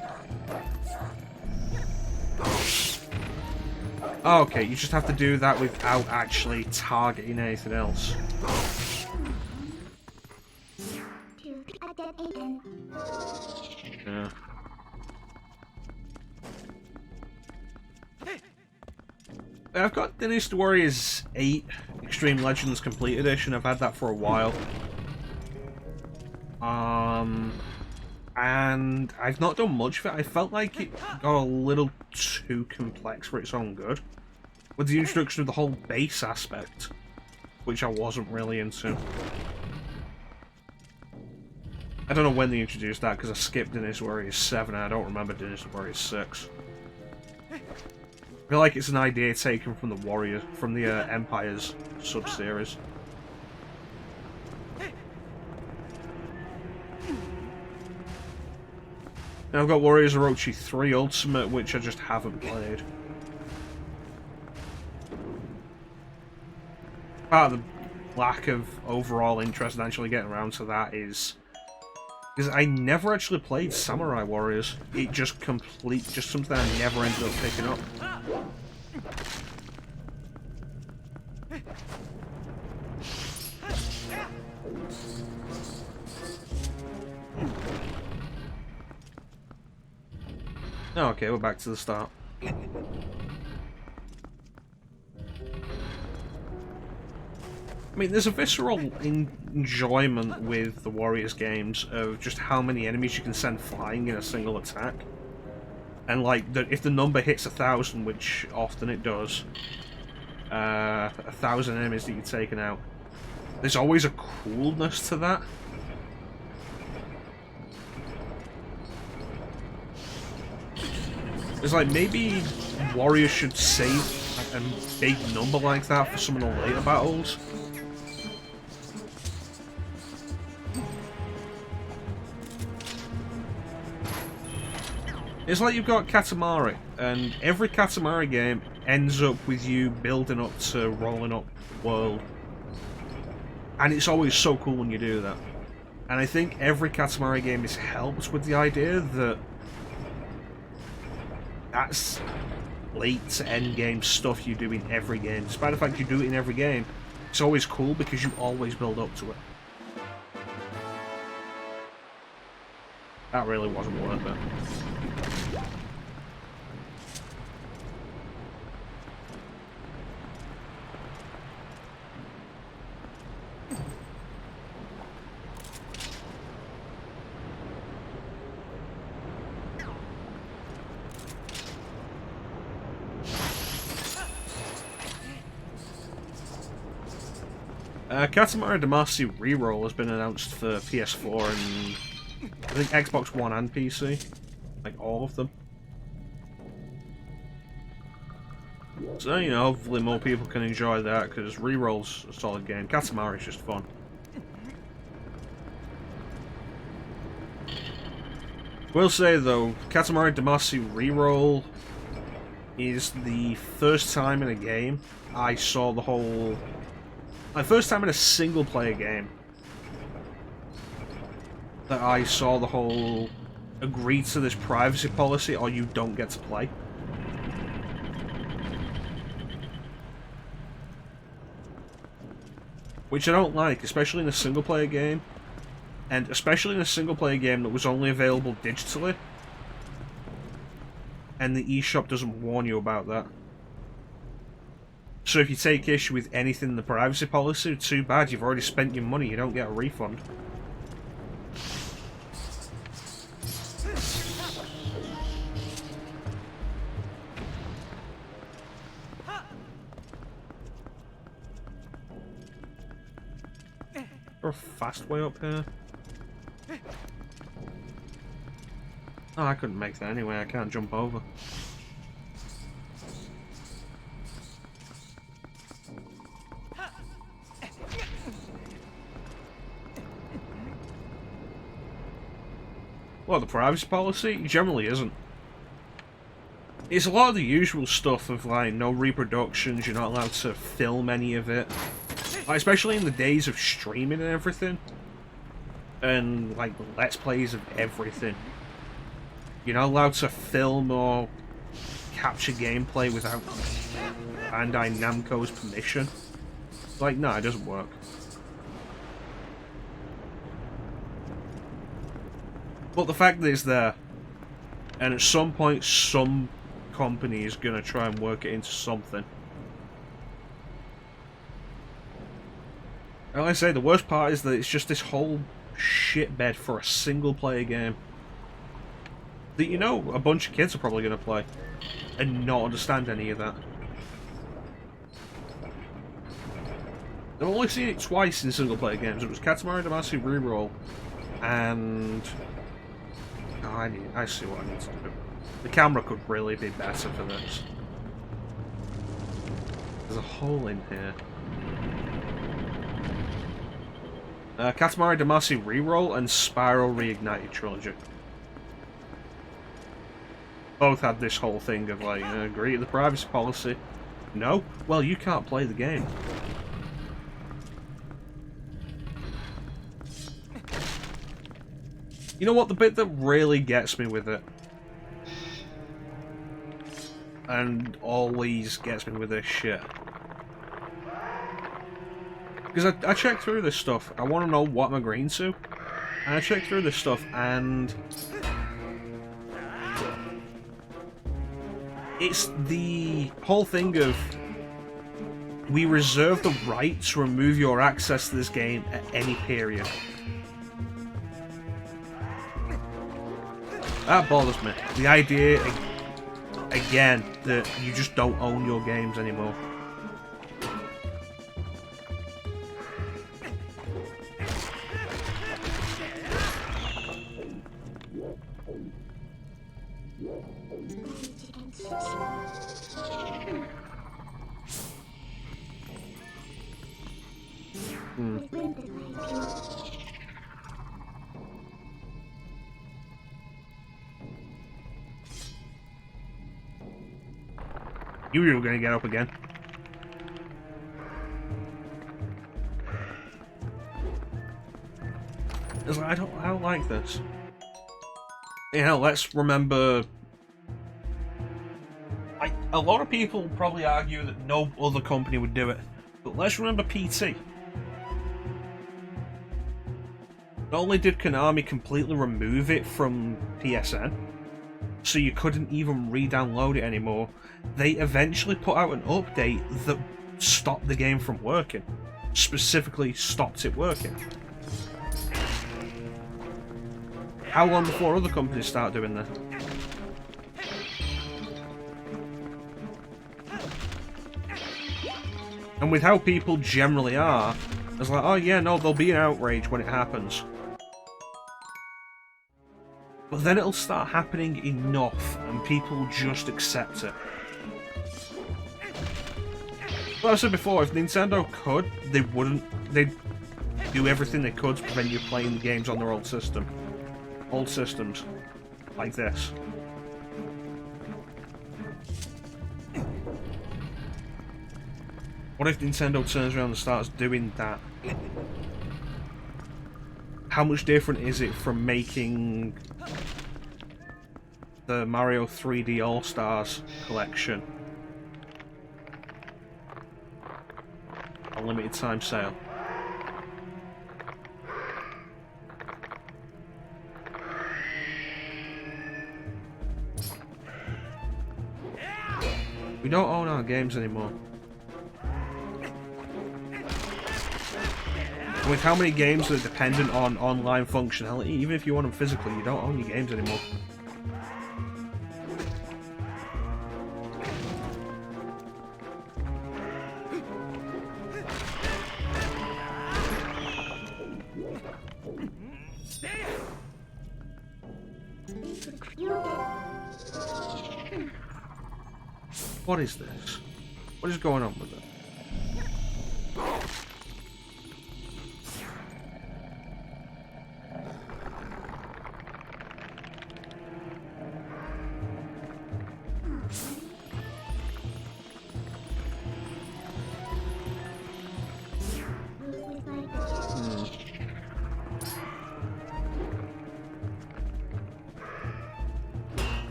Okay, you just have to do that without actually targeting anything else. To a dead end. Yeah. I've got Dynasty Warriors 8 Extreme Legends Complete Edition. I've had that for a while. And I've not done much of it. I felt like it got a little too complex for its own good. With the introduction of the whole base aspect, which I wasn't really into. I don't know when they introduced that, because I skipped Dynasty Warriors 7 and I don't remember Dynasty Warriors 6. I feel like it's an idea taken from the Empire's sub-series. Now I've got Warriors Orochi 3 Ultimate, which I just haven't played. Part of the lack of overall interest in actually getting around to that is because I never actually played Samurai Warriors. It just something I never ended up picking up. Okay, we're back to the start. I mean, there's a visceral enjoyment with the Warriors games of just how many enemies you can send flying in a single attack. And like, if the number hits 1,000, which often it does, 1,000 enemies that you've taken out, there's always a coolness to that. It's like, maybe Warriors should save a big number like that for some of the later battles. It's like you've got Katamari, and every Katamari game ends up with you building up to rolling up the world. And it's always so cool when you do that. And I think every Katamari game is helped with the idea that that's late to end game stuff you do in every game. Despite the fact you do it in every game, it's always cool because you always build up to it. That really wasn't worth it. Katamari Damacy Reroll has been announced for PS4 and I think Xbox One and PC. Like all of them. So, you know, hopefully more people can enjoy that because Reroll's a solid game. Katamari's just fun. Will say though, Katamari Damacy Reroll is the first time in a game I saw the whole... My first time in a single-player game that I saw the whole agree to this privacy policy or you don't get to play. Which I don't like, especially in a single-player game. And especially in a single-player game that was only available digitally. And the eShop doesn't warn you about that. So if you take issue with anything in the privacy policy, too bad, you've already spent your money, you don't get a refund. Is there a fast way up here? Oh, I couldn't make that anyway, I can't jump over. Well, the privacy policy? It generally isn't. it's a lot of the usual stuff of like no reproductions, you're not allowed to film any of it. Like, especially in the days of streaming and everything. And like let's plays of everything. You're not allowed to film or capture gameplay without Bandai Namco's permission. Like, no, it doesn't work. But the fact that it's there, and at some point some company is going to try and work it into something. And like I say, the worst part is that it's just this whole shitbed for a single player game that, you know, a bunch of kids are probably going to play and not understand any of that. I've only seen it twice in single player games. It was Katamari Damacy Reroll and... Oh, I see what I need to do. The camera could really be better for this. There's a hole in here. Katamari Damacy Reroll and Spyro Reignited Trilogy. Both had this whole thing of like, agree to the privacy policy. No? Well, you can't play the game. You know what, the bit that really gets me with it, and always gets me with this shit, because I checked through this stuff, I want to know what I'm agreeing to, and I checked through this stuff, and it's the whole thing of, we reserve the right to remove your access to this game at any period. That bothers me. The idea, again, that you just don't own your games anymore. You were going to get up again. It's like, I don't like this. Yeah, let's remember. A lot of people probably argue that no other company would do it, but let's remember PT. Not only did Konami completely remove it from PSN, so you couldn't even re-download it anymore, they eventually put out an update that stopped the game from working. Specifically stopped it working. How long before other companies start doing that? And with how people generally are, it's like, oh yeah, no, there'll be an outrage when it happens. But then it'll start happening enough, and people just accept it. Like I said before, if Nintendo could, they'd do everything they could to prevent you playing the games on their old system. Old systems. Like this. What if Nintendo turns around and starts doing that? How much different is it from making the Mario 3D All-Stars collection a limited time sale? We don't own our games anymore. And with how many games are dependent on online functionality, even if you want them physically, you don't own your games anymore. What is this? What is going on with it?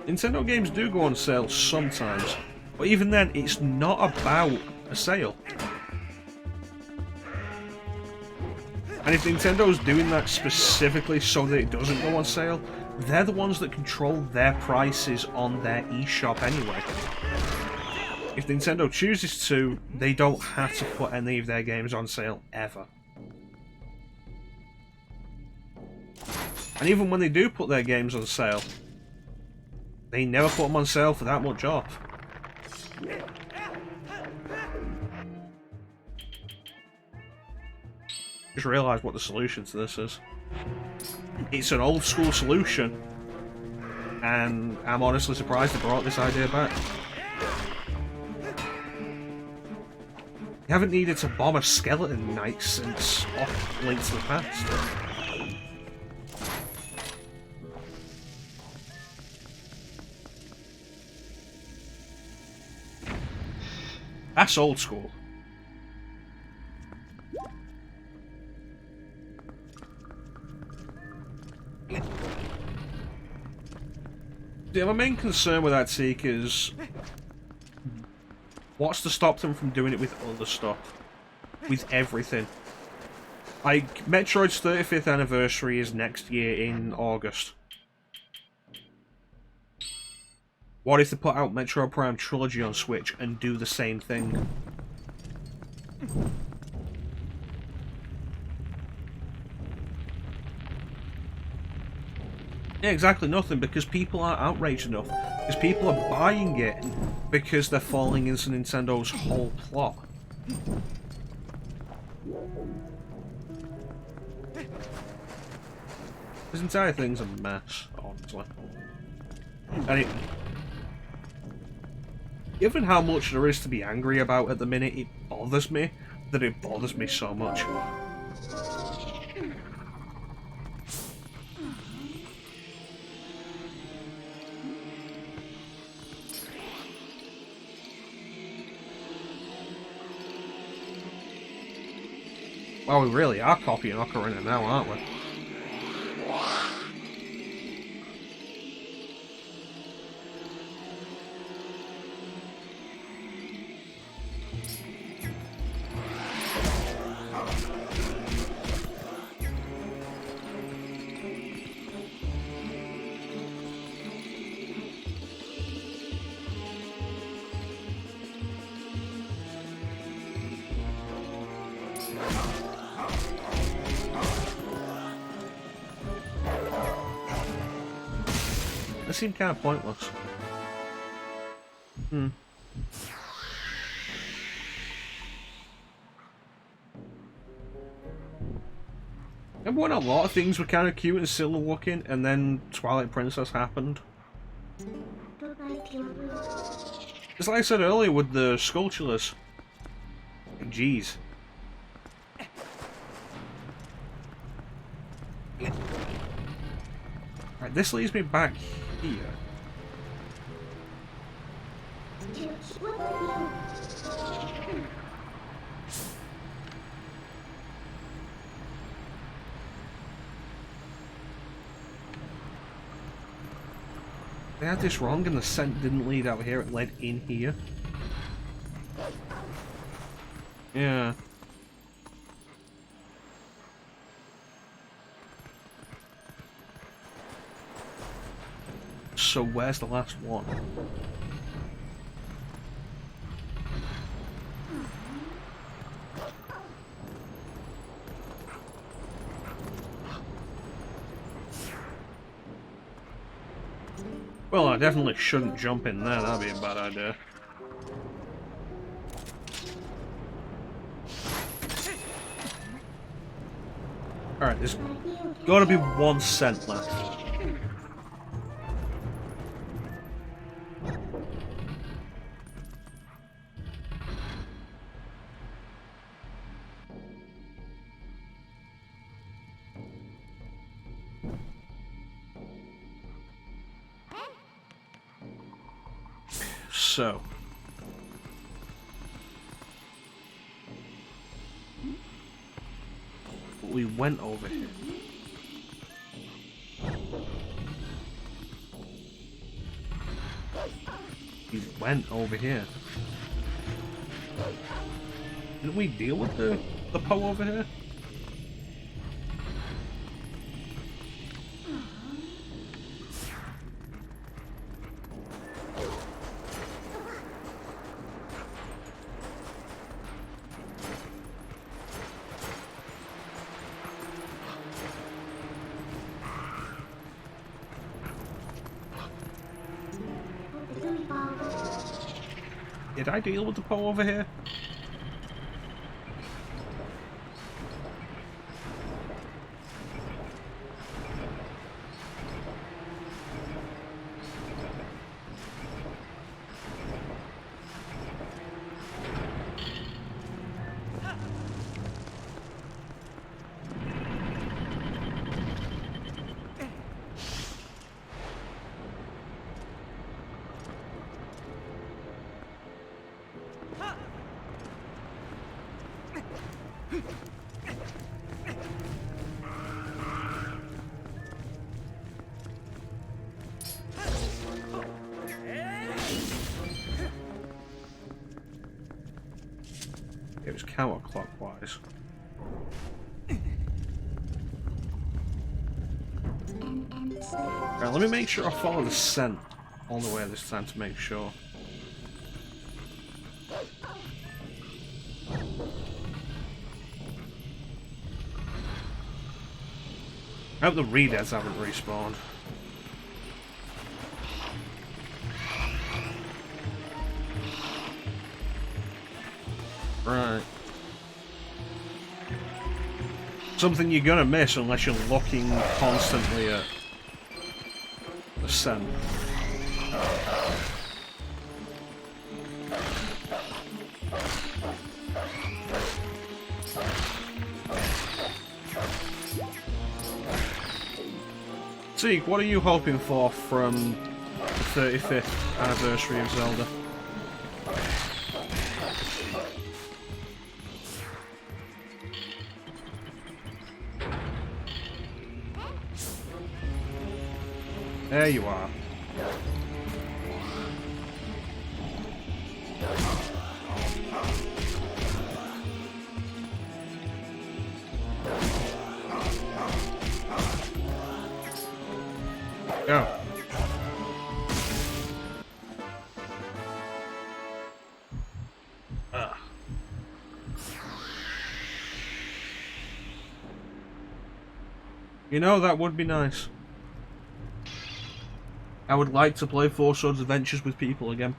Nintendo games do go on sale sometimes, but even then, it's not about a sale. And if Nintendo's doing that specifically so that it doesn't go on sale, they're the ones that control their prices on their eShop anyway. If Nintendo chooses to, they don't have to put any of their games on sale ever. And even when they do put their games on sale, they never put them on sale for that much off. Just realised what the solution to this is. It's an old school solution, and I'm honestly surprised they brought this idea back. You haven't needed to bomb a skeleton knight since off Link to the Past. That's old school. Yeah, my main concern with that Seek is what's to stop them from doing it with other stuff? With everything. Like, Metroid's 35th anniversary is next year in August. What if they put out Metroid Prime Trilogy on Switch and do the same thing? Yeah, exactly nothing, because people aren't outraged enough. Because people are buying it because they're falling into Nintendo's whole plot. This entire thing's a mess, honestly. And it... Given how much there is to be angry about at the minute, it bothers me that it bothers me so much. Well, we really are copying Ocarina now, aren't we? It seemed kind of pointless. Remember when a lot of things were kind of cute and silly looking, and then Twilight Princess happened? Just like I said earlier with the Skulltulas. Jeez. Right, this leads me back here. They had this wrong and the scent didn't lead out here, it led in here. Yeah. So where's the last one? Well, I definitely shouldn't jump in there, that'd be a bad idea. Alright, there's gotta be 1 cent left. So, we went over here. He went over here. Didn't we deal with the Poe over here? Did I deal with the Poe over here? It was counterclockwise. Right, let me make sure I follow the scent all the way this time to make sure. I hope the Redeads haven't respawned. Right. Something you're gonna miss unless you're looking constantly at the scent. Zeke, what are you hoping for from the 35th anniversary of Zelda? There you are. Go. You know, that would be nice. I would like to play Four Swords Adventures with people again.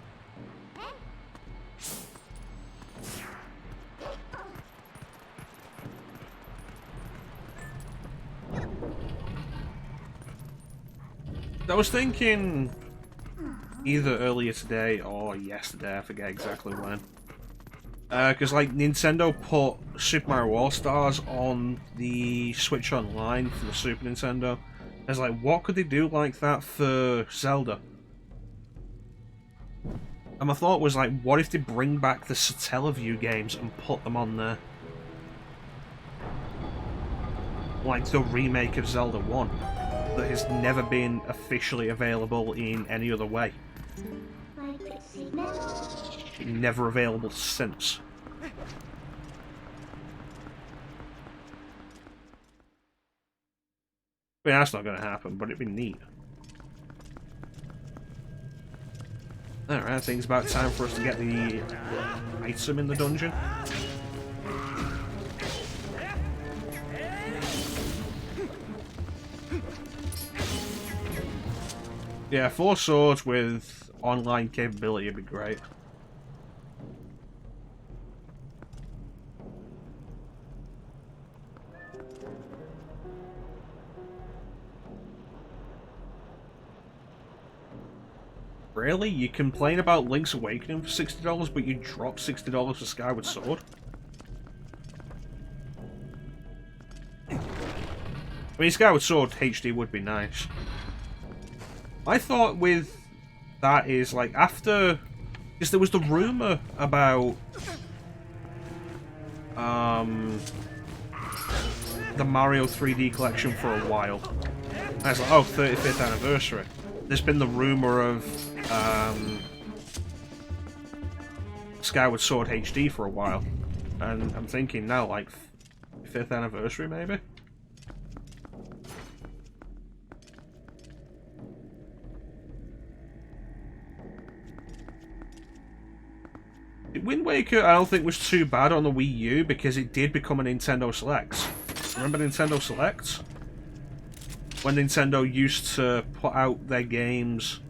I was thinking either earlier today or yesterday, I forget exactly when. Because like Nintendo put Super Mario All-Stars on the Switch Online for the Super Nintendo. I was like, what could they do like that for Zelda? And my thought was like, what if they bring back the Satellaview games and put them on there? Like the remake of Zelda 1 that has never been officially available in any other way. Never available since. I mean, that's not going to happen, but it'd be neat. Alright, I think it's about time for us to get the item in the dungeon. Yeah, 4 swords with online capability would be great. Really? You complain about Link's Awakening for $60, but you drop $60 for Skyward Sword? I mean, Skyward Sword HD would be nice. My thought with that is, like, after... Because there was the rumour about... the Mario 3D collection for a while. And I was like, oh, 35th anniversary. There's been the rumour of Skyward Sword HD for a while, and I'm thinking now, like, 5th anniversary maybe? Wind Waker, I don't think was too bad on the Wii U because it did become a Nintendo Select. Remember Nintendo Selects? When Nintendo used to put out their games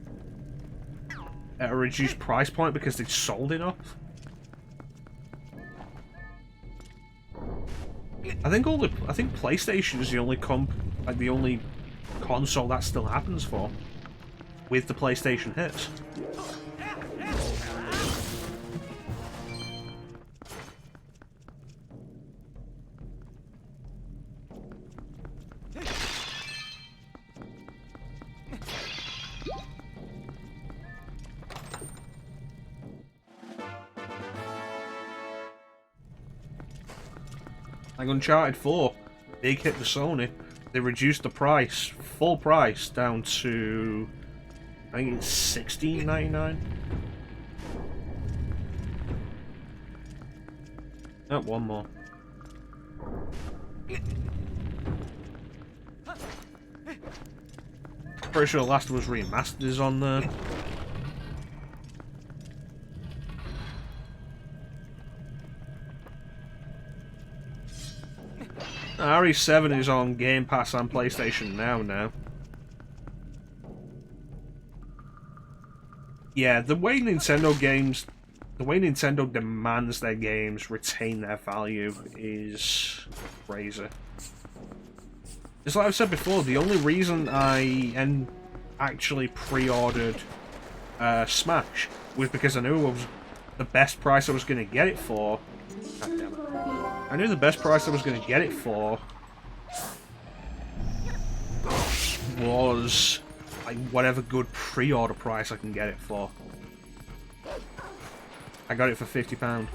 at a reduced price point because they'd sold enough. I think PlayStation is the only the only console that still happens for, with the PlayStation hits. Like Uncharted 4, big hit for Sony. They reduced the price, full price, down to I think it's $16.99. Oh, one more. Pretty sure the Last of Us Remastered is on there. RE7 is on Game Pass on PlayStation now. Yeah, the way Nintendo demands their games retain their value is crazy. It's like I've said before, the only reason I actually pre-ordered Smash was because I knew it was the best price I was going to get it for. God damn it. I knew the best price I was going to get it for was like whatever good pre-order price I can get it for. I got it for £50.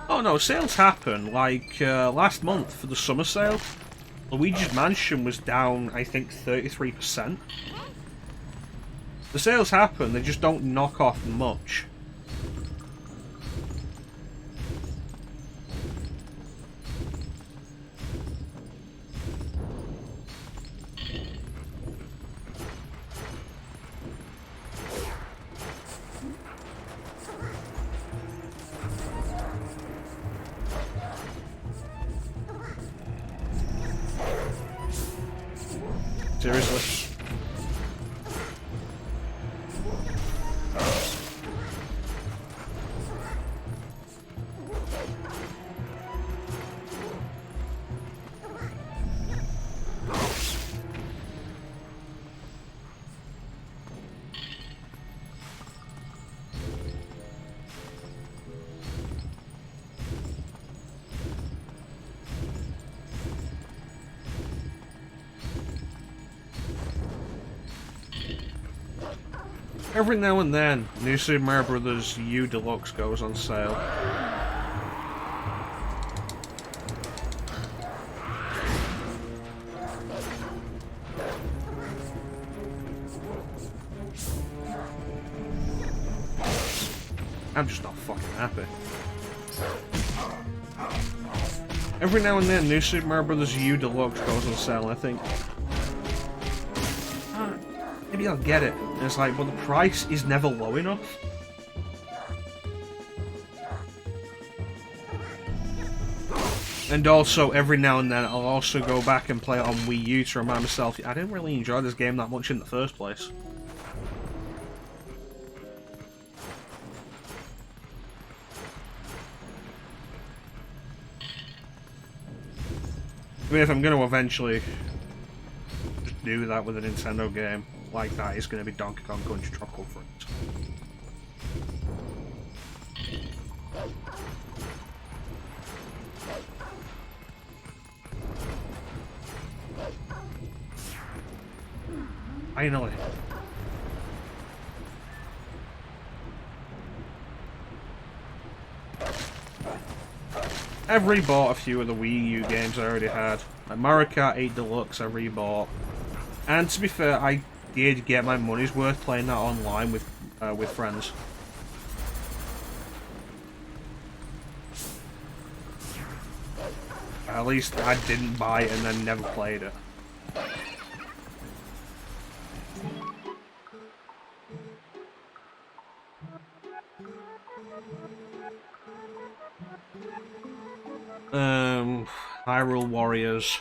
Oh no, sales happen. Like, last month for the summer sale, Luigi's Mansion was down, I think, 33%. The sales happen, they just don't knock off much. Seriously. Every now and then, New Super Mario Bros. U Deluxe goes on sale. I'm just not fucking happy. Every now and then, New Super Mario Bros. U Deluxe goes on sale, and I think, maybe I'll get it. And it's like, well, the price is never low enough. And also, every now and then, I'll also go back and play it on Wii U to remind myself, I didn't really enjoy this game that much in the first place. I mean, if I'm going to eventually just do that with a Nintendo game like that, it's going to be Donkey Kong Country Tropical Freeze. Finally. I've rebought a few of the Wii U games I already had. Like Mario Kart 8 Deluxe I rebought. And to be fair, I did get my money's worth playing that online with friends. At least I didn't buy it and then never played it. Hyrule Warriors.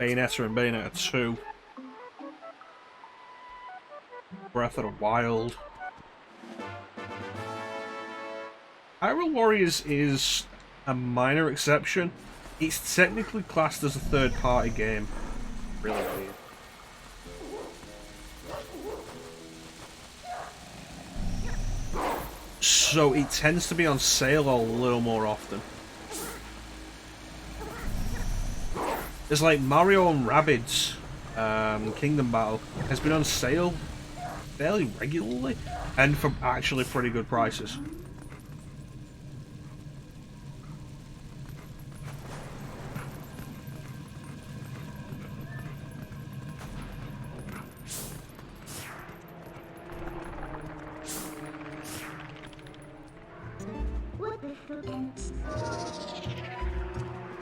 Bayonetta and Bayonetta 2. Breath of the Wild. Hyrule Warriors is a minor exception. It's technically classed as a third-party game. Really weird. So it tends to be on sale a little more often. It's like Mario and Rabbids Kingdom Battle has been on sale fairly regularly and for actually pretty good prices.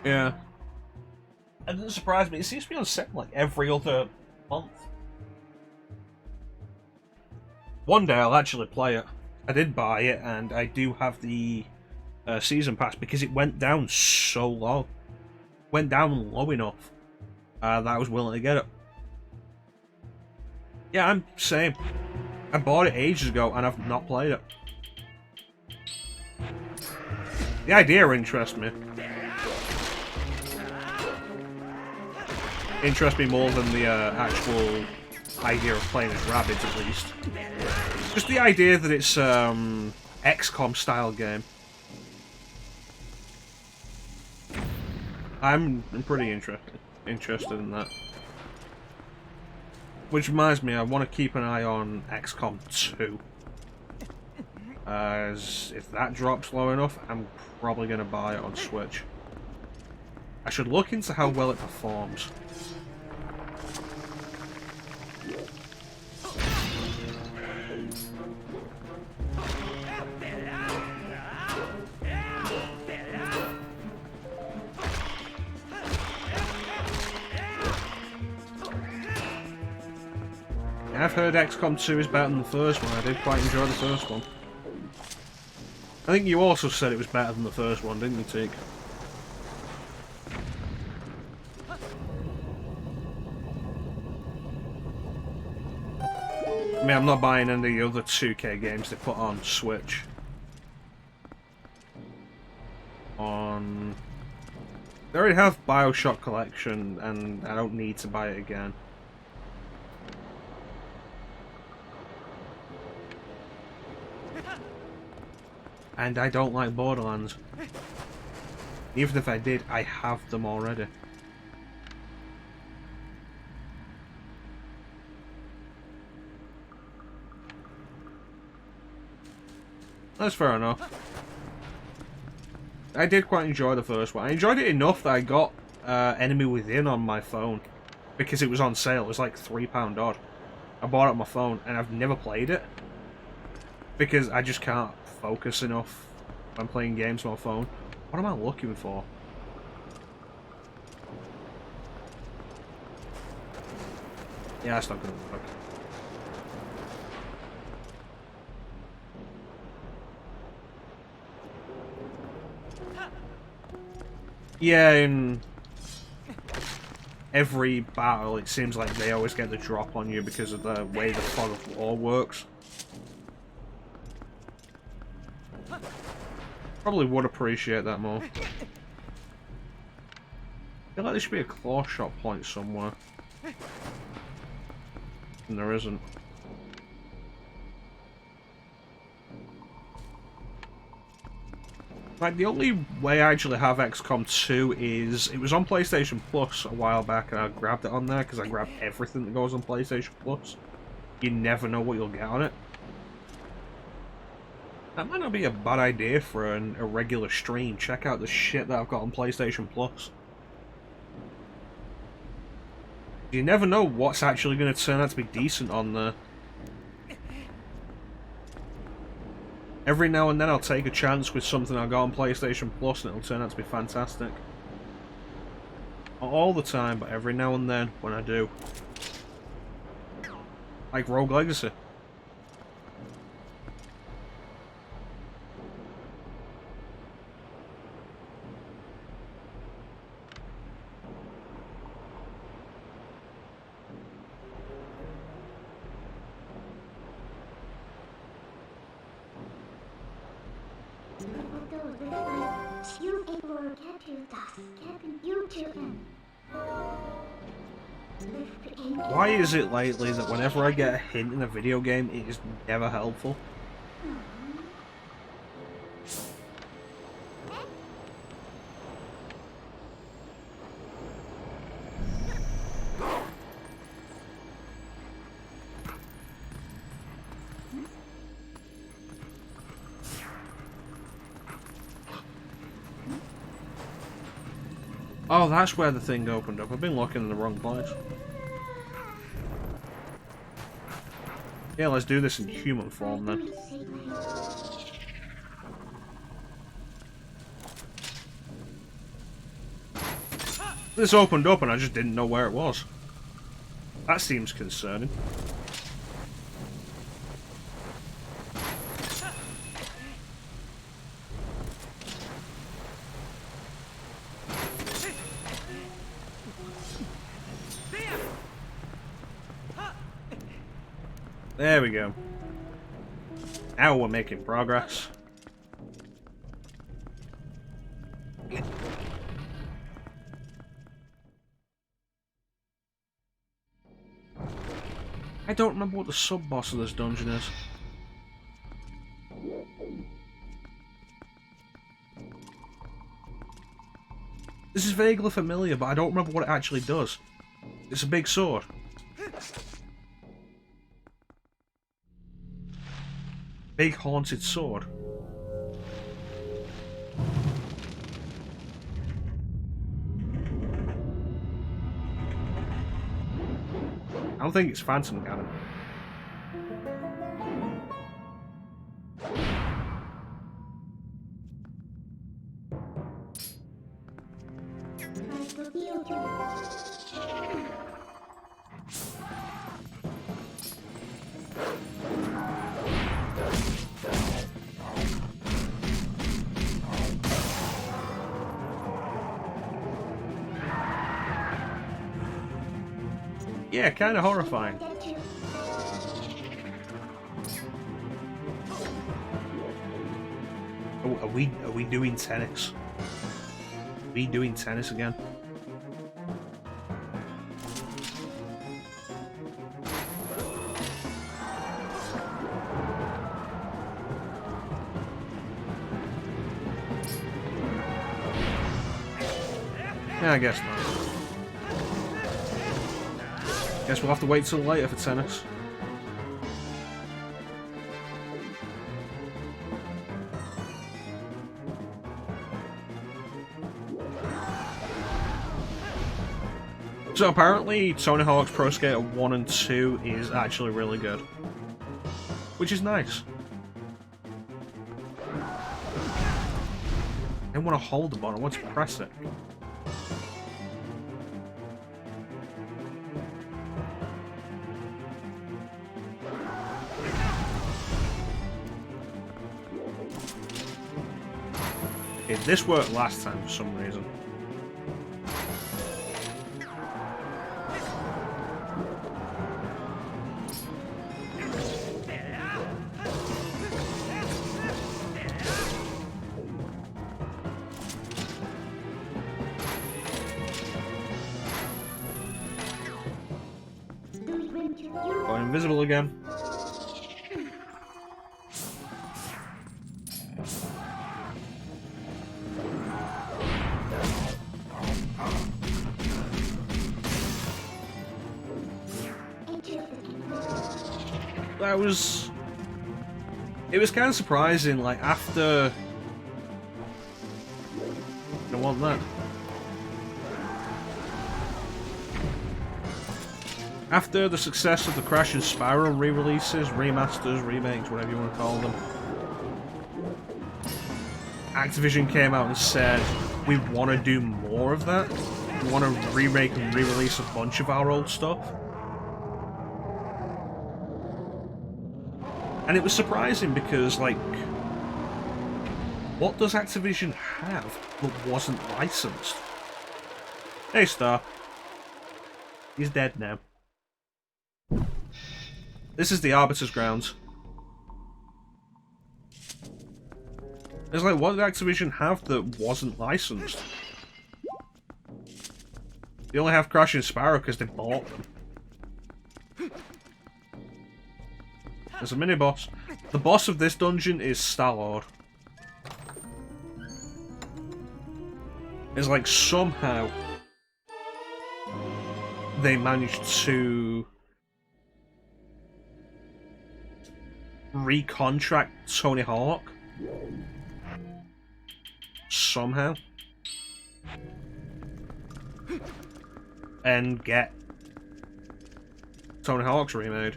Yeah. It doesn't surprise me. It seems to be on sale like every other month. One day I'll actually play it. I did buy it, and I do have the season pass because it went down so low. Went down low enough that I was willing to get it. Yeah, I'm same. I bought it ages ago, and I've not played it. The idea interests me. Interests me more than the actual idea of playing as Rabbids, at least. Just the idea that it's XCOM style game. I'm pretty interested in that. Which reminds me, I want to keep an eye on XCOM 2. As if that drops low enough, I'm probably going to buy it on Switch. I should look into how well it performs. I've heard XCOM 2 is better than the first one. I did quite enjoy the first one. I think you also said it was better than the first one, didn't you, Teak? I mean, I'm not buying any of the other 2K games they put on Switch. They already have BioShock Collection, and I don't need to buy it again. And I don't like Borderlands. Even if I did, I have them already. That's fair enough. I did quite enjoy the first one. I enjoyed it enough that I got Enemy Within on my phone. Because it was on sale. It was like £3 odd. I bought it on my phone and I've never played it. Because I just can't focus enough when playing games on my phone. What am I looking for? Yeah, that's not gonna work. Yeah, in every battle it seems like they always get the drop on you because of the way the fog of war works. Probably would appreciate that more. I feel like there should be a claw shot point somewhere. And there isn't. Like, the only way I actually have XCOM 2 is... It was on PlayStation Plus a while back, and I grabbed it on there, because I grabbed everything that goes on PlayStation Plus. You never know what you'll get on it. That might not be a bad idea for a regular stream. Check out the shit that I've got on PlayStation Plus. You never know what's actually going to turn out to be decent on there. Every now and then I'll take a chance with something I got on PlayStation Plus and it'll turn out to be fantastic. Not all the time, but every now and then when I do. Like Rogue Legacy. Why is it lately that whenever I get a hint in a video game, it is never helpful? Oh, that's where the thing opened up. I've been looking in the wrong place. Yeah, let's do this in human form then. This opened up and I just didn't know where it was. That seems concerning. There we go. Now we're making progress. I don't remember what the sub-boss of this dungeon is. This is vaguely familiar, but I don't remember what it actually does. It's a big sword. Big haunted sword. I don't think it's Phantom Cannon. Yeah, kind of horrifying. Oh, are we doing tennis? Are we doing tennis again? Yeah, I guess not. Guess we'll have to wait till later for tennis. So apparently Tony Hawk's Pro Skater 1 and 2 is actually really good. Which is nice. I don't want to hold the button, I want to press it. Okay, this worked last time for some reason. Going invisible again. It was kind of surprising, like, after... I don't want that. After the success of the Crash and Spyro re-releases, remasters, remakes, whatever you want to call them, Activision came out and said, we want to do more of that. We want to remake and re-release a bunch of our old stuff. And it was surprising because, like, what does Activision have that wasn't licensed? Hey, Star. He's dead now. This is the Arbiter's Grounds. It's like, what did Activision have that wasn't licensed? They only have Crash and Spyro because they bought them. There's a mini-boss. The boss of this dungeon is Star-Lord. It's like, somehow they managed to recontract Tony Hawk. Somehow. And get Tony Hawk's remade.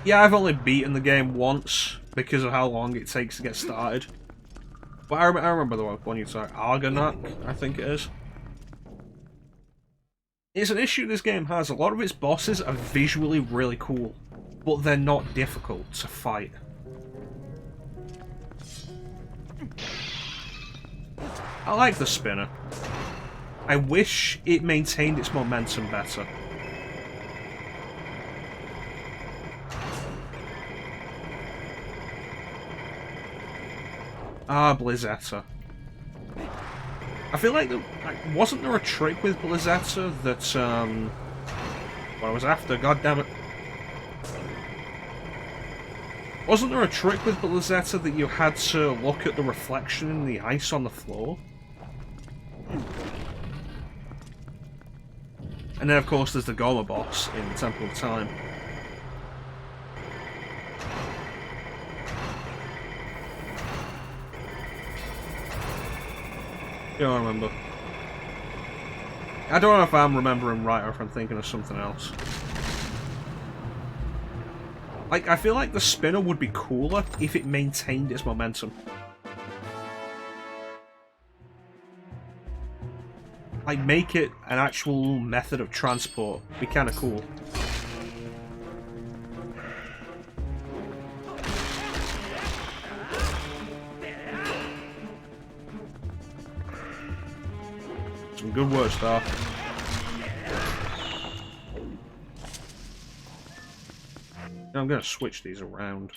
Yeah, I've only beaten the game once because of how long it takes to get started. But I remember the one you saw, Argonaut, I think it is. It's an issue this game has. A lot of its bosses are visually really cool, but they're not difficult to fight. I like the spinner. I wish it maintained its momentum better. Ah, Blizzetta. I feel like, wasn't there a trick with Blizzetta that, what I was after, goddammit. Wasn't there a trick with Blizzetta that you had to look at the reflection in the ice on the floor? And then, of course, there's the Goma boss in the Temple of Time. I don't remember. I don't know if I'm remembering right or if I'm thinking of something else. Like, I feel like the spinner would be cooler if it maintained its momentum. Like, make it an actual method of transport. Be kind of cool. Some good work, Star. Now I'm going to switch these around.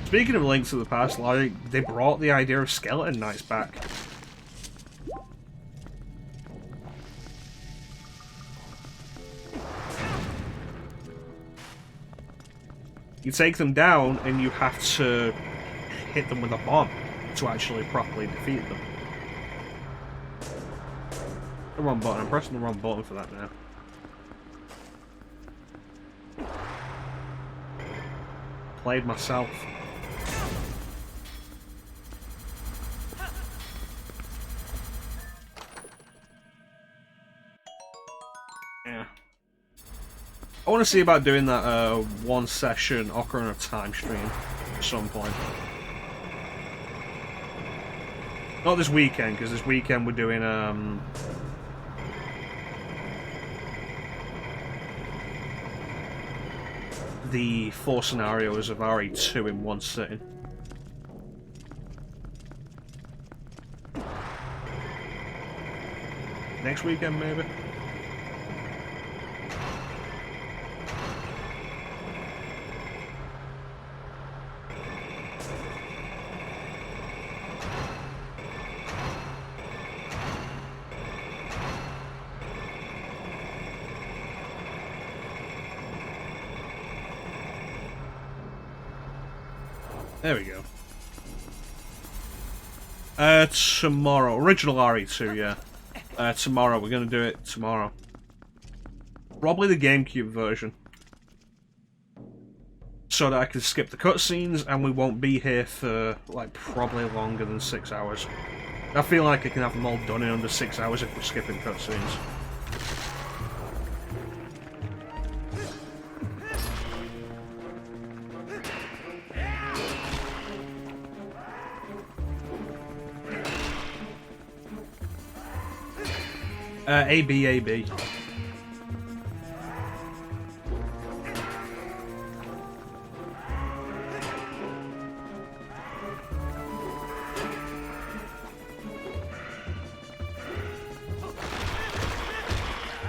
Speaking of Link to the Past, like, they brought the idea of Skeleton Knights back. You take them down and you have to hit them with a bomb to actually properly defeat them. The wrong button. I'm pressing the wrong button for that now. Played myself. Yeah. I want to see about doing that one session Ocarina of Time stream at some point. Not this weekend, because this weekend we're doing the 4 scenarios of RE2 in one sitting. Next weekend, maybe? There we go. Tomorrow. Original RE2, yeah. Tomorrow. We're gonna do it tomorrow. Probably the GameCube version. So that I can skip the cutscenes and we won't be here for, like, probably longer than 6 hours. I feel like I can have them all done in under 6 hours if we're skipping cutscenes. AB.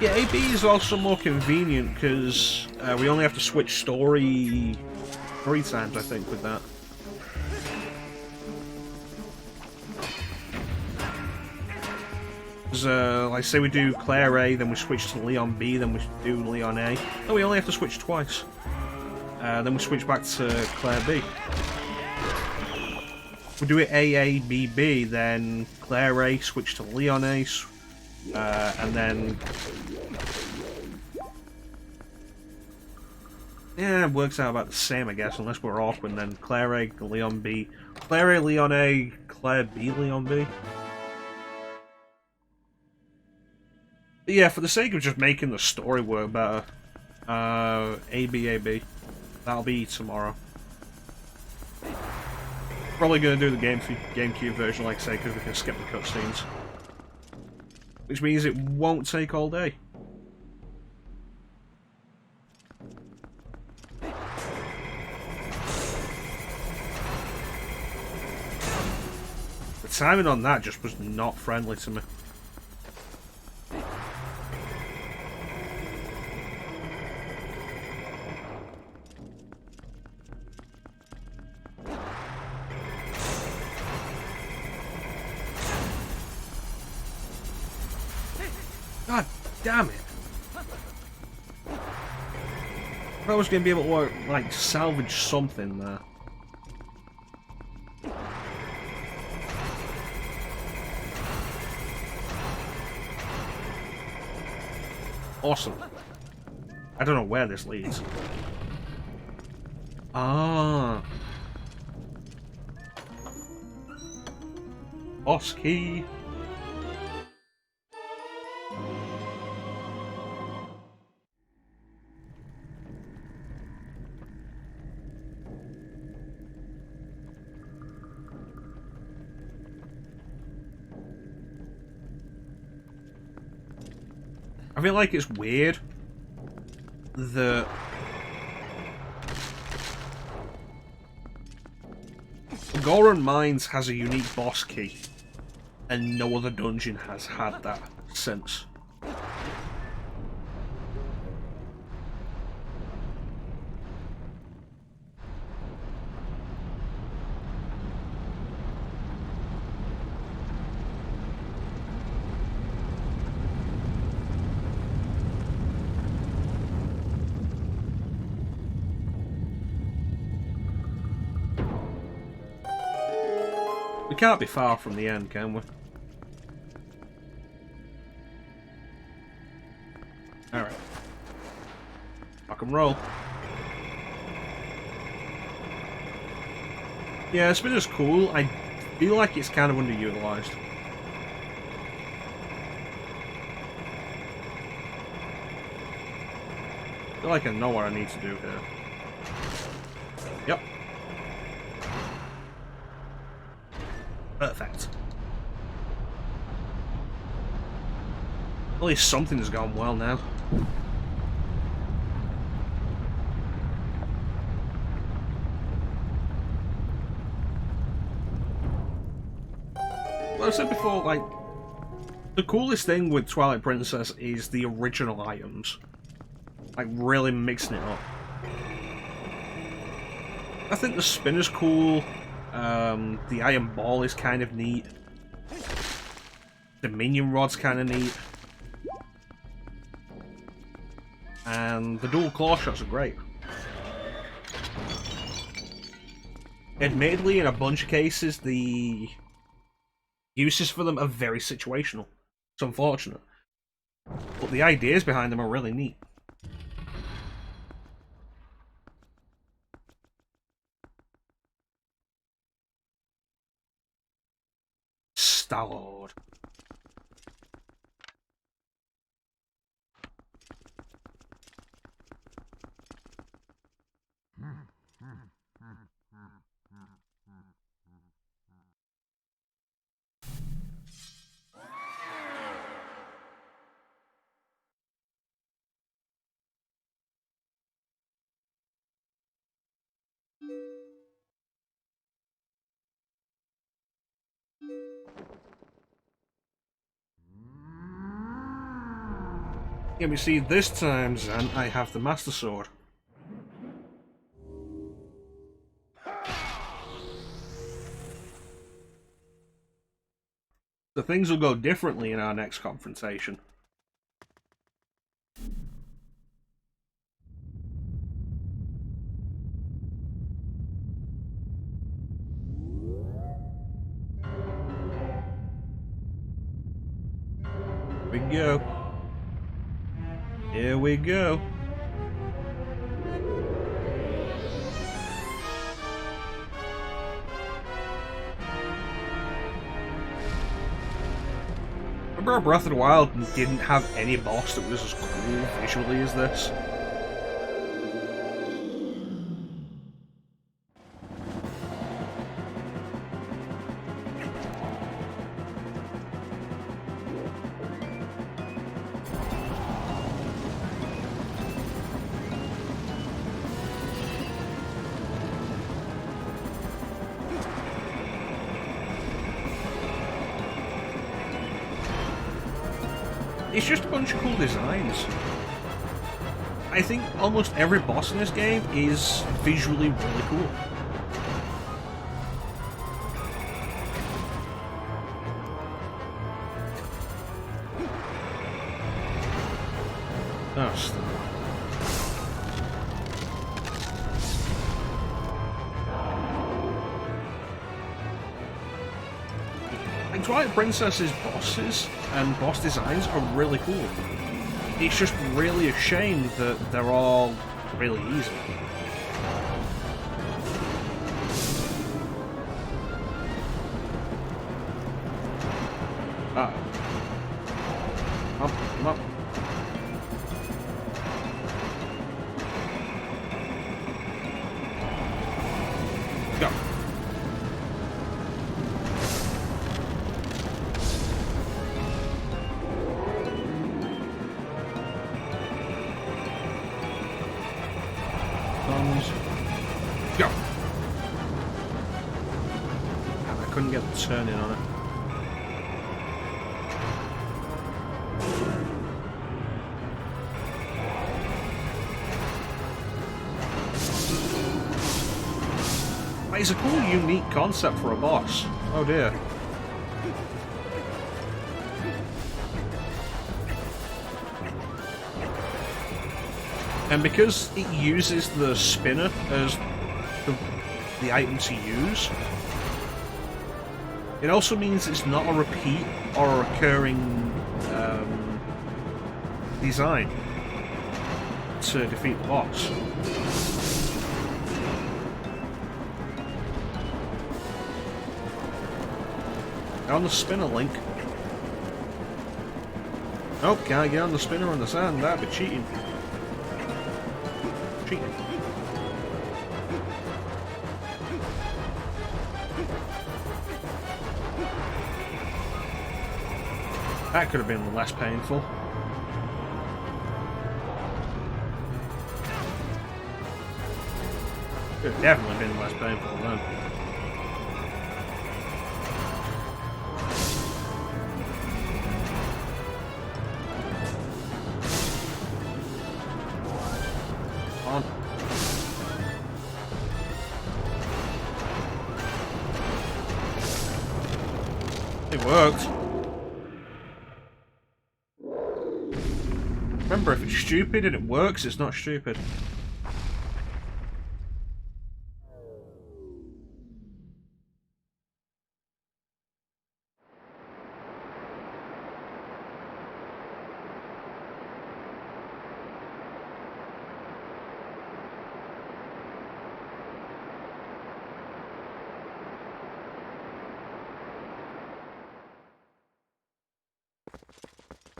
Yeah, AB is also more convenient because we only have to switch story 3 times, I think, with that. Like, say we do Claire A, then we switch to Leon B, then we do Leon A. No, we only have to switch twice. Then we switch back to Claire B. If we do it A, B, then Claire A, switch to Leon A, and then... Yeah, it works out about the same, I guess, unless we're awkward, then Claire A, Leon B. Claire A, Leon A, Claire B, Leon B. But yeah, for the sake of just making the story work better, AB. That'll be tomorrow. Probably gonna do the GameCube version, like I say, because we can skip the cutscenes. Which means it won't take all day. The timing on that just was not friendly to me. God damn it! I was going to be able to, like, salvage something there. Awesome. I don't know where this leads. Ah. Boss key. I feel like it's weird that Goron Mines has a unique boss key, and no other dungeon has had that since. We can't be far from the end, can we? Alright. Rock and roll. Yeah, Spinner's cool. I feel like it's kind of underutilized. I feel like I know what I need to do here. Yep. Perfect. At least something's gone well now. Like I said before, like, the coolest thing with Twilight Princess is the original items. Like, really mixing it up. I think the spinner's cool. The iron ball is kind of neat. The minion rod's kind of neat. And the dual claw shots are great. Admittedly, in a bunch of cases, the uses for them are very situational. It's unfortunate. But the ideas behind them are really neat. Star-Lord. Yeah, we see this time, Zan, I have the Master Sword. So things will go differently in our next confrontation. Here we go. Here we go. Remember Breath of the Wild didn't have any boss that was as cool visually as this? It's just a bunch of cool designs. I think almost every boss in this game is visually really cool. Oh, stop. And Twilight Princess's bosses and boss designs are really cool. It's just really a shame that they're all really easy. Uh-oh. Come up. Go. Go! And I couldn't get the turn in on it. It's a cool, unique concept for a boss. Oh dear. And because it uses the spinner as the item to use, it also means it's not a repeat or a recurring design to defeat the boss. On the spinner, Link. Nope, can't get on the spinner on the sand, that'd be cheating. Cheating. That could have been less painful. Could have definitely been less painful then. On. It worked. Remember, if it's stupid and it works, it's not stupid.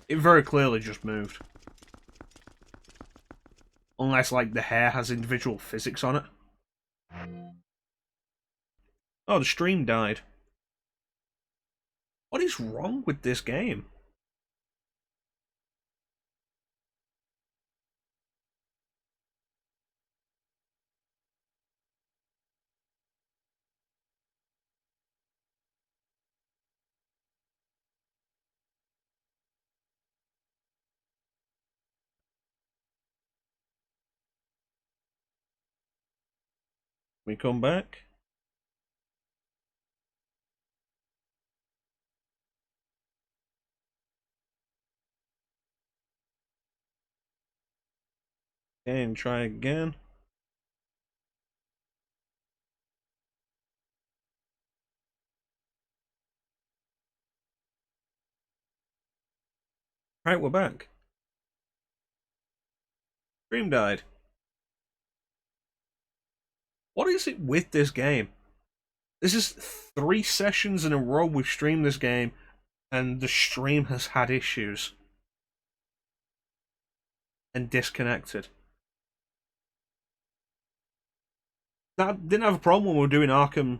It very clearly just moved. Unless, like, the hair has individual physics on it. Oh, the stream died. What is wrong with this game? We come back. And try again. Right, we're back. Stream died. What is it with this game? This is 3 sessions in a row we've streamed this game, and the stream has had issues. And disconnected. That didn't have a problem when we were doing Arkham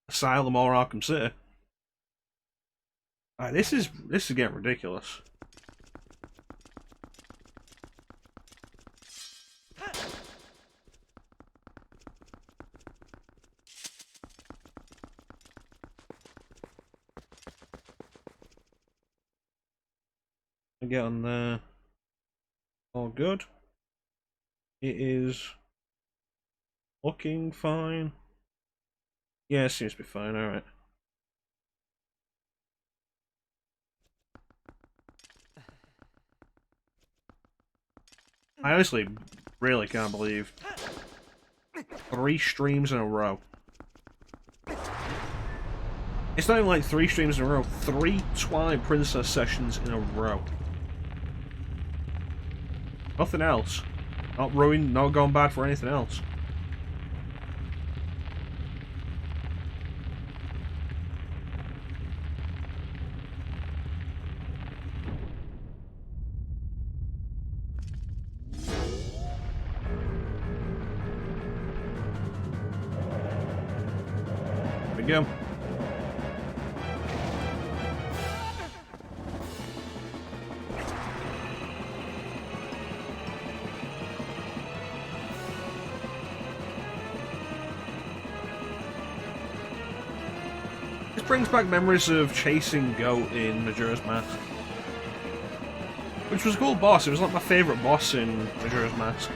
Asylum or Arkham City. This is getting ridiculous. I get on there. All good. It is looking fine. Yeah, it seems to be fine, alright. I honestly really can't believe 3 streams in a row. It's not even like 3 streams in a row, 3 Twilight Princess sessions in a row. Nothing else. Not ruined, not gone bad for anything else. There we go. Brings back memories of chasing Goat in Majora's Mask. Which was a cool boss, it was like my favourite boss in Majora's Mask.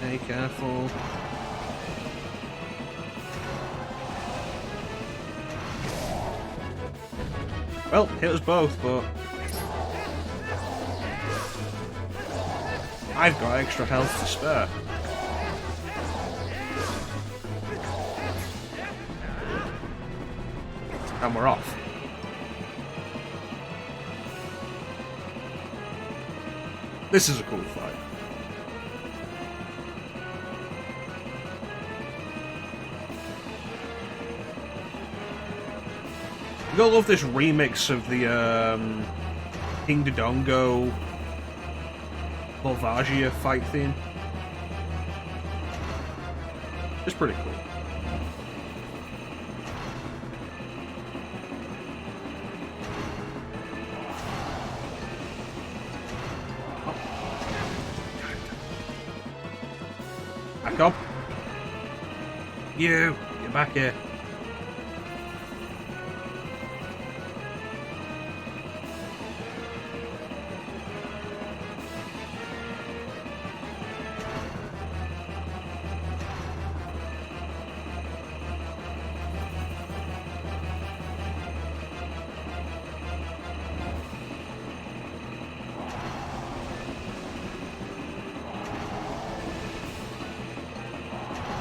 Hey, careful. Well, hit us both, but I've got extra health to spare. And we're off. This is a cool fight. I love this remix of the King Dodongo Volvagia fight theme. It's pretty cool. Back up. You! Get back here.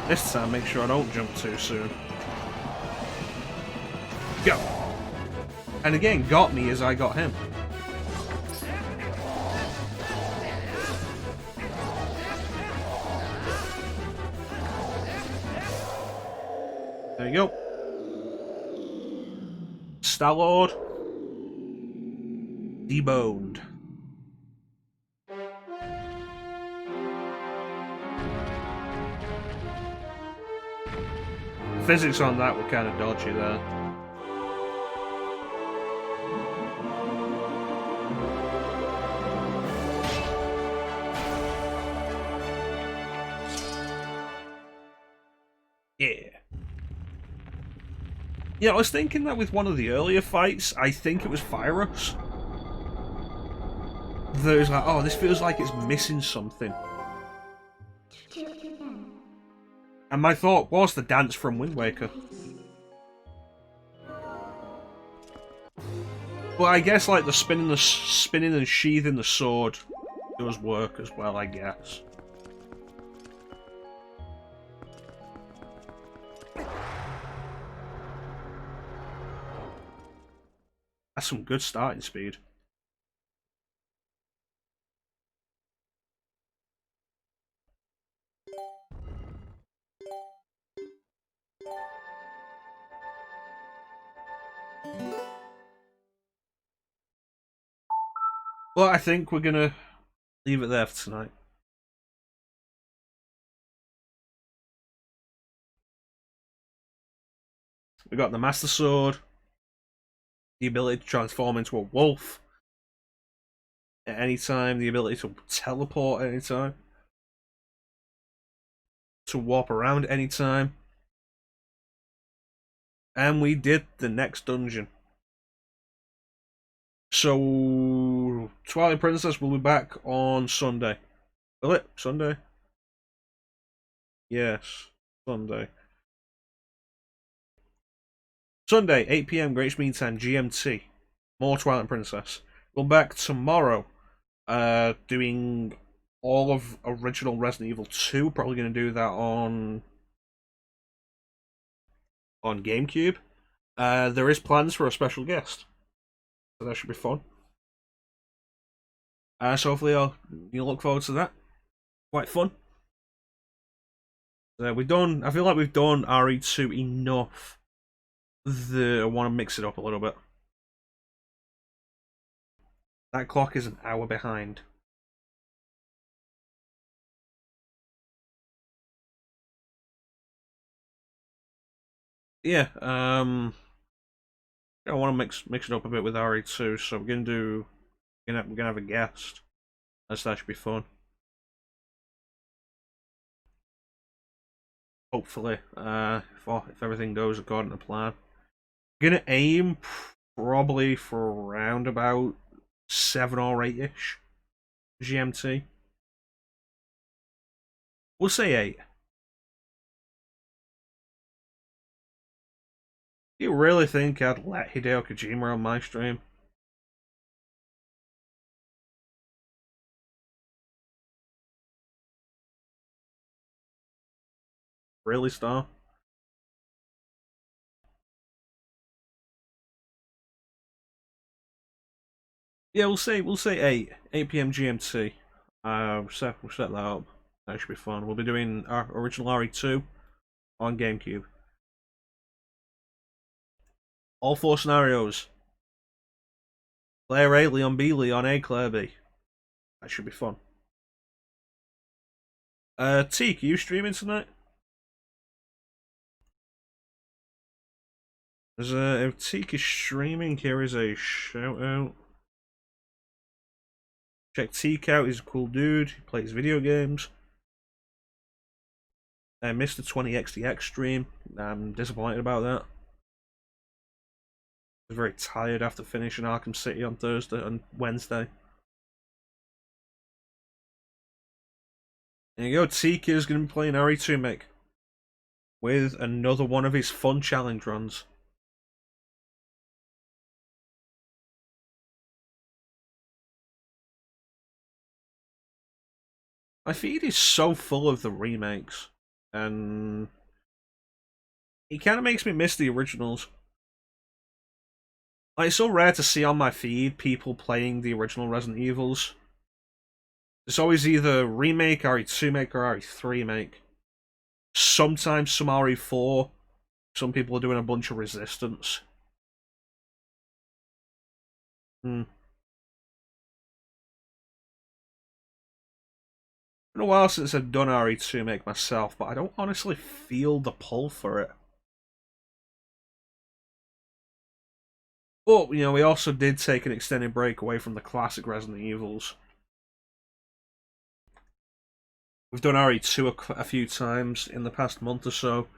This time, make sure I don't jump too soon. Go! And again, got me as I got him. There you go. Star-Lord. Deboned. Physics on that were kind of dodgy there. Yeah. Yeah, I was thinking that with one of the earlier fights, I think it was Virus. There's like, oh, this feels like it's missing something. And my thought was the dance from Wind Waker. Well, I guess like the spinning and sheathing the sword does work as well, I guess. That's some good starting speed. Well, I think we're gonna leave it there for tonight. We got the Master Sword, the ability to transform into a wolf at any time, the ability to teleport at any time, to warp around at any time, and we did the next dungeon. So, Twilight Princess will be back on Sunday. Will it? Sunday? Yes, Sunday. Sunday, 8 PM Greenwich Mean Time, GMT. More Twilight Princess. We'll be back tomorrow, doing all of original Resident Evil 2. Probably going to do that on GameCube. There is plans for a special guest, so that should be fun. So hopefully you look forward to that. Quite fun. We've done. I feel like we've done RE2 enough. I want to mix it up a little bit. That clock is an hour behind. Yeah. I want to mix it up a bit with RE2, so we're gonna have a guest. That should be fun. Hopefully, if everything goes according to plan. Gonna aim probably for around about 7 or 8-ish GMT. We'll say 8. You really think I'd let Hideo Kojima on my stream? Really, Star? Yeah, we'll say 8 PM GMT. We'll set that up. That should be fun. We'll be doing our original RE2 on GameCube. All 4 scenarios. Player A, Leon B, Leon A, Claire B. That should be fun. Teak, are you streaming tonight? If Teak is streaming, here is a shout out. Check Teak out, he's a cool dude, he plays video games. I missed the 20XDX stream, I'm disappointed about that. I was very tired after finishing Arkham City on Wednesday. There you go, Teak is going to be playing RE2 Mick with another one of his fun challenge runs. My feed is so full of the remakes, and it kind of makes me miss the originals. Like, it's so rare to see on my feed people playing the original Resident Evils. It's always either remake, RE2 make, or RE3 make. Sometimes some RE4. Some people are doing a bunch of Resistance. Hmm. Been a while since I've done RE2 make myself, but I don't honestly feel the pull for it. But, you know, we also did take an extended break away from the classic Resident Evils. We've done RE2 a few times in the past month or so.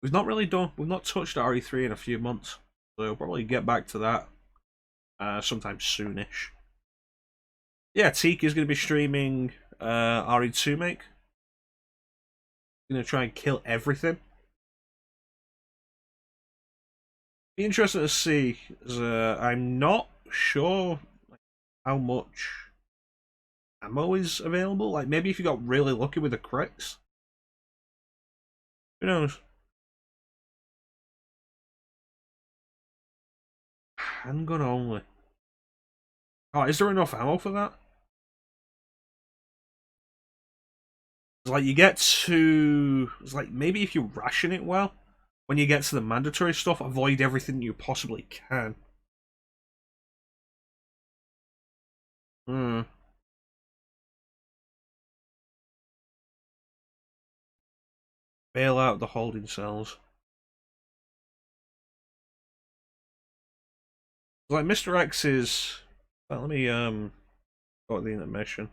We've not touched RE3 in a few months. So we'll probably get back to that sometime soonish. Yeah, Teak is going to be streaming RE2 make. Going to try and kill everything. Be interesting to see. I'm not sure how much ammo is available. Like, maybe if you got really lucky with the crits. Who knows? Handgun only. Oh, is there enough ammo for that? It's like you get to... It's like, maybe if you ration it well, when you get to the mandatory stuff, avoid everything you possibly can. Hmm. Bail out the holding cells. Like, Mr. X is... Well, let me, go to the intermission.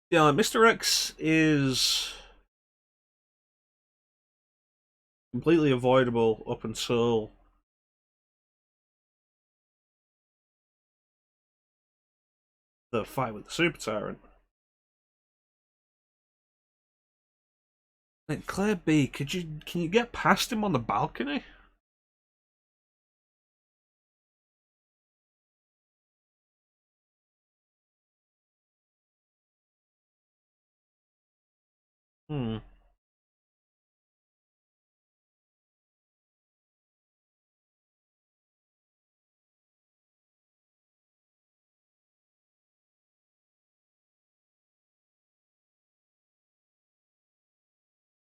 Yeah, Mr. X is completely avoidable up until the fight with the Super Tyrant. Like, Claire B, can you get past him on the balcony? Hmm.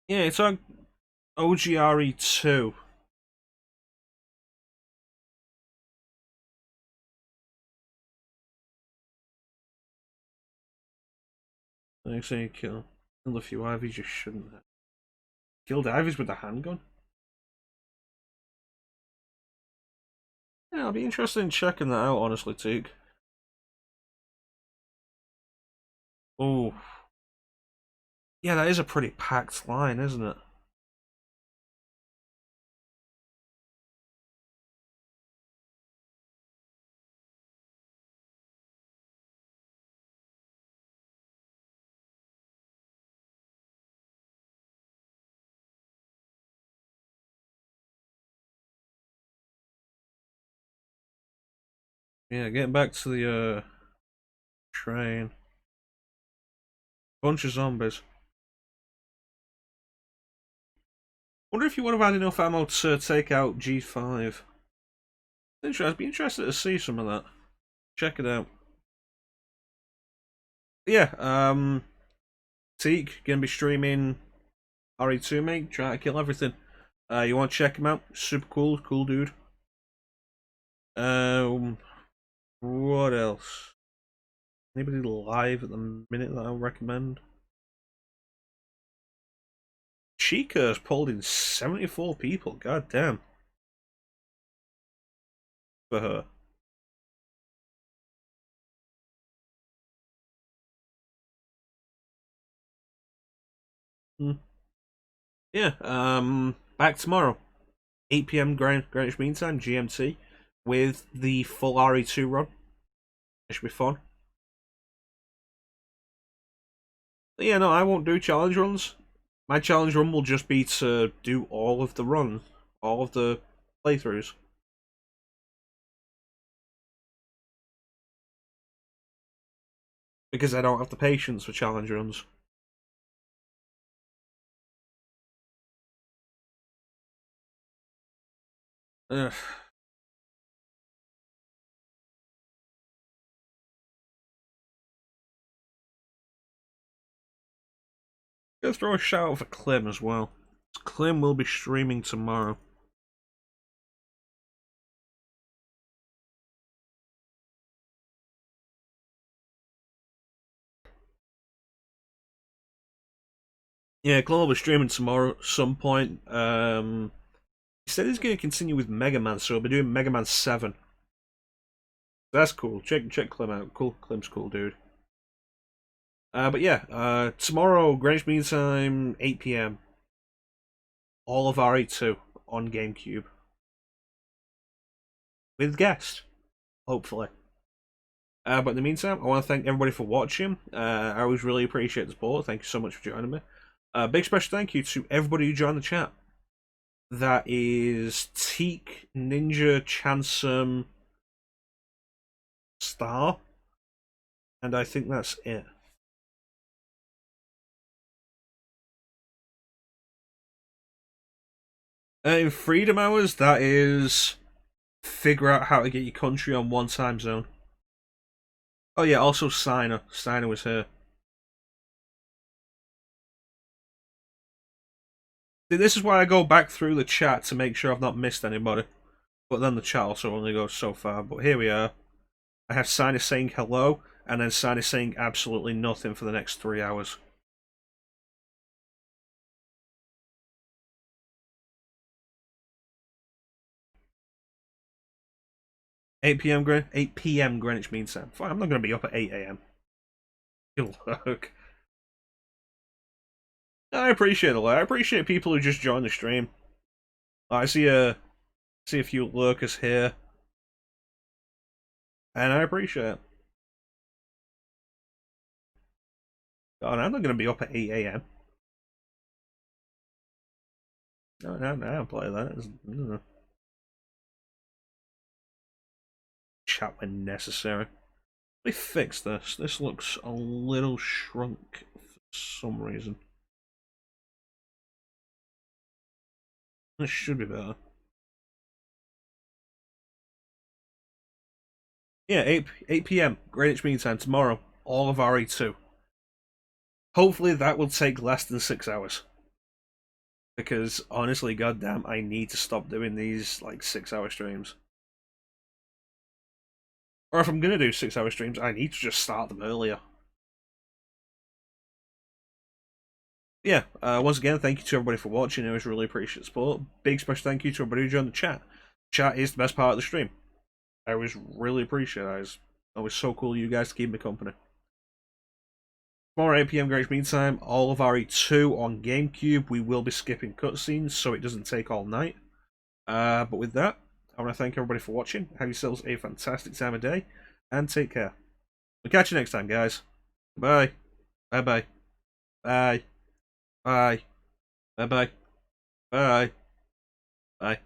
Yeah, it's on OGRE2. They say killed a few Ivies you shouldn't have. Killed Ivies with a handgun? Yeah, I'll be interested in checking that out, honestly, Teak. Oh. Yeah, that is a pretty packed line, isn't it? Yeah, getting back to the train. Bunch of zombies. Wonder if you would have had enough ammo to take out G5. I'd be interested to see some of that. Check it out. Yeah, Teak gonna be streaming RE2 mate, try to kill everything. You wanna check him out? Super cool dude. What else? Anybody live at the minute that I'll recommend? Chica's pulled in 74 people, god damn. For her. Hmm. Yeah, back tomorrow. 8 PM Greenwich Mean Time, GMT, with the full RE2 run. It should be fun. Yeah, no, I won't do challenge runs. My challenge run will just be to do all of the runs, all of the playthroughs. Because I don't have the patience for challenge runs. Ugh. Gonna throw a shout out for Clem as well. Clem will be streaming tomorrow. Yeah, Clem will be streaming tomorrow at some point. He said he's going to continue with Mega Man, so he'll be doing Mega Man 7. That's cool. Check Clem out. Cool, Clem's cool, dude. But yeah, tomorrow, Greenwich Mean Time, 8 p.m. All of RE2 on GameCube. With guest, hopefully. But in the meantime, I want to thank everybody for watching. I always really appreciate the support. Thank you so much for joining me. Big special thank you to everybody who joined the chat. That is Teak, Ninja, Chansum, Star, and I think that's it. In Freedom Hours, that is figure out how to get your country on one time zone. Oh yeah, also Signer. Signer was here. See, this is why I go back through the chat to make sure I've not missed anybody. But then the chat also only goes so far. But here we are. I have Signer saying hello, and then Signer saying absolutely nothing for the next 3 hours. $8 p.m. Greenwich Mean Time. Fine, I'm not going to be up at 8 a.m. Good luck. I appreciate it. I appreciate people who just join the stream. I see a few lurkers here, and I appreciate it. God, I'm not going to be up at 8 a.m. No, I don't play that. Chat when necessary. Let me fix this. This looks a little shrunk for some reason. This should be better. Yeah, 8 p.m. Greenwich Mean Time tomorrow. All of RE2. Hopefully that will take less than 6 hours. Because honestly, goddamn, I need to stop doing these like 6-hour streams. Or if I'm gonna do 6-hour streams, I need to just start them earlier. Yeah, once again, thank you to everybody for watching. I always really appreciate the support. Big special thank you to everybody who joined the chat. Chat is the best part of the stream. I always really appreciate it. It's always so cool you guys to keep me company. Tomorrow 8 p.m. Greenwich Mean Time, all of RE2 on GameCube. We will be skipping cutscenes so it doesn't take all night. But with that, I want to thank everybody for watching. Have yourselves a fantastic time of day, and take care. We'll catch you next time, guys. Bye. Bye-bye. Bye. Bye. Bye-bye. Bye. Bye.